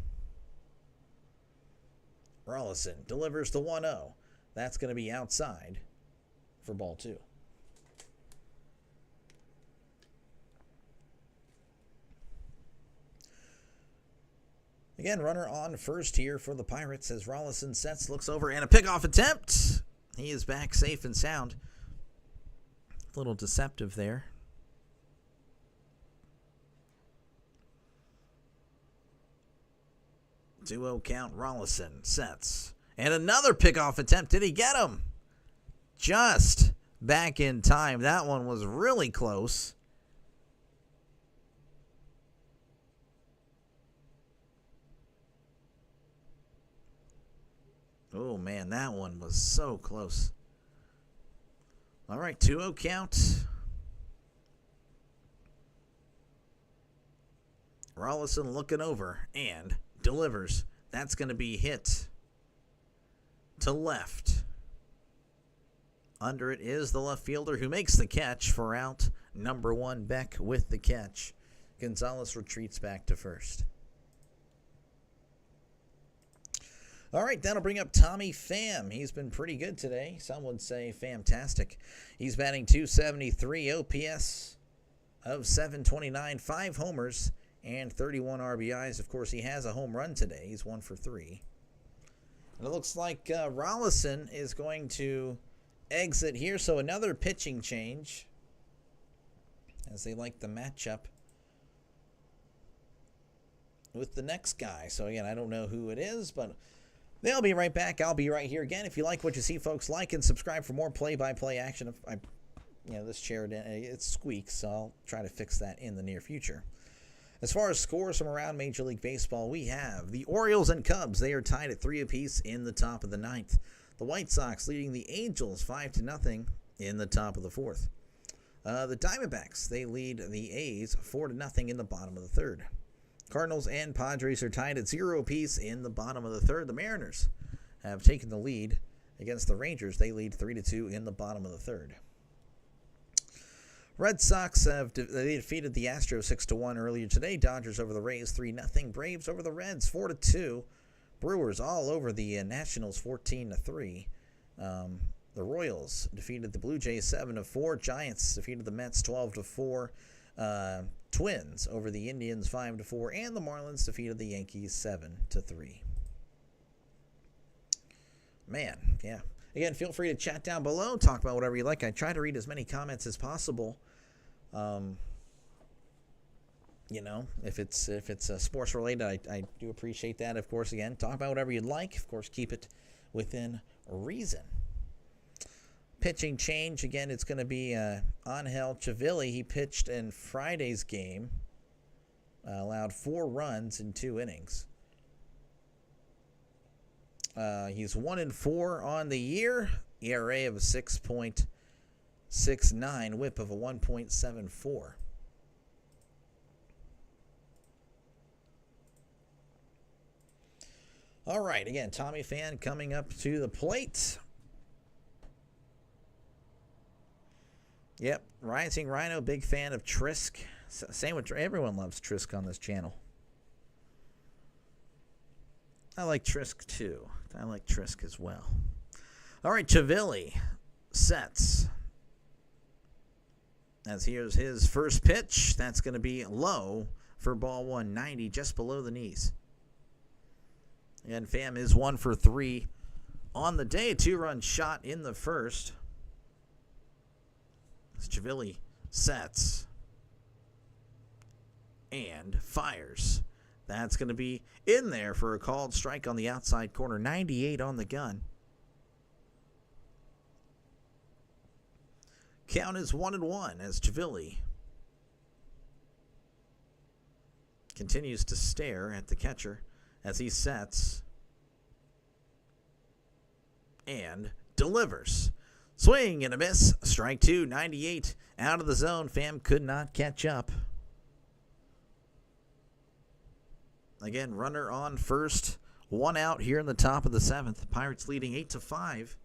Rollison delivers the 1-0. That's going to be outside for ball 2. Again, runner on first here for the Pirates as Rollison sets, looks over, and a pickoff attempt. He is back safe and sound. A little deceptive there. 2-0 count. Rollison sets. And another pickoff attempt. Did he get him? Just back in time. That one was really close. Oh, man, that one was so close. All right, 2-0 count. Rollison looking over and delivers. That's going to be hit to left. Under it is the left fielder who makes the catch for out. Number 1, Beck with the catch. Gonzalez retreats back to first. All right, that'll bring up Tommy Pham. He's been pretty good today. Some would say fantastic. He's batting .273, OPS of .729, 5 homers, and 31 RBIs. Of course, he has a home run today. He's 1 for 3. And it looks like Rollison is going to exit here. So another pitching change, as they like the matchup with the next guy. So again, I don't know who it is, but they'll be right back. I'll be right here again. If you like what you see, folks, like and subscribe for more play-by-play action. This chair, it squeaks, so I'll try to fix that in the near future. As far as scores from around Major League Baseball, we have the Orioles and Cubs. They are tied at 3 apiece in the top of the 9th. The White Sox leading the Angels 5-0 in the top of the 4th. The Diamondbacks, they lead the A's 4-0 in the bottom of the 3rd. Cardinals and Padres are tied at 0 apiece in the bottom of the 3rd. The Mariners have taken the lead against the Rangers. They lead 3-2 in the bottom of the 3rd. Red Sox they defeated the Astros 6-1 earlier today. Dodgers over the Rays 3-0. Braves over the Reds 4-2. Brewers all over the Nationals 14-3. The Royals defeated the Blue Jays 7-4. Giants defeated the Mets 12-4. Twins over the Indians 5-4, and the Marlins defeated the Yankees 7-3. Man, yeah. Again, feel free to chat down below, talk about whatever you like. I try to read as many comments as possible. If it's sports related, I do appreciate that. Of course, again, talk about whatever you'd like. Of course, keep it within reason. Pitching change, again, it's going to be Angel Chavilli. He pitched in Friday's game, allowed 4 runs in 2 innings. He's 1-4 on the year, ERA of 6.69, whip of a 1.74. All right, again, Tommy Pham coming up to the plate. Yep, Rising Rhino, big fan of Trisk. Same with everyone loves Trisk on this channel. I like Trisk too. I like Trisk as well. All right, Chavilli sets. As here's his first pitch. That's going to be low for ball 190, just below the knees. And Pham is 1 for 3 on the day. A 2-run shot in the first. Chavilli sets and fires. That's going to be in there for a called strike on the outside corner. 98 on the gun. Count is 1-1 as Chavilli continues to stare at the catcher as he sets and delivers. Swing and a miss. Strike 2, 98 out of the zone. Pham could not catch up. Again, runner on first. 1 out here in the top of the 7th. Pirates leading 8-5.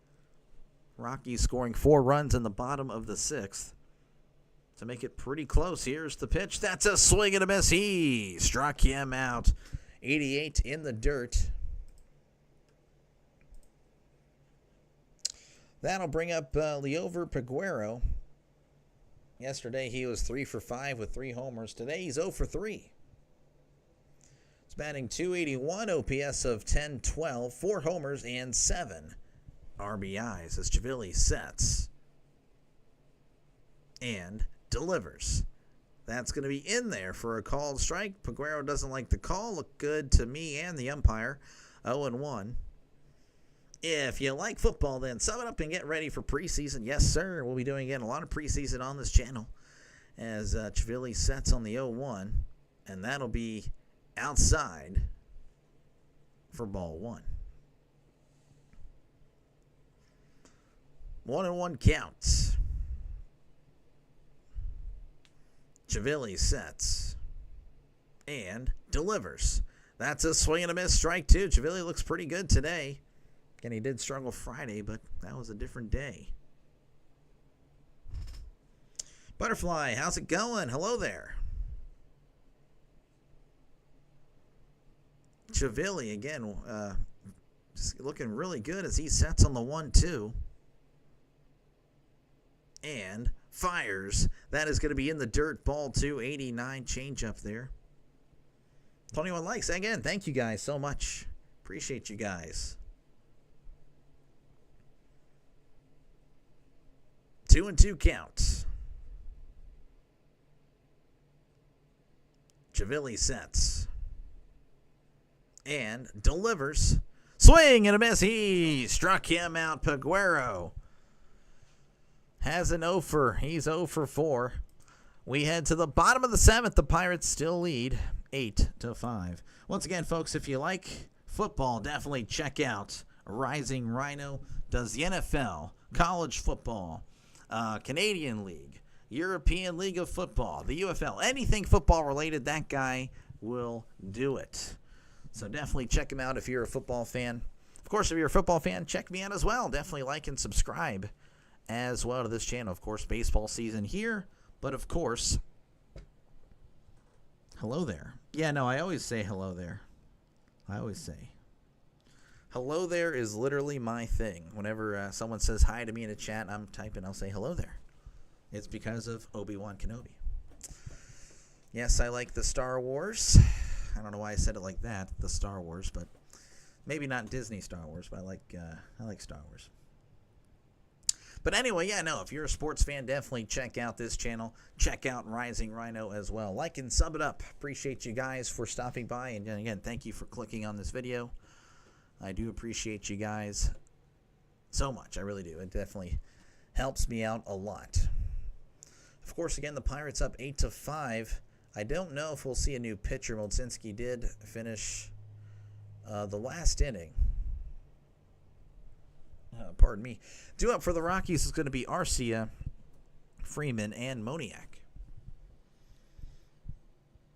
Rockies scoring 4 runs in the bottom of the 6th. To make it pretty close, here's the pitch. That's a swing and a miss. He struck him out. 88 in the dirt. That'll bring up Liover Peguero. Yesterday he was 3 for 5 with 3 homers. Today he's 0 for 3. He's batting .281, OPS of 10-12, 4 homers and 7 RBIs as Chavilli sets and delivers. That's going to be in there for a called strike. Peguero doesn't like the call. Looked good to me and the umpire. 0-1. If you like football, then sum it up and get ready for preseason. Yes, sir. We'll be doing again a lot of preseason on this channel as Chivilli sets on the 0-1, and that'll be outside for ball 1. 1-1 counts. Chivilli sets and delivers. That's a swing and a miss, strike 2. Chivilli looks pretty good today. Again, he did struggle Friday, but that was a different day. Butterfly, how's it going? Hello there. Chivilli, again, just looking really good as he sets on the 1-2. And fires. That is going to be in the dirt. Ball 2, 89 changeup there. 21 likes. Again, thank you guys so much. Appreciate you guys. 2-2 count. Chivilli sets. And delivers. Swing and a miss. He struck him out. Peguero has an 0 for. He's 0 for 4. We head to the bottom of the 7th. The Pirates still lead 8-5. Once again, folks, if you like football, definitely check out Rising Rhino. Does the NFL, college football, Canadian League, European League of Football, the UFL, anything football related, that guy will do it. So definitely check him out if you're a football fan. Of course, if you're a football fan, check me out as well. Definitely like and subscribe as well to this channel. Of course, baseball season here, but of course, hello there. Yeah, no, I always say hello there. I always say hello there is literally my thing. Whenever someone says hi to me in a chat, I'm typing, I'll say hello there. It's because of Obi-Wan Kenobi. Yes, I like the Star Wars. I don't know why I said it like that, the Star Wars, but maybe not Disney Star Wars, but I like Star Wars. But anyway, yeah, no, if you're a sports fan, definitely check out this channel. Check out Rising Rhino as well. Like and sub it up. Appreciate you guys for stopping by. And again, thank you for clicking on this video. I do appreciate you guys so much. I really do. It definitely helps me out a lot. Of course, again, the Pirates up 8-5. I don't know if we'll see a new pitcher. Molzinski did finish the last inning. Pardon me. Due up for the Rockies is going to be Arcia, Freeman, and Moniak.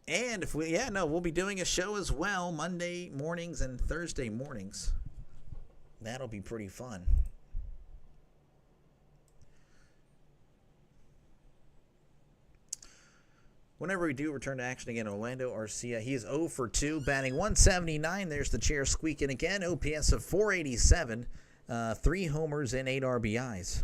And if we, we'll be doing a show as well Monday mornings and Thursday mornings. That'll be pretty fun. Whenever we do return to action again, Orlando Arcia, he is 0 for 2, batting 179. There's the chair squeaking again. OPS of 487, 3 homers and 8 RBIs.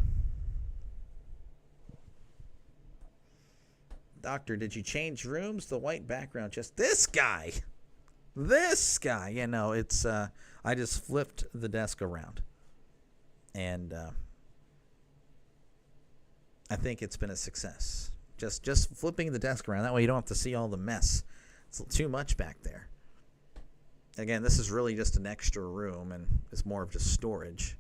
Doctor, did you change rooms? The white background, just this guy. This guy. Yeah, no, it's, I just flipped the desk around. And I think it's been a success. Just flipping the desk around. That way you don't have to see all the mess. It's too much back there. Again, this is really just an extra room, and it's more of just storage.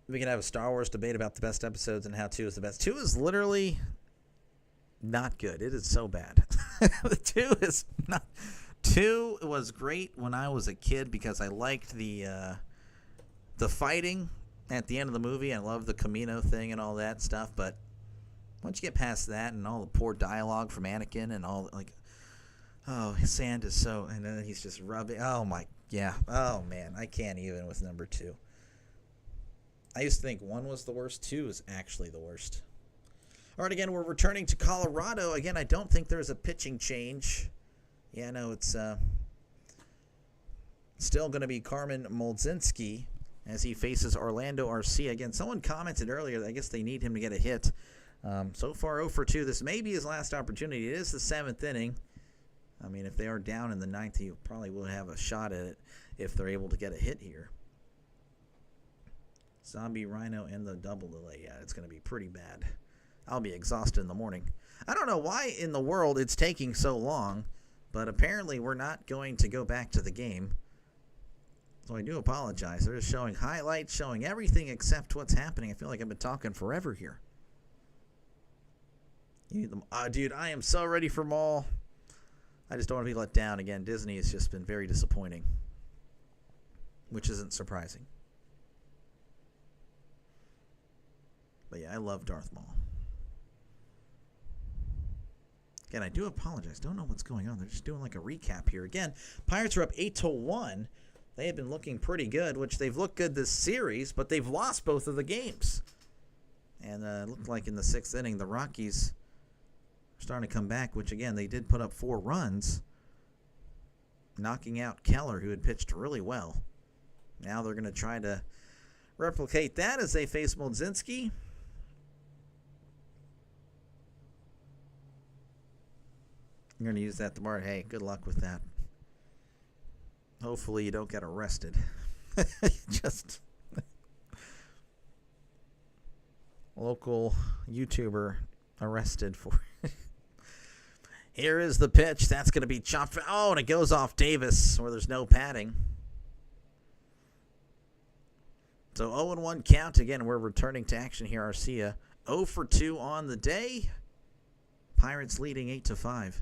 We can have a Star Wars debate about the best episodes and how 2 is the best. 2 is literally not good. It is so bad. 2 is not. 2 was great when I was a kid because I liked the fighting at the end of the movie. I love the Camino thing and all that stuff, but once you get past that and all the poor dialogue from Anakin and all, like, oh, his sand is so, and then he's just rubbing, oh my, yeah, oh man, I can't even with number 2. I used to think 1 was the worst, 2 is actually the worst. All right, again, we're returning to Colorado. Again, I don't think there's a pitching change. Yeah, no, it's still going to be Carmen Molzinski as he faces Orlando Arcia. Again, someone commented earlier that I guess they need him to get a hit. So far, 0 for 2. This may be his last opportunity. It is the 7th inning. I mean, if they are down in the 9th, he probably will have a shot at it if they're able to get a hit here. Zombie Rhino and the double delay. Yeah, it's going to be pretty bad. I'll be exhausted in the morning. I don't know why in the world it's taking so long, but apparently we're not going to go back to the game. So I do apologize. They're just showing highlights, showing everything except what's happening. I feel like I've been talking forever here. You need them. Dude, I am so ready for Mall. I just don't want to be let down again. Disney has just been very disappointing, which isn't surprising. But yeah, I love Darth Maul. Again, I do apologize. Don't know what's going on. They're just doing like a recap here. Again, Pirates are up 8-1. They have been looking pretty good, which they've looked good this series, but they've lost both of the games. And it looked like in the 6th inning, the Rockies are starting to come back, which, again, they did put up 4 runs, knocking out Keller, who had pitched really well. Now they're going to try to replicate that as they face Mlodzinski. I'm going to use that tomorrow. Hey, good luck with that. Hopefully you don't get arrested. Just local YouTuber arrested for Here is the pitch. That's going to be chopped. Oh, and it goes off Davis where there's no padding. So 0-1 count. Again, we're returning to action here, Arcia. 0 for 2 on the day. Pirates leading 8-5.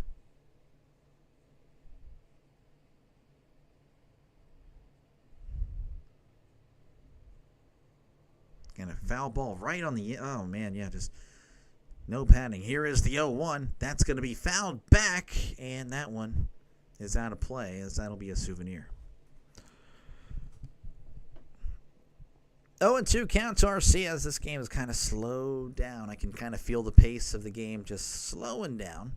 And a foul ball right on the... Oh, man, yeah, just no padding. Here is the 0-1. That's going to be fouled back, and that one is out of play, as that'll be a souvenir. 0-2 count to RC as this game is kind of slowed down. I can kind of feel the pace of the game just slowing down.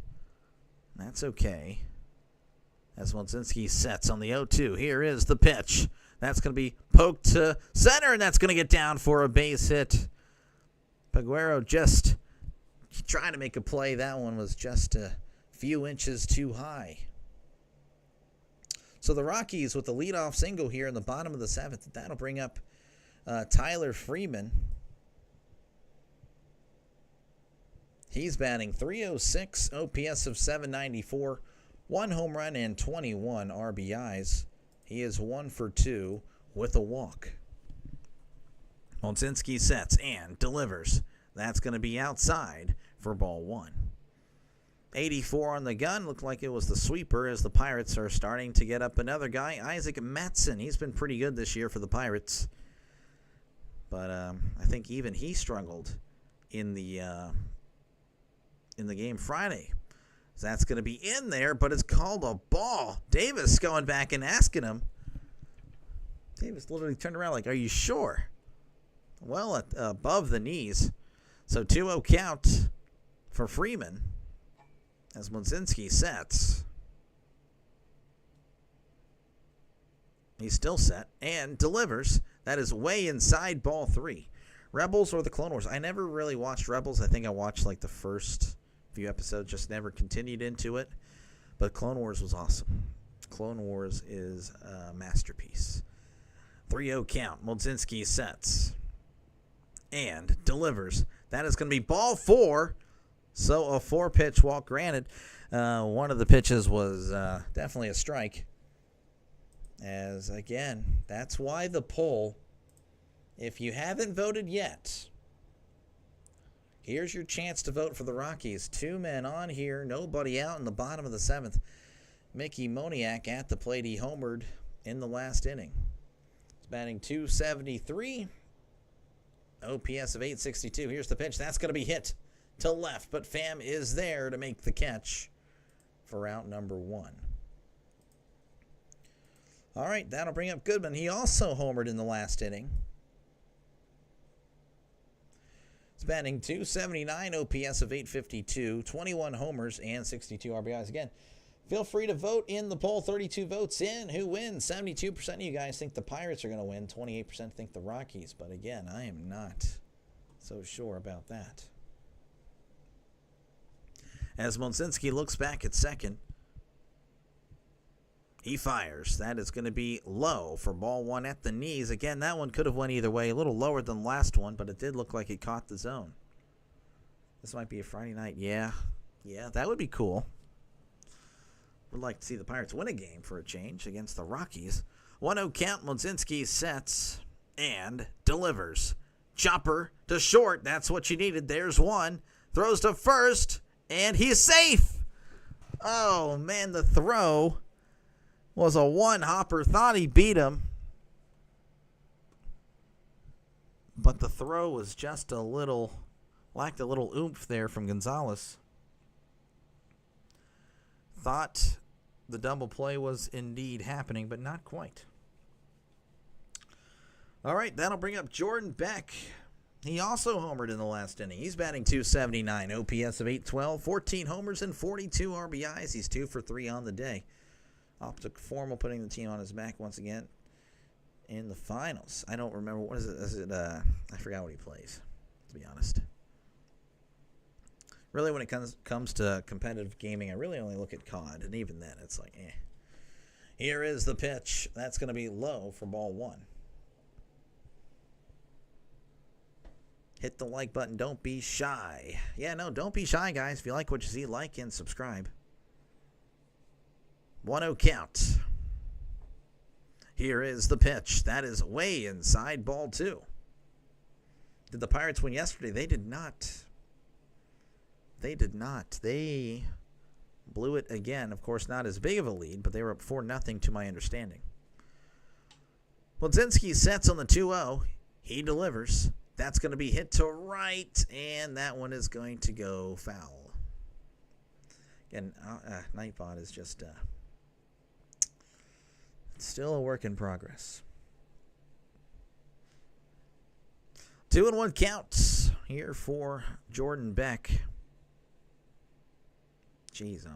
That's okay. As Mlodzinski sets on the 0-2. Here is the pitch. That's going to be poked to center, and that's going to get down for a base hit. Peguero just trying to make a play. That one was just a few inches too high. So the Rockies with the leadoff single here in the bottom of the 7th. That'll bring up Tyler Freeman. He's batting .306, OPS of .794, 1 home run and 21 RBIs. He is 1 for 2 with a walk. Mlodzinski sets and delivers. That's going to be outside for ball 1. 84 on the gun. Looked like it was the sweeper as the Pirates are starting to get up another guy. Isaac Matson. He's been pretty good this year for the Pirates. But I think even he struggled in the game Friday. So that's going to be in there, but it's called a ball. Davis going back and asking him. Davis literally turned around like, are you sure? Well, above the knees. So 2-0 count for Freeman as Mlodzinski sets. He's still set and delivers. That is way inside ball 3. Rebels or the Clone Wars? I never really watched Rebels. I think I watched like the first few episodes, just never continued into it. But Clone Wars was awesome. Clone Wars is a masterpiece. 3-0 count. Mlodzinski sets and delivers. That is going to be ball 4. So a 4-pitch walk. Granted, one of the pitches was definitely a strike. As, again, that's why the poll, if you haven't voted yet, here's your chance to vote for the Rockies. 2 men on here, nobody out in the bottom of the 7th. Mickey Moniak at the plate. He homered in the last inning. He's batting .273, OPS of .862. Here's the pitch. That's going to be hit to left, but Pham is there to make the catch for out number 1. All right, that'll bring up Goodman. He also homered in the last inning. He's batting .279, OPS of .852, 21 homers and 62 RBIs. Again, feel free to vote in the poll. 32 votes in. Who wins? 72% of you guys think the Pirates are going to win. 28% think the Rockies. But again, I am not so sure about that. As Mlodzinski looks back at second, he fires. That is going to be low for ball 1 at the knees. Again, that one could have went either way. A little lower than the last one, but it did look like it caught the zone. This might be a Friday night. Yeah, that would be cool. Would like to see the Pirates win a game for a change against the Rockies. 1-0 count. Mlodzinski sets and delivers. Chopper to short. That's what you needed. There's one. Throws to first, and he's safe. Oh, man, the throw was a one-hopper. Thought he beat him. But the throw was just lacked a little oomph there from Gonzalez. Thought the double play was indeed happening, but not quite. All right, that'll bring up Jordan Beck. He also homered in the last inning. He's batting .279, OPS of .812, 14 homers and 42 RBIs. He's 2 for 3 on the day. Optic Formal putting the team on his back once again in the finals. I don't remember. What is it? I forgot what he plays, to be honest. Really, when it comes to competitive gaming, I really only look at COD, and even then, it's like, eh. Here is the pitch. That's going to be low for ball 1. Hit the like button. Don't be shy. Yeah, no, don't be shy, guys. If you like what you see, like and subscribe. 1-0 count. Here is the pitch. That is way inside ball 2. Did the Pirates win yesterday? They did not. They did not. They blew it again. Of course, not as big of a lead, but they were up 4-0 to my understanding. Mlodzinski sets on the 2-0. He delivers. That's going to be hit to right, and that one is going to go foul. Again, Nightbot is just still a work in progress. 2-1 counts here for Jordan Beck. Jeez,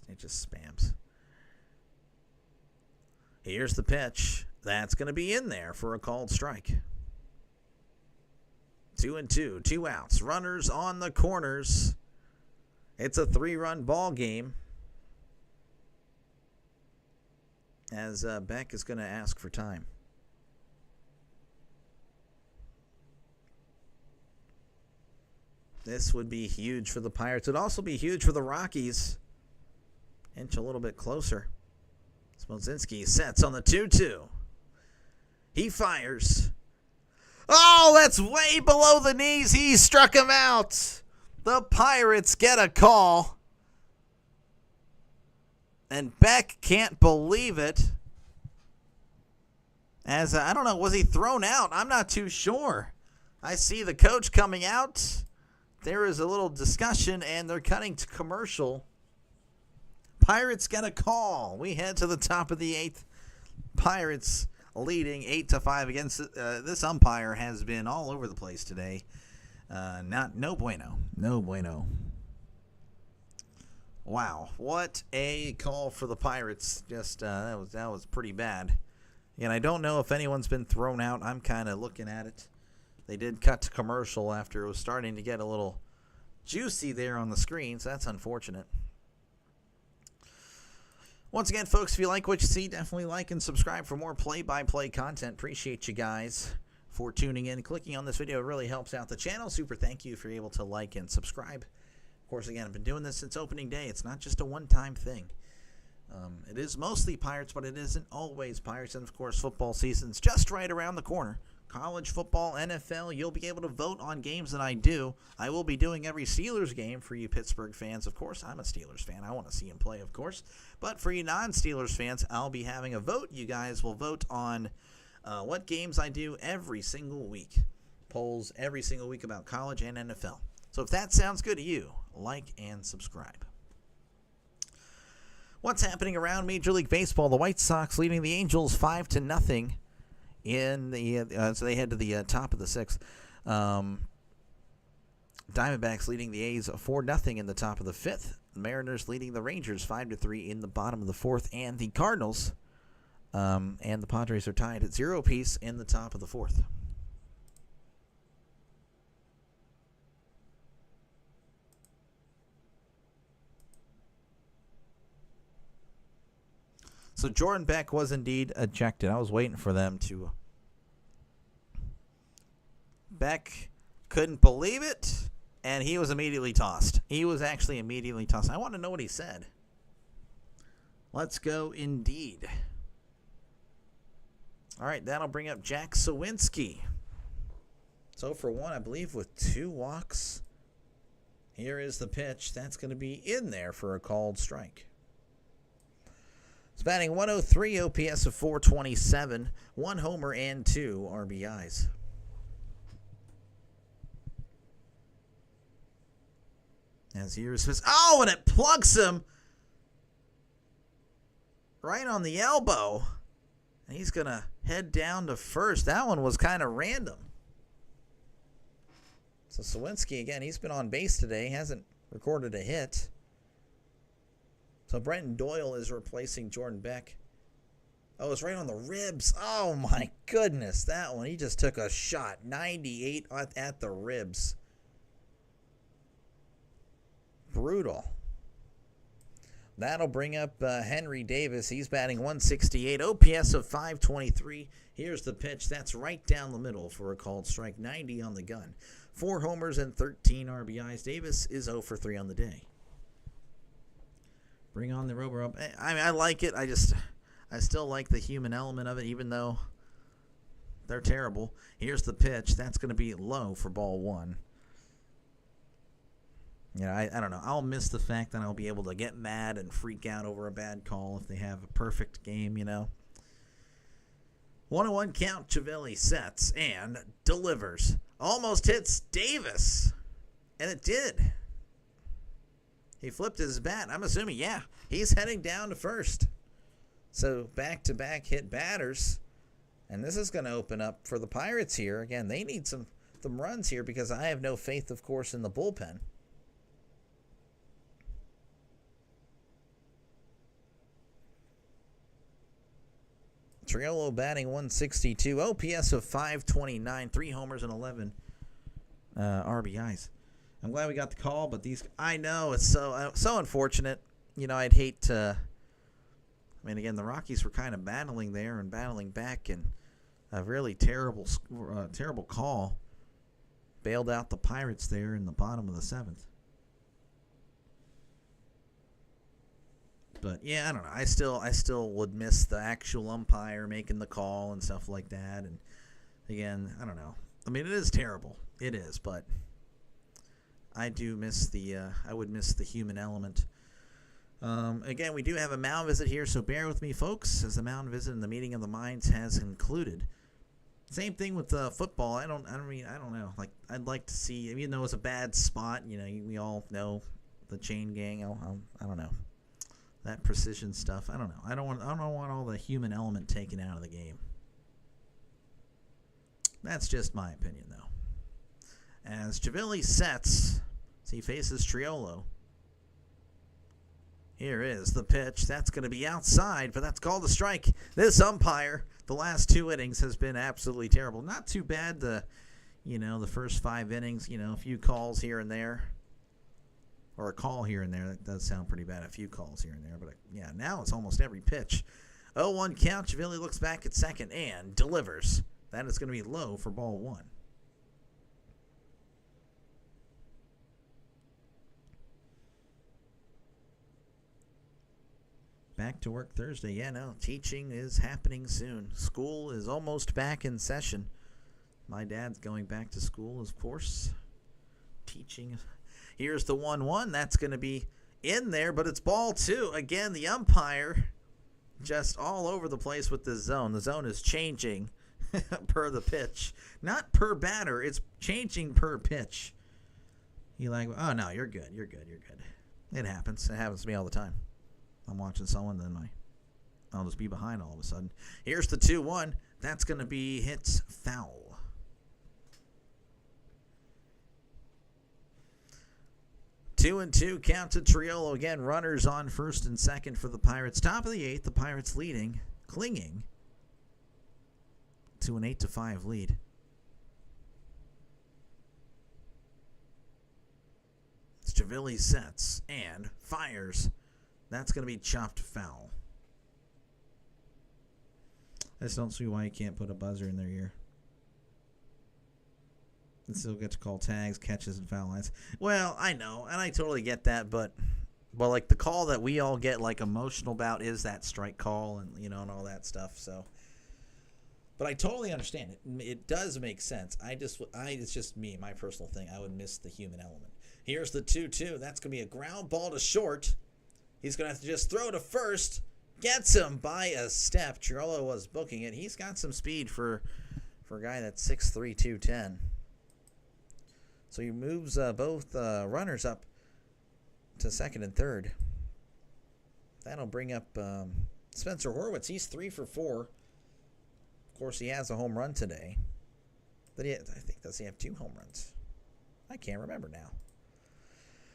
it just spams. Here's the pitch. That's going to be in there for a called strike. 2-2, 2 outs. Runners on the corners. It's a 3-run ball game. As Beck is going to ask for time. This would be huge for the Pirates. It would also be huge for the Rockies. Inch a little bit closer. Mlodzinski sets on the 2-2. He fires. Oh, that's way below the knees. He struck him out. The Pirates get a call. And Beck can't believe it. As, I don't know, was he thrown out? I'm not too sure. I see the coach coming out. There is a little discussion, and they're cutting to commercial. Pirates get a call. We head to the top of the 8th. Pirates leading 8-5 against this umpire has been all over the place today. No bueno. No bueno. Wow, what a call for the Pirates. Just that was pretty bad. And I don't know if anyone's been thrown out. I'm kind of looking at it. They did cut to commercial after it was starting to get a little juicy there on the screen, so that's unfortunate. Once again, folks, if you like what you see, definitely like and subscribe for more play-by-play content. Appreciate you guys for tuning in. Clicking on this video really helps out the channel. Super thank you if you're able to like and subscribe. Of course, again, I've been doing this since opening day. It's not just a one-time thing. It is mostly Pirates, but it isn't always Pirates. And, of course, football season's just right around the corner. College football, NFL, you'll be able to vote on games that I do. I will be doing every Steelers game for you Pittsburgh fans. Of course, I'm a Steelers fan. I want to see them play, of course. But for you non-Steelers fans, I'll be having a vote. You guys will vote on what games I do every single week. Polls every single week about college and NFL. So if that sounds good to you, like and subscribe. What's happening around Major League Baseball? The White Sox leading the Angels 5-0 in the so they head to the top of the 6th. Diamondbacks leading the A's 4-0 in the top of the 5th. Mariners leading the Rangers 5-3 in the bottom of the 4th, and the Cardinals and the Padres are tied at 0 apiece in the top of the 4th. So Jordan Beck was indeed ejected. I was waiting for them to. Beck couldn't believe it. And he was immediately tossed. He was actually immediately tossed. I want to know what he said. Let's go indeed. All right, that'll bring up Jack Sawinski. So for 1, I believe, with 2 walks. Here is the pitch. That's going to be in there for a called strike. It's batting 103, OPS of 427, 1 homer and 2 RBIs. As here's his, oh, and it plugs him right on the elbow. And he's going to head down to first. That one was kind of random. So Sawinski, again, he's been on base today. Hasn't recorded a hit. So Brenton Doyle is replacing Jordan Beck. Oh, it's right on the ribs. Oh, my goodness. That one, he just took a shot. 98 at the ribs. Brutal. That'll bring up Henry Davis. He's batting 168, OPS of 523. Here's the pitch. That's right down the middle for a called strike. 90 on the gun. 4 homers and 13 RBIs. Davis is 0 for 3 on the day. Bring on the rover up. I mean, I like it. I still like the human element of it, even though they're terrible. Here's the pitch. That's going to be low for ball 1. You know, I don't know. I'll miss the fact that I'll be able to get mad and freak out over a bad call if they have a perfect game, you know. 1-1 count. Chiavelli sets and delivers. Almost hits Davis. And it did. He flipped his bat. I'm assuming, yeah, he's heading down to first. So back-to-back hit batters. And this is going to open up for the Pirates here. Again, they need some runs here because I have no faith, of course, in the bullpen. Triolo batting 162, OPS of 529, 3 homers and 11 RBIs. I'm glad we got the call, but I know it's so unfortunate. You know, I'd hate to. I mean, again, the Rockies were kind of battling there and battling back, and a really terrible call bailed out the Pirates there in the bottom of the 7th. But yeah, I don't know. I still would miss the actual umpire making the call and stuff like that. And again, I don't know. I mean, it is terrible. It is, but I do miss I would miss the human element. Again, we do have a mound visit here, so bear with me, folks, as the mound visit and the meeting of the minds has concluded. Same thing with football. I don't know. Like, I'd like to see, even though it's a bad spot, you know, we all know the chain gang. I don't know. That precision stuff, I don't know. I don't want all the human element taken out of the game. That's just my opinion, though. As Chiavelli sets, as he faces Triolo. Here is the pitch. That's going to be outside, but that's called a strike. This umpire, the last 2 innings, has been absolutely terrible. Not too bad the first 5 innings, a few calls here and there. Or a call here and there. That does sound pretty bad. A few calls here and there. But, yeah, now it's almost every pitch. 0-1 count. Chiavelli looks back at second and delivers. That is going to be low for ball 1. Back to work Thursday. Yeah, no, teaching is happening soon. School is almost back in session. My dad's going back to school, of course. Teaching. Here's the 1-1. That's going to be in there, but it's ball 2. Again, the umpire just all over the place with this zone. The zone is changing per the pitch. Not per batter. It's changing per pitch. Oh, no, you're good. You're good. You're good. It happens. It happens to me all the time. I'm watching someone, then I'll just be behind all of a sudden. Here's the 2-1. That's going to be hits foul. 2-2 count to Triolo. Again, runners on first and second for the Pirates. Top of the 8th, the Pirates leading, clinging to an 8-5 lead. Chiavelli sets and fires. That's going to be chopped foul. I just don't see why you can't put a buzzer in their ear. And still get to call tags, catches, and foul lines. Well, I know, and I totally get that, but like the call that we all get like emotional about is that strike call, and and all that stuff. So, but I totally understand it. It does make sense. It's just me, my personal thing. I would miss the human element. Here's the 2-2. That's gonna be a ground ball to short. He's gonna have to just throw to first. Gets him by a step. Chiarolo was booking it. He's got some speed for a guy that's 6'3", 210. So he moves both runners up to second and third. That'll bring up Spencer Horwitz. He's 3 for 4. Of course, he has a home run today. But does he have 2 home runs? I can't remember now.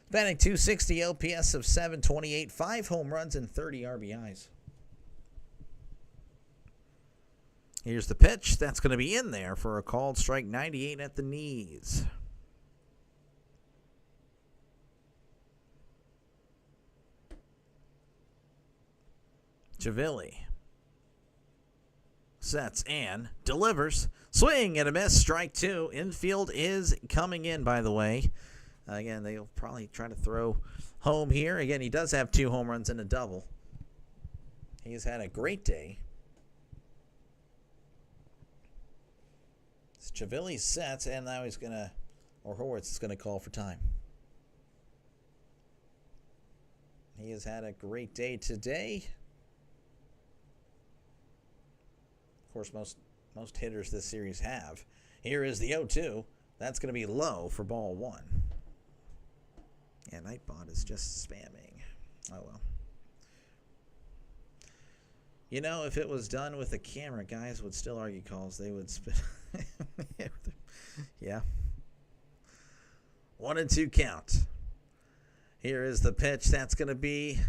Batting .260, OPS of .728, 5 home runs and 30 RBIs. Here's the pitch. That's going to be in there for a called strike, 98 at the knees. Chiavelli sets and delivers. Swing and a miss, strike 2. Infield is coming in, by the way. Again, they'll probably try to throw home here. Again, he does have 2 home runs and a double. He's had a great day. Chiavelli sets, and now Horwitz is going to call for time. He has had a great day today. Of course, most hitters this series have. Here is the 0-2. That's going to be low for ball 1. Yeah, Nightbot is just spamming. Oh, well. If it was done with a camera, guys would still argue calls. They would spit. Yeah. 1-2 count. Here is the pitch. That's going to be...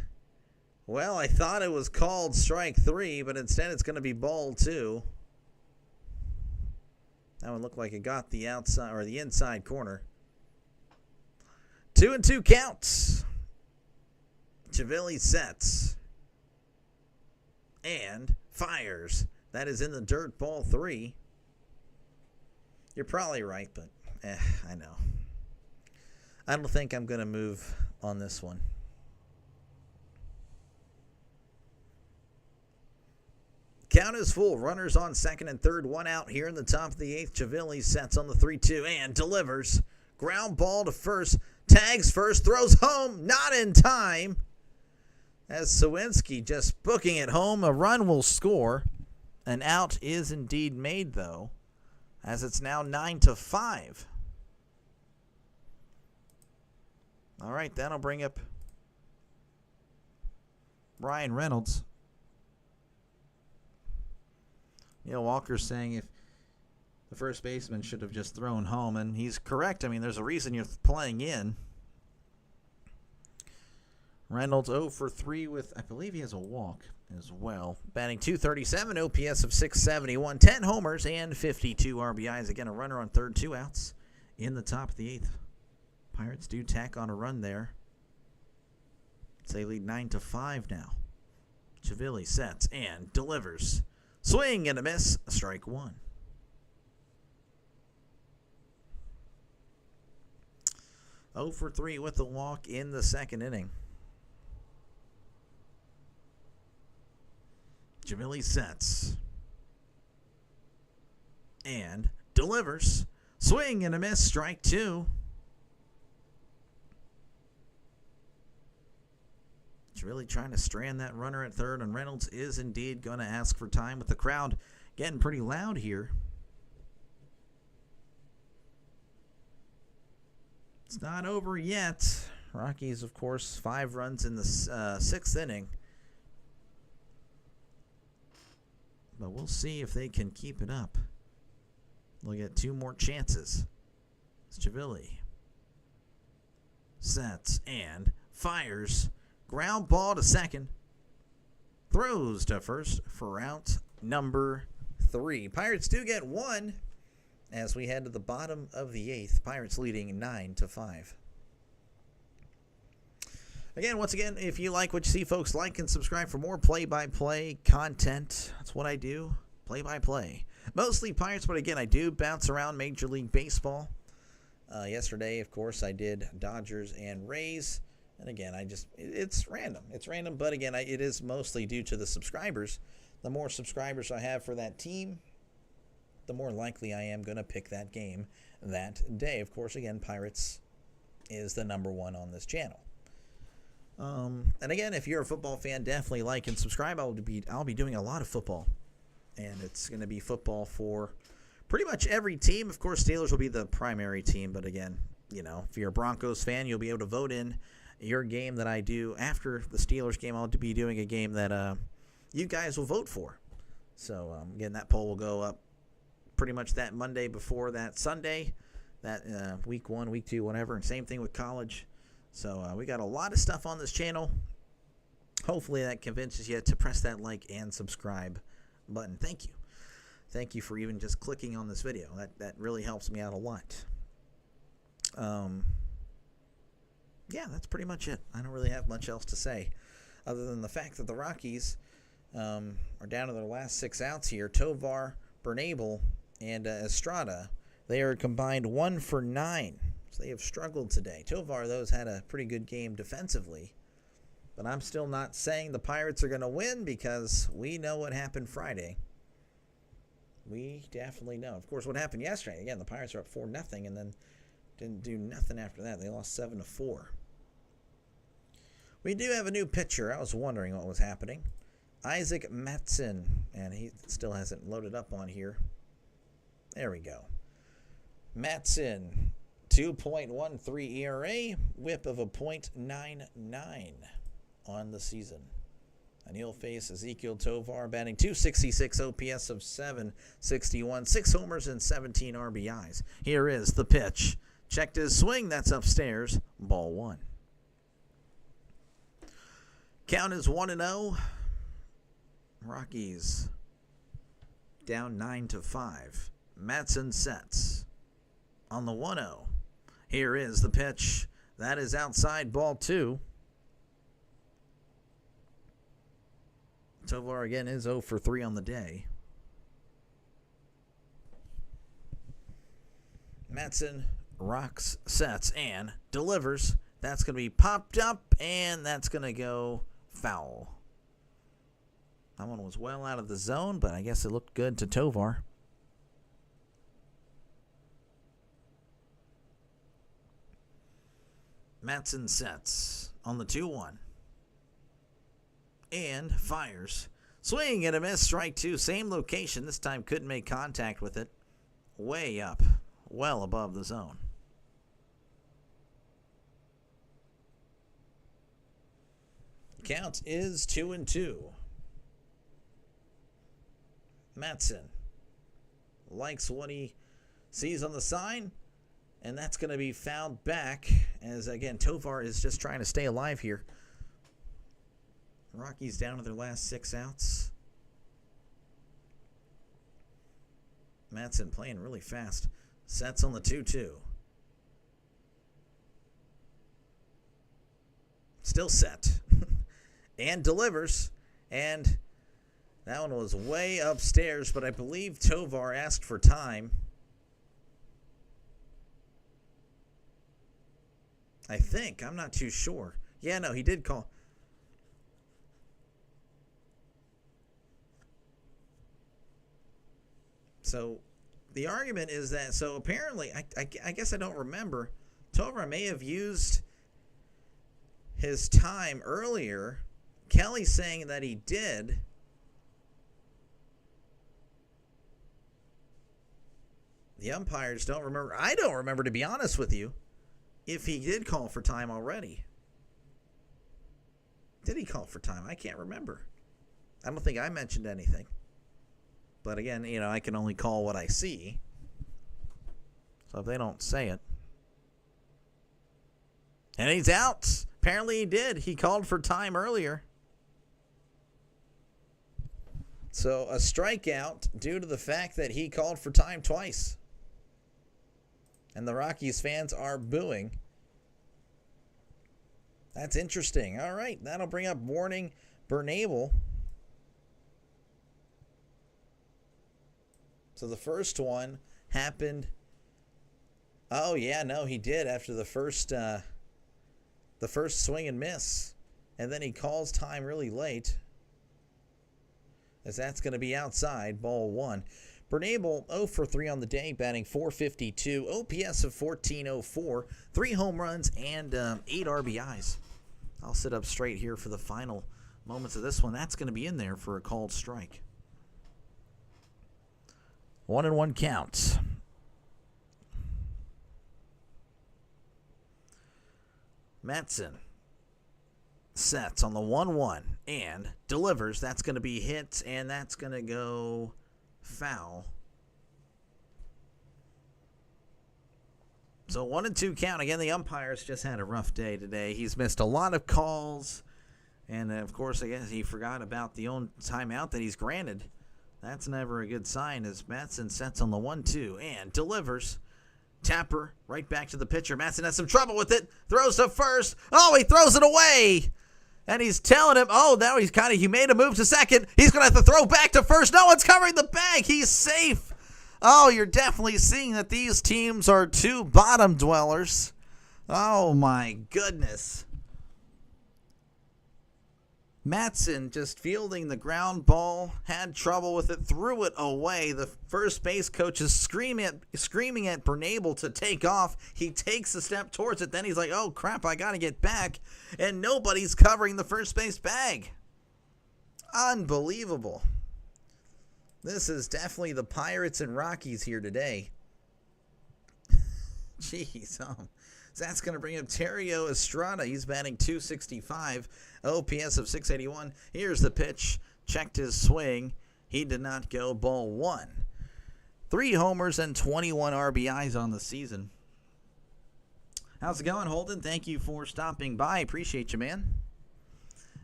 Well, I thought it was called strike 3, but instead it's going to be ball 2. That one looked like it got the outside or the inside corner. 2-2 counts. Chiavelli sets and fires. That is in the dirt, ball 3. You're probably right, but I know. I don't think I'm going to move on this one. Count is full. Runners on second and third. 1 out here in the top of the 8th. Chiavelli sets on the 3-2 and delivers. Ground ball to first. Tags first. Throws home. Not in time. As Sawinski just booking it home. A run will score. An out is indeed made, though, as it's now 9-5. All right, that'll bring up Ryan Reynolds. Walker's saying if the first baseman should have just thrown home, and he's correct. I mean, there's a reason you're playing in. Reynolds 0 for 3 with, I believe he has a walk as well. Batting .237, OPS of .671, 10 homers and 52 RBIs. Again, a runner on third, 2 outs in the top of the 8th. Pirates do tack on a run there. So they lead 9-5 now. Chiavelli sets and delivers. Swing and a miss, strike 1. Oh for 3 with the walk in the second inning. Chiavelli sets and delivers. Swing and a miss, strike 2. Really trying to strand that runner at third, and Reynolds is indeed going to ask for time with the crowd getting pretty loud here. It's not over yet. Rockies, of course, 5 runs in the 6th inning. But we'll see if they can keep it up. They'll get 2 more chances. Chiavelli sets and fires. Ground ball to second. Throws to first for out number 3. Pirates do get 1 as we head to the bottom of the 8th. Pirates leading 9-5. Again, once again, if you like what you see, folks, like and subscribe for more play-by-play content. That's what I do, play-by-play. Mostly Pirates, but again, I do bounce around Major League Baseball. Yesterday, of course, I did Dodgers and Rays. And again, it's random. It's random, but again, it is mostly due to the subscribers. The more subscribers I have for that team, the more likely I am going to pick that game that day. Of course, again, Pirates is the number one on this channel. And again, if you're a football fan, definitely like and subscribe. I'll be doing a lot of football, and it's going to be football for pretty much every team. Of course, Steelers will be the primary team, but again, if you're a Broncos fan, you'll be able to vote in your game that I do after the Steelers game. I'll be doing a game that you guys will vote for. So again, that poll will go up pretty much that Monday before that Sunday, that week 1, week 2, whatever, and same thing with college. So we got a lot of stuff on this channel. Hopefully that convinces you to press that like and subscribe button. Thank you. Thank you for even just clicking on this video. That really helps me out a lot. Yeah, that's pretty much it. I don't really have much else to say other than the fact that the Rockies are down to their last 6 outs here. Tovar, Bernabel, and Estrada, they are combined 1 for 9. So they have struggled today. Tovar, though, has had a pretty good game defensively. But I'm still not saying the Pirates are going to win because we know what happened Friday. We definitely know. Of course, what happened yesterday, again, the Pirates are up 4-0 and then didn't do nothing after that. They lost 7-4. We do have a new pitcher. I was wondering what was happening. Isaac Matson, and he still hasn't loaded up on here. There we go. Matson, 2.13 ERA, whip of a .99 on the season. And he'll face Ezequiel Tovar, batting .266, OPS of .761, 6 homers and 17 RBIs. Here is the pitch. Checked his swing. That's upstairs. Ball 1. Count is 1-0. Rockies down 9-5. Matson sets on the 1-0. Here is the pitch. That is outside, ball 2. Tovar again is 0 for 3 on the day. Matson rocks, sets, and delivers. That's going to be popped up, and that's going to go foul. That one was well out of the zone, but I guess it looked good to Tovar. Matson sets on the 2-1. And fires. Swing and a miss, strike 2. Same location. This time couldn't make contact with it. Way up. Well above the zone. Count is 2-2. Matson likes what he sees on the sign, and that's going to be fouled back as, again, Tovar is just trying to stay alive here. Rockies down to their last 6 outs. Matson playing really fast. Sets on the 2-2. Still set. And delivers. And that one was way upstairs, but I believe Tovar asked for time. I think. I'm not too sure. Yeah, no, he did call. So the argument is that, so apparently, I guess I don't remember, Tovar may have used his time earlier. Kelly's saying that he did. The umpires don't remember. I don't remember, to be honest with you, if he did call for time already. Did he call for time? I can't remember. I don't think I mentioned anything. But again, I can only call what I see. So if they don't say it. And he's out. Apparently he did. He called for time earlier. So a strikeout due to the fact that he called for time twice. And the Rockies fans are booing. That's interesting. All right, that'll bring up warning Bernabel. So the first one happened Oh yeah, no, he did after the first swing and miss, and then he calls time really late, as that's going to be outside, ball one. Bernabel 0 for 3 on the day, batting .452, OPS of 1404, 3 home runs, and 8 RBIs. I'll sit up straight here for the final moments of this one. That's going to be in there for a called strike. 1-1 count. Matson sets on the 1-1 and delivers. That's going to be hit, and that's going to go foul. So 1-2 count. Again, the umpire's just had a rough day today. He's missed a lot of calls, and of course, I guess he forgot about the own timeout that he's granted. That's never a good sign as Matson sets on the 1-2 and delivers. Tapper right back to the pitcher. Matson has some trouble with it. Throws to first. Oh, he throws it away. And he's telling him, oh, now he made a move to second. He's going to have to throw back to first. No one's covering the bag. He's safe. Oh, you're definitely seeing that these teams are two bottom dwellers. Oh, my goodness. Matson just fielding the ground ball, had trouble with it, threw it away. The first base coach is screaming at Bernabel to take off. He takes a step towards it. Then he's like, oh, crap, I got to get back. And nobody's covering the first base bag. Unbelievable. This is definitely the Pirates and Rockies here today. Jeez, that's going to bring up Terrio Estrada. He's batting .265, OPS of 681. Here's the pitch. Checked his swing. He did not go, ball one. 3 homers and 21 RBIs on the season. How's it going, Holden? Thank you for stopping by. Appreciate you, man.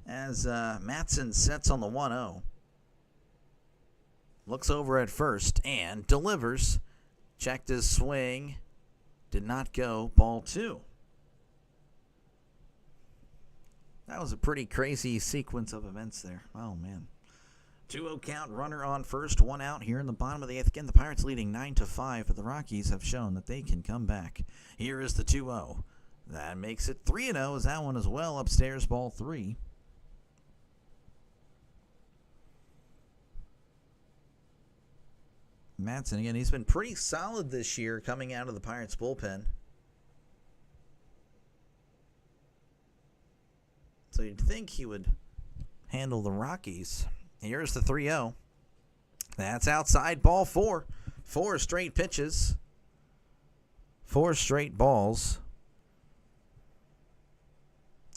As Matson sets on the 1-0. Looks over at first and delivers. Checked his swing. Did not go, ball 2. That was a pretty crazy sequence of events there. Oh, man. 2-0 count, runner on first, 1 out here in the bottom of the 8th. Again, the Pirates leading 9-5, but the Rockies have shown that they can come back. Here is the 2-0. That makes it 3-0 as that one as well. Upstairs, ball 3. Matson, again, he's been pretty solid this year coming out of the Pirates bullpen. So you'd think he would handle the Rockies. Here's the 3-0. That's outside, ball 4. 4 straight pitches. 4 straight balls.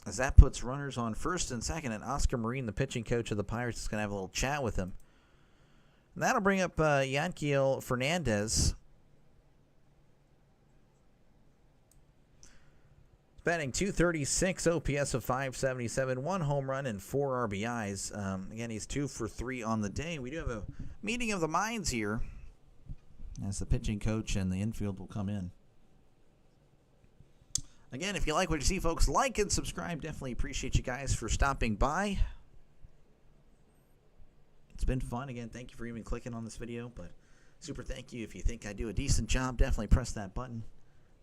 As that puts runners on first and second, and Oscar Marin, the pitching coach of the Pirates, is going to have a little chat with him. And that'll bring up Yanquiel Fernandez. Batting .236, OPS of 577, 1 home run and 4 RBIs. Again, he's 2 for 3 on the day. We do have a meeting of the minds here as the pitching coach and the infield will come in. Again, if you like what you see, folks, like and subscribe. Definitely appreciate you guys for stopping by. It's been fun. Again, thank you for even clicking on this video, but super thank you. If you think I do a decent job, definitely press that button,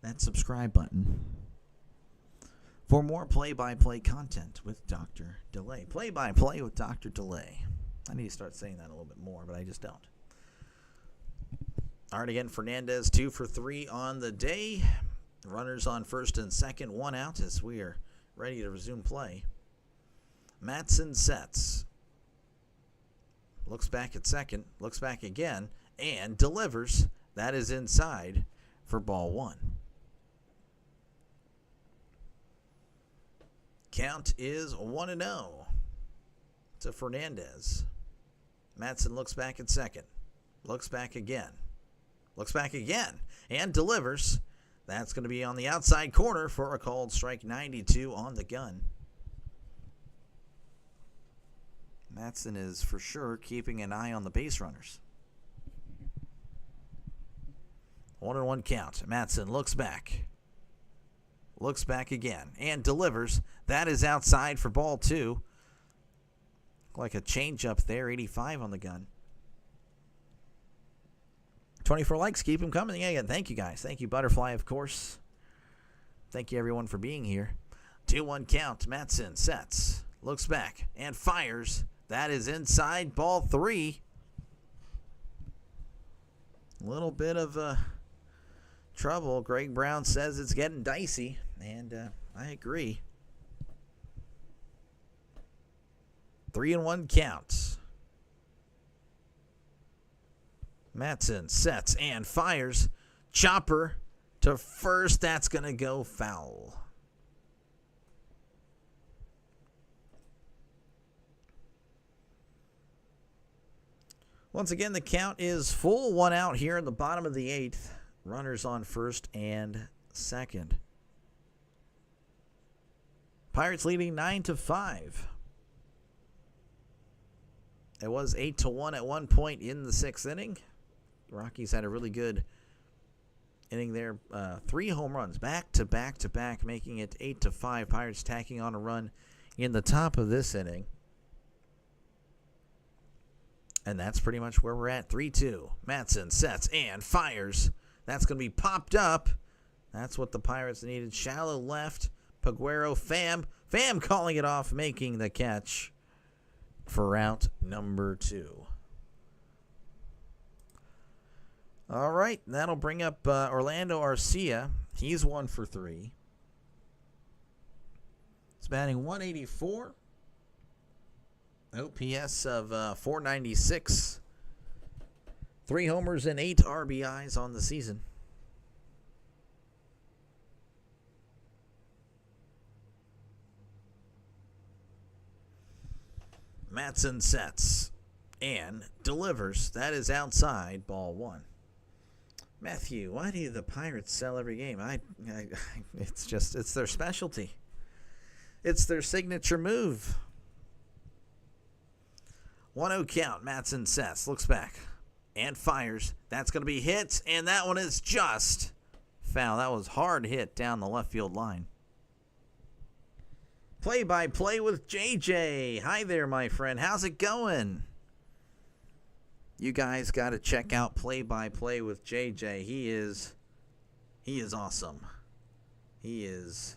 that subscribe button, for more play-by-play content with Dr. Delay. Play-by-play with Dr. Delay. I need to start saying that a little bit more, but I just don't. All right, again, Fernandez 2 for 3 on the day. Runners on first and second, 1 out as we are ready to resume play. Matson sets. Looks back at second, looks back again, and delivers. That is inside for ball 1. Count is 1-0 to Fernandez. Matson looks back at second, looks back again, and delivers. That's going to be on the outside corner for a called strike, 92 on the gun. Matson is for sure keeping an eye on the base runners. 1-1 count. Matson looks back again, and delivers. That is outside for ball 2. Like a changeup there, 85 on the gun. 24 likes. Keep them coming. Yeah, thank you, guys. Thank you, Butterfly, of course. Thank you, everyone, for being here. 2-1 count. Matson sets, looks back, and fires. That is inside, ball 3. A little bit of trouble. Greg Brown says it's getting dicey, and I agree. 3-1 count. Matson sets and fires. Chopper to first. That's going to go foul. Once again, the count is full. 1 out here in the bottom of the 8th. Runners on first and second. Pirates leading 9-5. It was 8-1 at one point in the 6th inning. The Rockies had a really good inning there. 3 home runs back to back to back, making it 8-5. Pirates tacking on a run in the top of this inning. And that's pretty much where we're at. 3-2. Matson sets and fires. That's going to be popped up. That's what the Pirates needed. Shallow left. Paguero, Pham calling it off, making the catch for out number 2. All right, that'll bring up Orlando Arcia. He's 1 for 3. He's batting 184. OPS of 496. 3 homers and 8 RBIs on the season. Matson sets and delivers. That is outside, ball 1. Matthew, why do the Pirates sell every game? It's their specialty. It's their signature move. 1-0 count. Matson sets, looks back, and fires. That's going to be hit, and that one is just foul. That was hard hit down the left field line. Play-by-play with JJ. Hi there, my friend. How's it going? You guys got to check out Play-by-play with JJ. He is awesome. He is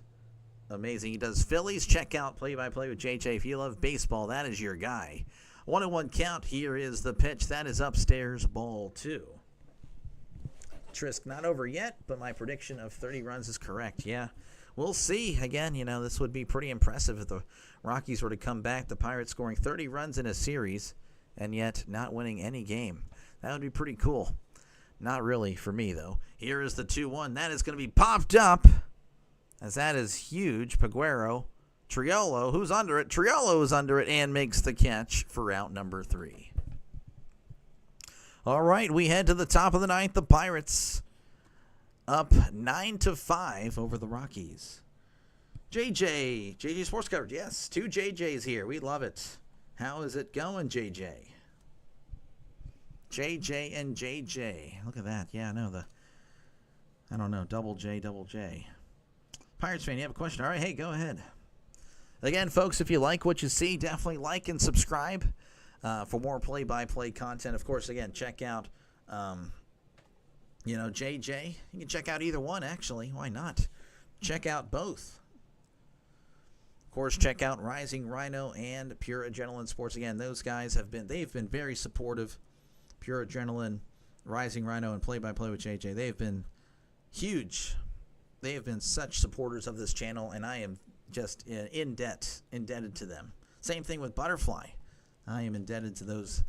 amazing. He does Phillies. Check out Play-by-play with JJ. If you love baseball, that is your guy. 1-1 count. Here is the pitch. That is upstairs, ball 2. Trisk not over yet, but my prediction of 30 runs is correct. Yeah, we'll see. Again, this would be pretty impressive if the Rockies were to come back. The Pirates scoring 30 runs in a series and yet not winning any game. That would be pretty cool. Not really for me, though. Here is the 2-1. That is going to be popped up, as that is huge. Paguero, Triolo, who's under it? Triolo is under it and makes the catch for out number 3. All right, we head to the top of the 9th. The Pirates up 9-5 over the Rockies. JJ Sports Coverage. Yes, 2 JJs here. We love it. How is it going, JJ? JJ and JJ. Look at that. Yeah, I don't know. Double J. Pirates fan, you have a question? All right, hey, go ahead. Again, folks, if you like what you see, definitely like and subscribe for more play-by-play content. Of course, again, check out, JJ. You can check out either one, actually. Why not? Check out both. Of course, check out Rising Rhino and Pure Adrenaline Sports. Again, those guys they've been very supportive. Pure Adrenaline, Rising Rhino, and Play-by-Play with JJ. They've been huge. They have been such supporters of this channel, and I am just indebted to them. Same thing with Butterfly. I am indebted to those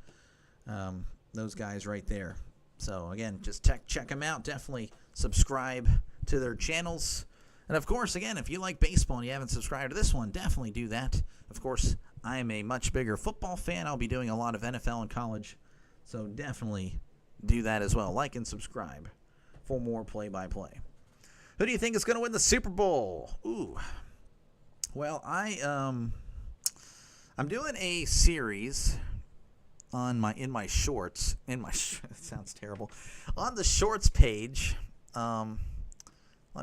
guys right there. So, again, just check them out. Definitely subscribe to their channels. And, of course, again, if you like baseball and you haven't subscribed to this one, definitely do that. Of course, I am a much bigger football fan. I'll be doing a lot of NFL and college. So definitely do that as well. Like and subscribe for more play-by-play. Who do you think is going to win the Super Bowl? Ooh. Well, I'm doing a series in my shorts. It sounds terrible. On the shorts page, let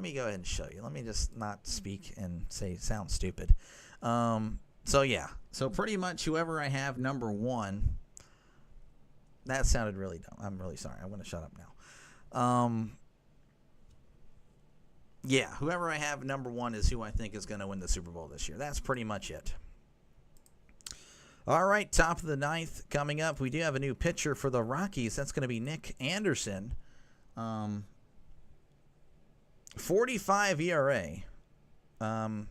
me go ahead and show you. Let me just not speak and sound stupid. So pretty much whoever I have number 1. That sounded really dumb. I'm really sorry. I'm going to shut up now. Yeah, whoever I have number 1 is who I think is going to win the Super Bowl this year. That's pretty much it. All right, top of the 9th coming up. We do have a new pitcher for the Rockies. That's going to be Nick Anderson. 45 ERA. But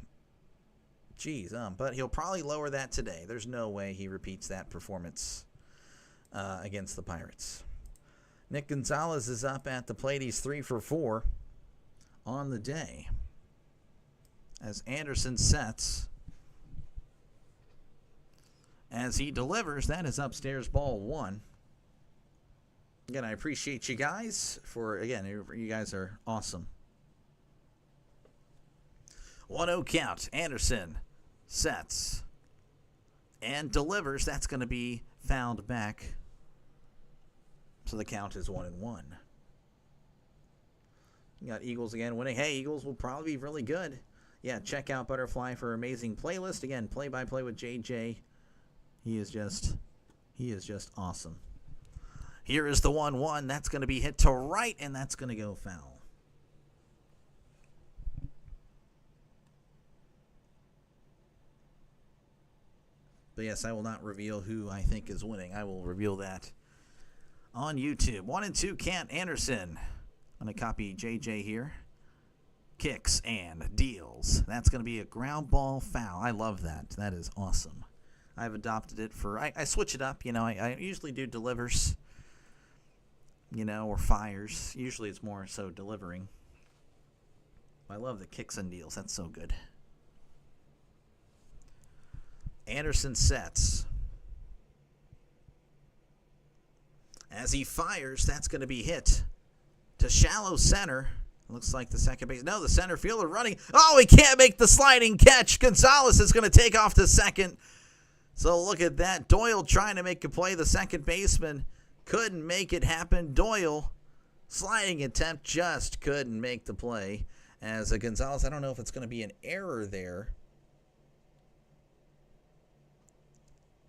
he'll probably lower that today. There's no way he repeats that performance against the Pirates. Nick Gonzalez is up at the plate. He's 3 for 4 on the day. As Anderson sets. As he delivers, that is upstairs, ball 1. Again, I appreciate you guys you guys are awesome. 1-0 count. Anderson sets and delivers. That's going to be fouled back. So the count is 1-1. You got Eagles again winning. Hey, Eagles will probably be really good. Yeah, check out Butterfly for amazing playlist. Again, play-by-play with JJ. He is just awesome. Here is the 1-1. That's going to be hit to right, and that's going to go foul. But yes, I will not reveal who I think is winning. I will reveal that on YouTube. 1-2 count. Anderson. I'm going to copy JJ here. Kicks and deals. That's going to be a ground ball foul. I love that. That is awesome. I've adopted it for, I switch it up. I usually do delivers, or fires. Usually it's more so delivering. I love the kicks and deals. That's so good. Anderson sets. As he fires, that's going to be hit to shallow center. Looks like the second base. No, the center fielder running. Oh, he can't make the sliding catch. Gonzalez is going to take off to second. So look at that. Doyle trying to make a play. The second baseman couldn't make it happen. Doyle, sliding attempt, just couldn't make the play. As Gonzalez, I don't know if it's going to be an error there.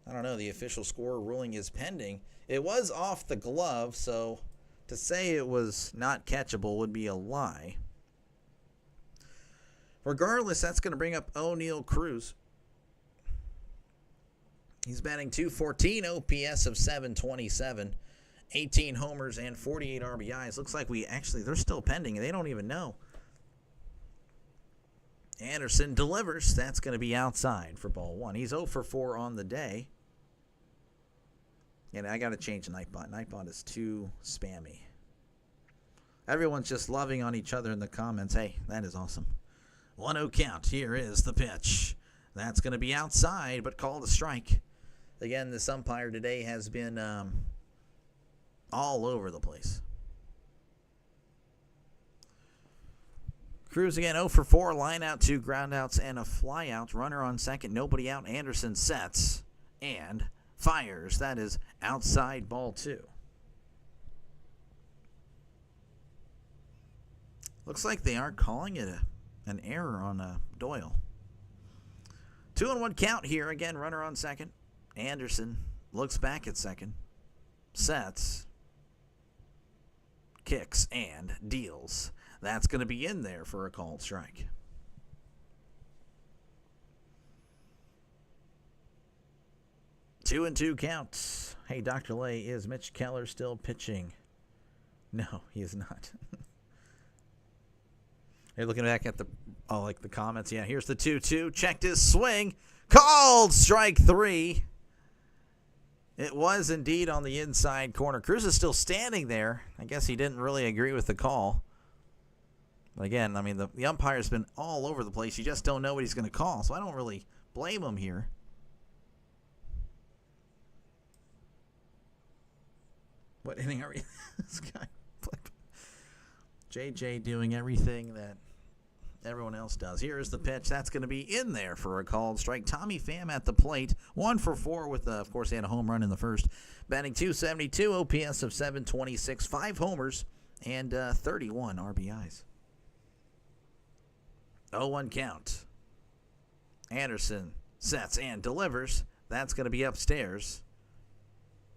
I don't know. The official score ruling is pending. It was off the glove, so to say it was not catchable would be a lie. Regardless, that's going to bring up O'Neal Cruz. He's batting .214, OPS of 727, 18 homers and 48 RBIs. Looks like they're still pending, and they don't even know. Anderson delivers. That's going to be outside for ball 1. He's 0 for 4 on the day. And I got to change Nightbot. Nightbot is too spammy. Everyone's just loving on each other in the comments. Hey, that is awesome. 1-0 count. Here is the pitch. That's going to be outside, but called a strike. Again, this umpire today has been all over the place. Cruz again, 0 for 4. Line out, 2 ground outs, and a fly out. Runner on second, nobody out. Anderson sets and fires. That is outside, ball 2. Looks like they are calling it an error on Doyle. 2-1 count here. Again, runner on second. Anderson looks back at second. Sets. Kicks and deals. That's going to be in there for a called strike. Two and two counts. Hey, Dr. Lay, is Mitch Keller still pitching? No, he is not. Hey, looking back at the comments. Yeah, here's the 2-2. Checked his swing. Called strike 3. It was indeed on the inside corner. Cruz is still standing there. I guess he didn't really agree with the call. But again, I mean, the umpire's been all over the place. You just don't know what he's going to call, so I don't really blame him here. What inning are we? This guy, JJ doing everything that everyone else does. Here is the pitch. That's going to be in there for a called strike. Tommy Pham at the plate. 1 for 4 with, of course, he had a home run in the first. Batting .272, OPS of 726, 5 homers, and 31 RBIs. 0-1 count. Anderson sets and delivers. That's going to be upstairs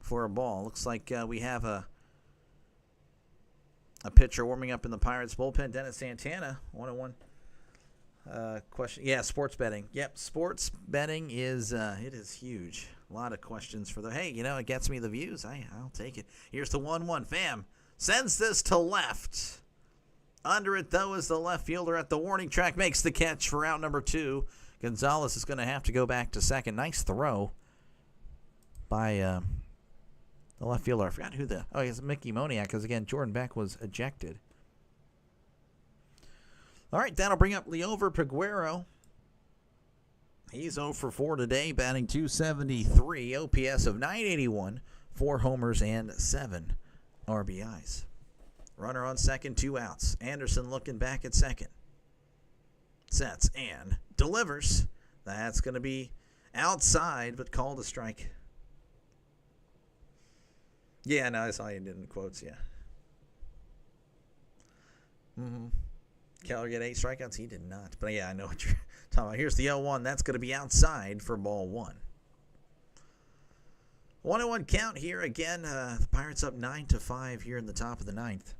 for a ball. Looks like we have a A pitcher warming up in the Pirates bullpen, Dennis Santana, 101. Question. Yeah, sports betting. Yep, sports betting is it is huge. A lot of questions for the. Hey, it gets me the views. I'll take it. Here's the 1-1. Fam sends this to left. Under it though is the left fielder at the warning track, makes the catch for out number 2. Gonzalez is going to have to go back to second. Nice throw by the left fielder. I forgot who it's Mickey Moniak, because again Jordan Beck was ejected. All right, that'll bring up Liover Peguero. He's 0 for 4 today, batting .273, OPS of .981, 4 homers and 7 RBIs. Runner on second, 2 outs. Anderson looking back at second. Sets and delivers. That's going to be outside, but called a strike. Yeah, no, I saw you did in quotes, yeah. Keller get 8 strikeouts? He did not. But yeah, I know what you're talking about. Here's the 0-1. That's going to be outside for ball 1. 1-1 count here again. The Pirates up 9-5 here in the top of the 9th.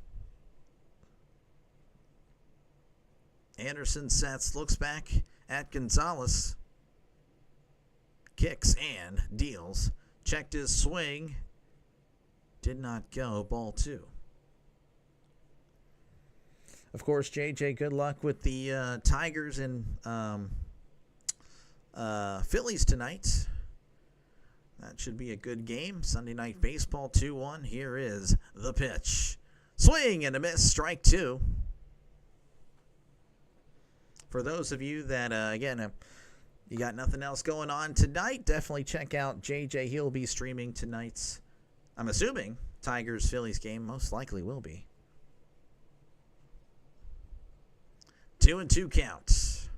Anderson sets, looks back at Gonzalez. Kicks and deals. Checked his swing. Did not go. Ball 2. Of course, JJ, good luck with the Tigers and Phillies tonight. That should be a good game. Sunday Night Baseball 2-1. Here is the pitch. Swing and a miss. Strike 2. For those of you that, you got nothing else going on tonight, definitely check out JJ. He'll be streaming tonight's, I'm assuming, Tigers-Phillies game. Most likely will be. 2-2 count.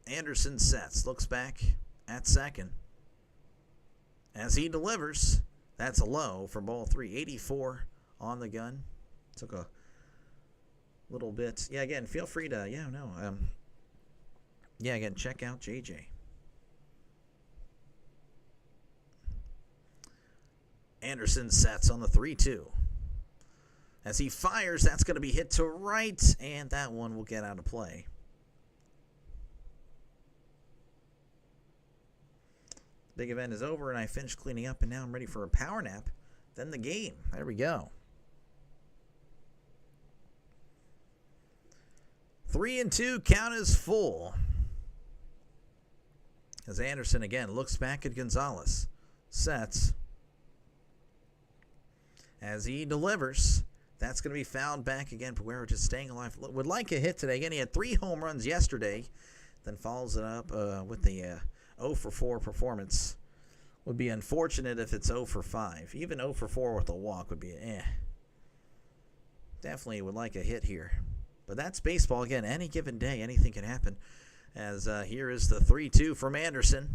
Anderson sets, looks back at second. As he delivers, that's a low for ball 3. 84 on the gun. Took a little bit. Yeah, again, feel free to, again, check out JJ. Anderson sets on the 3-2. As he fires, that's going to be hit to right, and that one will get out of play. Big event is over, and I finished cleaning up, and now I'm ready for a power nap. Then the game. There we go. 3-2, count is full. As Anderson again looks back at Gonzalez. Sets. As he delivers. That's going to be fouled back again. Peguero just staying alive. Would like a hit today. Again, he had 3 home runs yesterday. Then follows it up with the 0 for 4 performance. Would be unfortunate if it's 0 for 5. Even 0 for 4 with a walk would be Definitely would like a hit here. But that's baseball. Again, any given day, anything can happen. As here is the 3-2 from Anderson.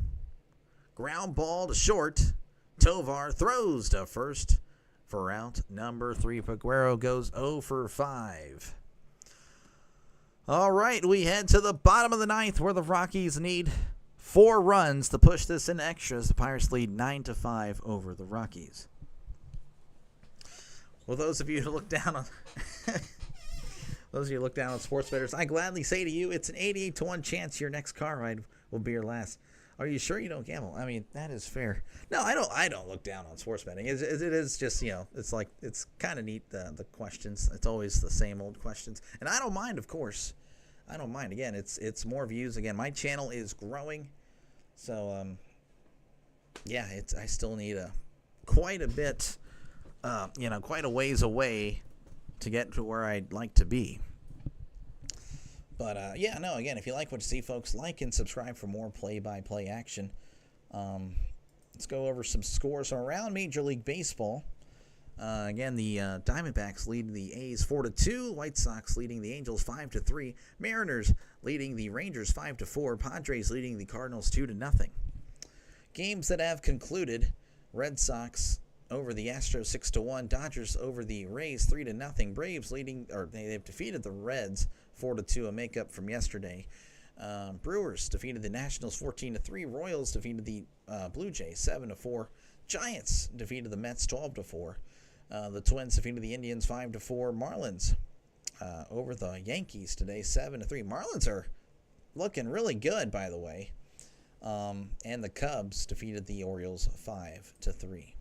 Ground ball to short. Tovar throws to first. For out number 3, Peguero goes 0 for 5. All right, we head to the bottom of the 9th where the Rockies need 4 runs to push this in extras. The Pirates lead 9-5 over the Rockies. Well, those of you who look down on sports bettors, I gladly say to you, it's an 88-1 chance your next car ride will be your last. Are you sure you don't gamble? I mean, that is fair. No, I don't look down on sports betting. It is just, it's like, it's kind of neat, the questions. It's always the same old questions. And I don't mind, of course. I don't mind. Again, it's more views. Again, my channel is growing. So, I still need quite a bit, quite a ways away to get to where I'd like to be. But, again, if you like what you see, folks, like and subscribe for more play-by-play action. Let's go over some scores from around Major League Baseball. Again, the Diamondbacks lead the A's 4-2. White Sox leading the Angels 5-3. Mariners leading the Rangers 5-4. Padres leading the Cardinals 2-0. Games that have concluded: Red Sox over the Astros 6-1. Dodgers over the Rays 3-0. Braves they've defeated the Reds 4-2, a makeup from yesterday. Brewers defeated the Nationals 14-3. Royals defeated the Blue Jays 7-4. Giants defeated the Mets 12-4. The Twins defeated the Indians 5-4. Marlins over the Yankees today 7-3. Marlins are looking really good, by the way. And the Cubs defeated the Orioles 5-3.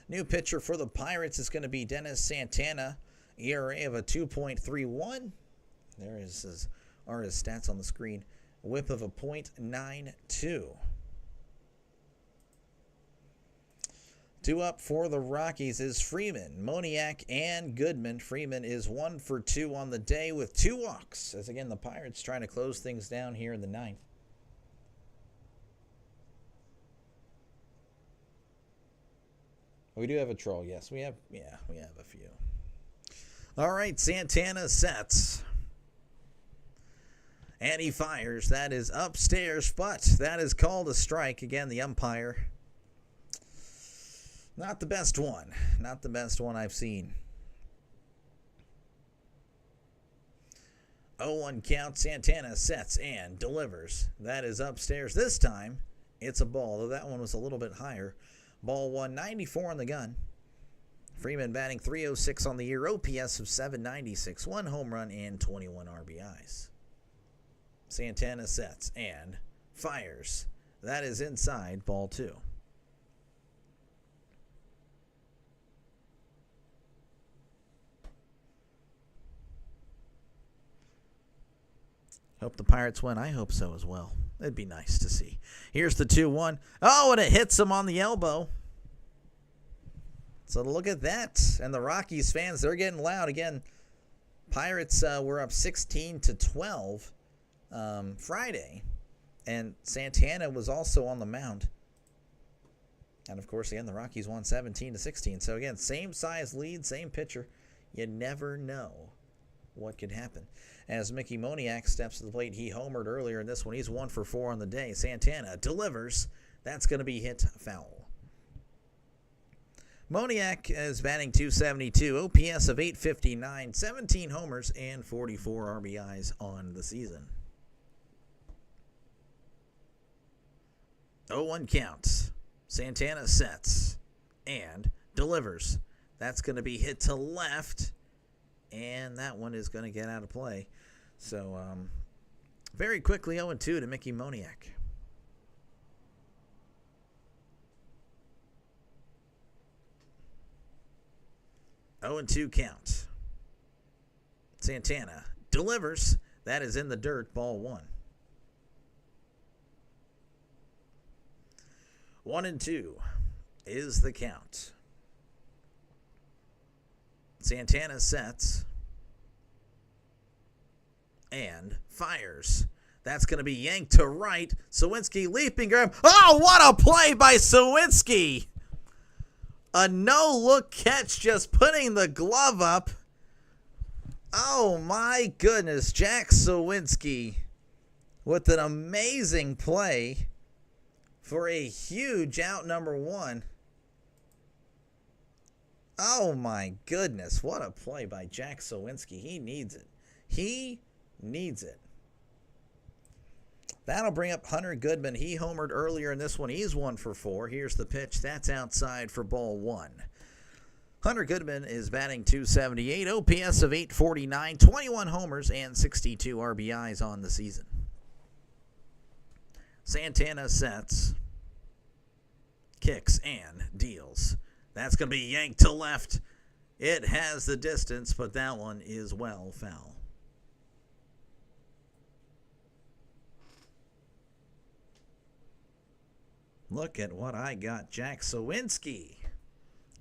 New pitcher for the Pirates is going to be Dennis Santana. ERA of a 2.31. There is his stats on the screen. Whip of a .92. 2 up for the Rockies is Freeman, Moniak, and Goodman. Freeman is 1 for 2 on the day with 2 walks. As again, the Pirates trying to close things down here in the 9th. We do have a troll, yes. We have a few. All right, Santana sets. And he fires. That is upstairs, but that is called a strike. Again, the umpire. Not the best one. Not the best one I've seen. 0-1 count. Santana sets and delivers. That is upstairs. This time, it's a ball, though that one was a little bit higher. Ball 194 on the gun. Freeman batting .306 on the year. OPS of .796. 1 home run and 21 RBIs. Santana sets and fires. That is inside, ball 2. Hope the Pirates win. I hope so as well. It'd be nice to see. Here's the 2-1. Oh, and it hits him on the elbow. So look at that. And the Rockies fans, they're getting loud. Again, Pirates were up 16-12 Friday. And Santana was also on the mound. And, of course, again, the Rockies won 17-16. So, again, same size lead, same pitcher. You never know what could happen. As Mickey Moniak steps to the plate, he homered earlier in this one. He's 1 for 4 on the day. Santana delivers. That's going to be hit foul. Moniak is batting .272, OPS of .859, 17 homers, and 44 RBIs on the season. 0-1 count. Santana sets and delivers. That's going to be hit to left. And that one is going to get out of play. So, very quickly, 0-2 to Mickey Moniak. Oh and 2 count. Santana delivers. That is in the dirt, ball 1. 1-2 is the count. Santana sets and fires. That's going to be yanked to right. Sawinski leaping grab. Oh, what a play by Sawinski. A no-look catch, just putting the glove up. Oh, my goodness. Jack Sawinski with an amazing play for a huge out number 1. Oh, my goodness. What a play by Jack Sawinski. He needs it. He needs it. That'll bring up Hunter Goodman. He homered earlier in this one. He's 1 for 4. Here's the pitch. That's outside for ball 1. Hunter Goodman is batting .278, OPS of .849, 21 homers, and 62 RBIs on the season. Santana sets, kicks, and deals. That's going to be yanked to left. It has the distance, but that one is well foul. Look at what I got. Jack Sawinski.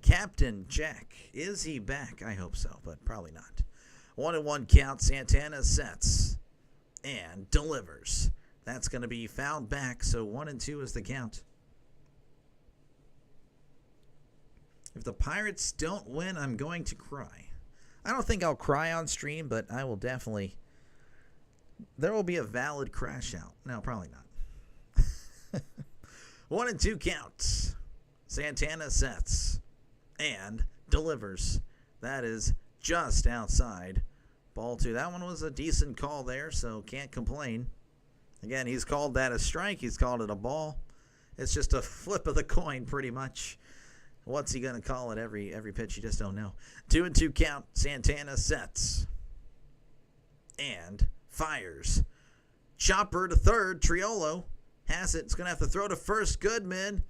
Captain Jack. Is he back? I hope so, but probably not. 1-1 count. Santana sets and delivers. That's going to be fouled back, so 1-2 is the count. If the Pirates don't win, I'm going to cry. I don't think I'll cry on stream, but I will definitely. There will be a valid crash out. No, probably not. 1-2 counts. Santana sets and delivers. That is just outside. Ball 2. That one was a decent call there, so can't complain. Again, he's called that a strike. He's called it a ball. It's just a flip of the coin, pretty much. What's he going to call it every pitch? You just don't know. 2-2 count. Santana sets. And fires. Chopper to third. Triolo has it. It's going to have to throw to first. Goodman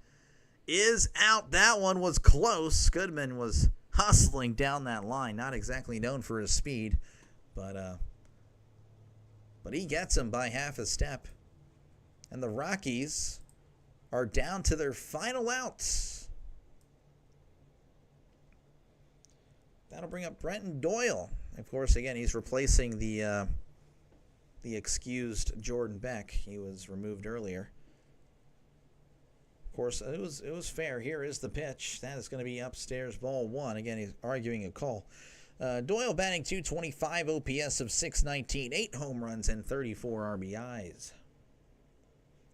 is out. That one was close. Goodman was hustling down that line. Not exactly known for his speed. But he gets him by half a step. And the Rockies are down to their final outs. That'll bring up Brenton Doyle. Of course, again, he's replacing the excused Jordan Beck. He was removed earlier. Of course, it was fair. Here is the pitch. That is going to be upstairs, ball one. Again, he's arguing a call. Doyle batting .225, OPS of 619, 8 home runs, and 34 RBIs.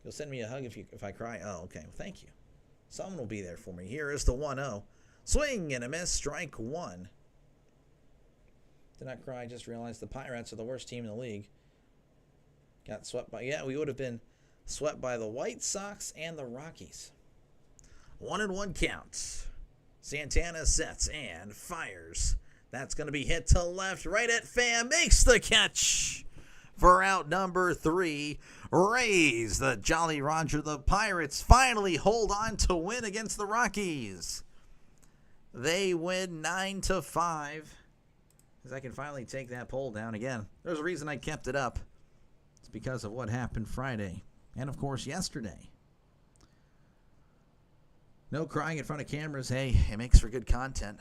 You'll send me a hug if I cry? Oh, okay. Well, thank you. Someone will be there for me. Here is the 1-0. Swing and a miss, strike one. Did not cry, just realized the Pirates are the worst team in the league. Got swept by, yeah, we would have been swept by the White Sox and the Rockies. 1-1 count. Santana sets and fires. That's going to be hit to left, right at Pham, makes the catch for out number 3. Rays, the Jolly Roger, the Pirates finally hold on to win against the Rockies. They win 9-5. As I can finally take that poll down again. There's a reason I kept it up. It's because of what happened Friday. And, of course, yesterday. No crying in front of cameras. Hey, it makes for good content.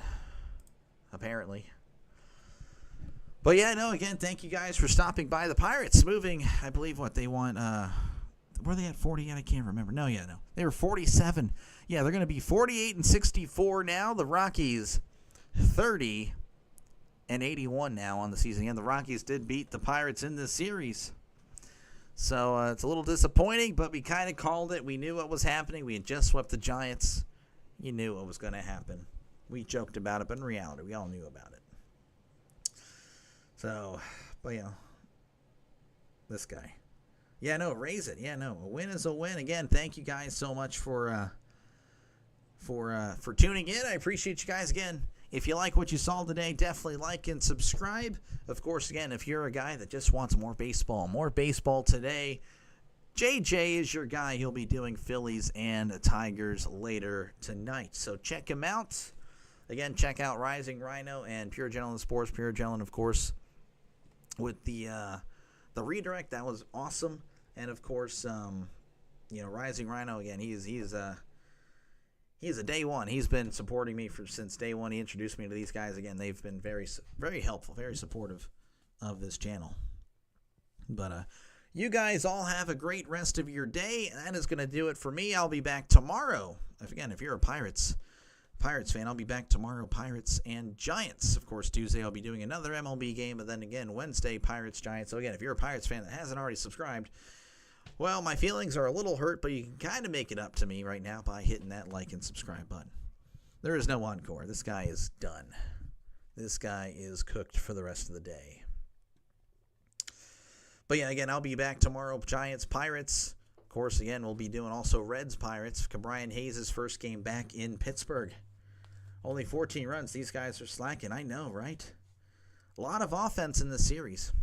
Apparently. But, yeah, no, again, thank you guys for stopping by. The Pirates moving, I believe, what they want. Were they at 40 yet? I can't remember. No. They were 47. Yeah, they're going to be 48-64 now. The Rockies, 30-81 now on the season. And the Rockies did beat the Pirates in this series. So it's a little disappointing, but we kind of called it. We knew what was happening. We had just swept the Giants. You knew what was going to happen. We joked about it, but in reality, we all knew about it. So, but yeah, this guy. Yeah, no, raise it. Yeah, no, a win is a win. Again, thank you guys so much for tuning in. I appreciate you guys again. If you like what you saw today, definitely like and subscribe. Of course, again, if you're a guy that just wants more baseball today, JJ is your guy. He'll be doing Phillies and Tigers later tonight. So check him out. Again, check out Rising Rhino and Pure Gentleman Sports. Pure Gentleman, of course, with the redirect. That was awesome. And, of course, Rising Rhino, again, he's a day one. He's been supporting me since day one. He introduced me to these guys. Again, they've been very, very helpful, very supportive of this channel. But you guys all have a great rest of your day. And that is going to do it for me. I'll be back tomorrow. If you're a Pirates fan, I'll be back tomorrow. Pirates and Giants. Of course, Tuesday I'll be doing another MLB game. But then again, Wednesday, Pirates, Giants. So again, if you're a Pirates fan that hasn't already subscribed, well, my feelings are a little hurt, but you can kind of make it up to me right now by hitting that like and subscribe button. There is no encore. This guy is done. This guy is cooked for the rest of the day. But yeah, again, I'll be back tomorrow. Giants, Pirates. Of course, again, we'll be doing also Reds, Pirates. Brian Hayes' first game back in Pittsburgh. Only 14 runs. These guys are slacking. I know, right? A lot of offense in this series.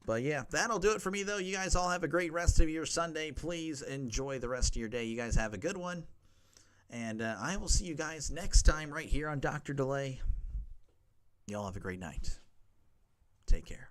But yeah, that'll do it for me, though. You guys all have a great rest of your Sunday. Please enjoy the rest of your day. You guys have a good one. And I will see you guys next time right here on Dr. Delay. Y'all have a great night. Take care.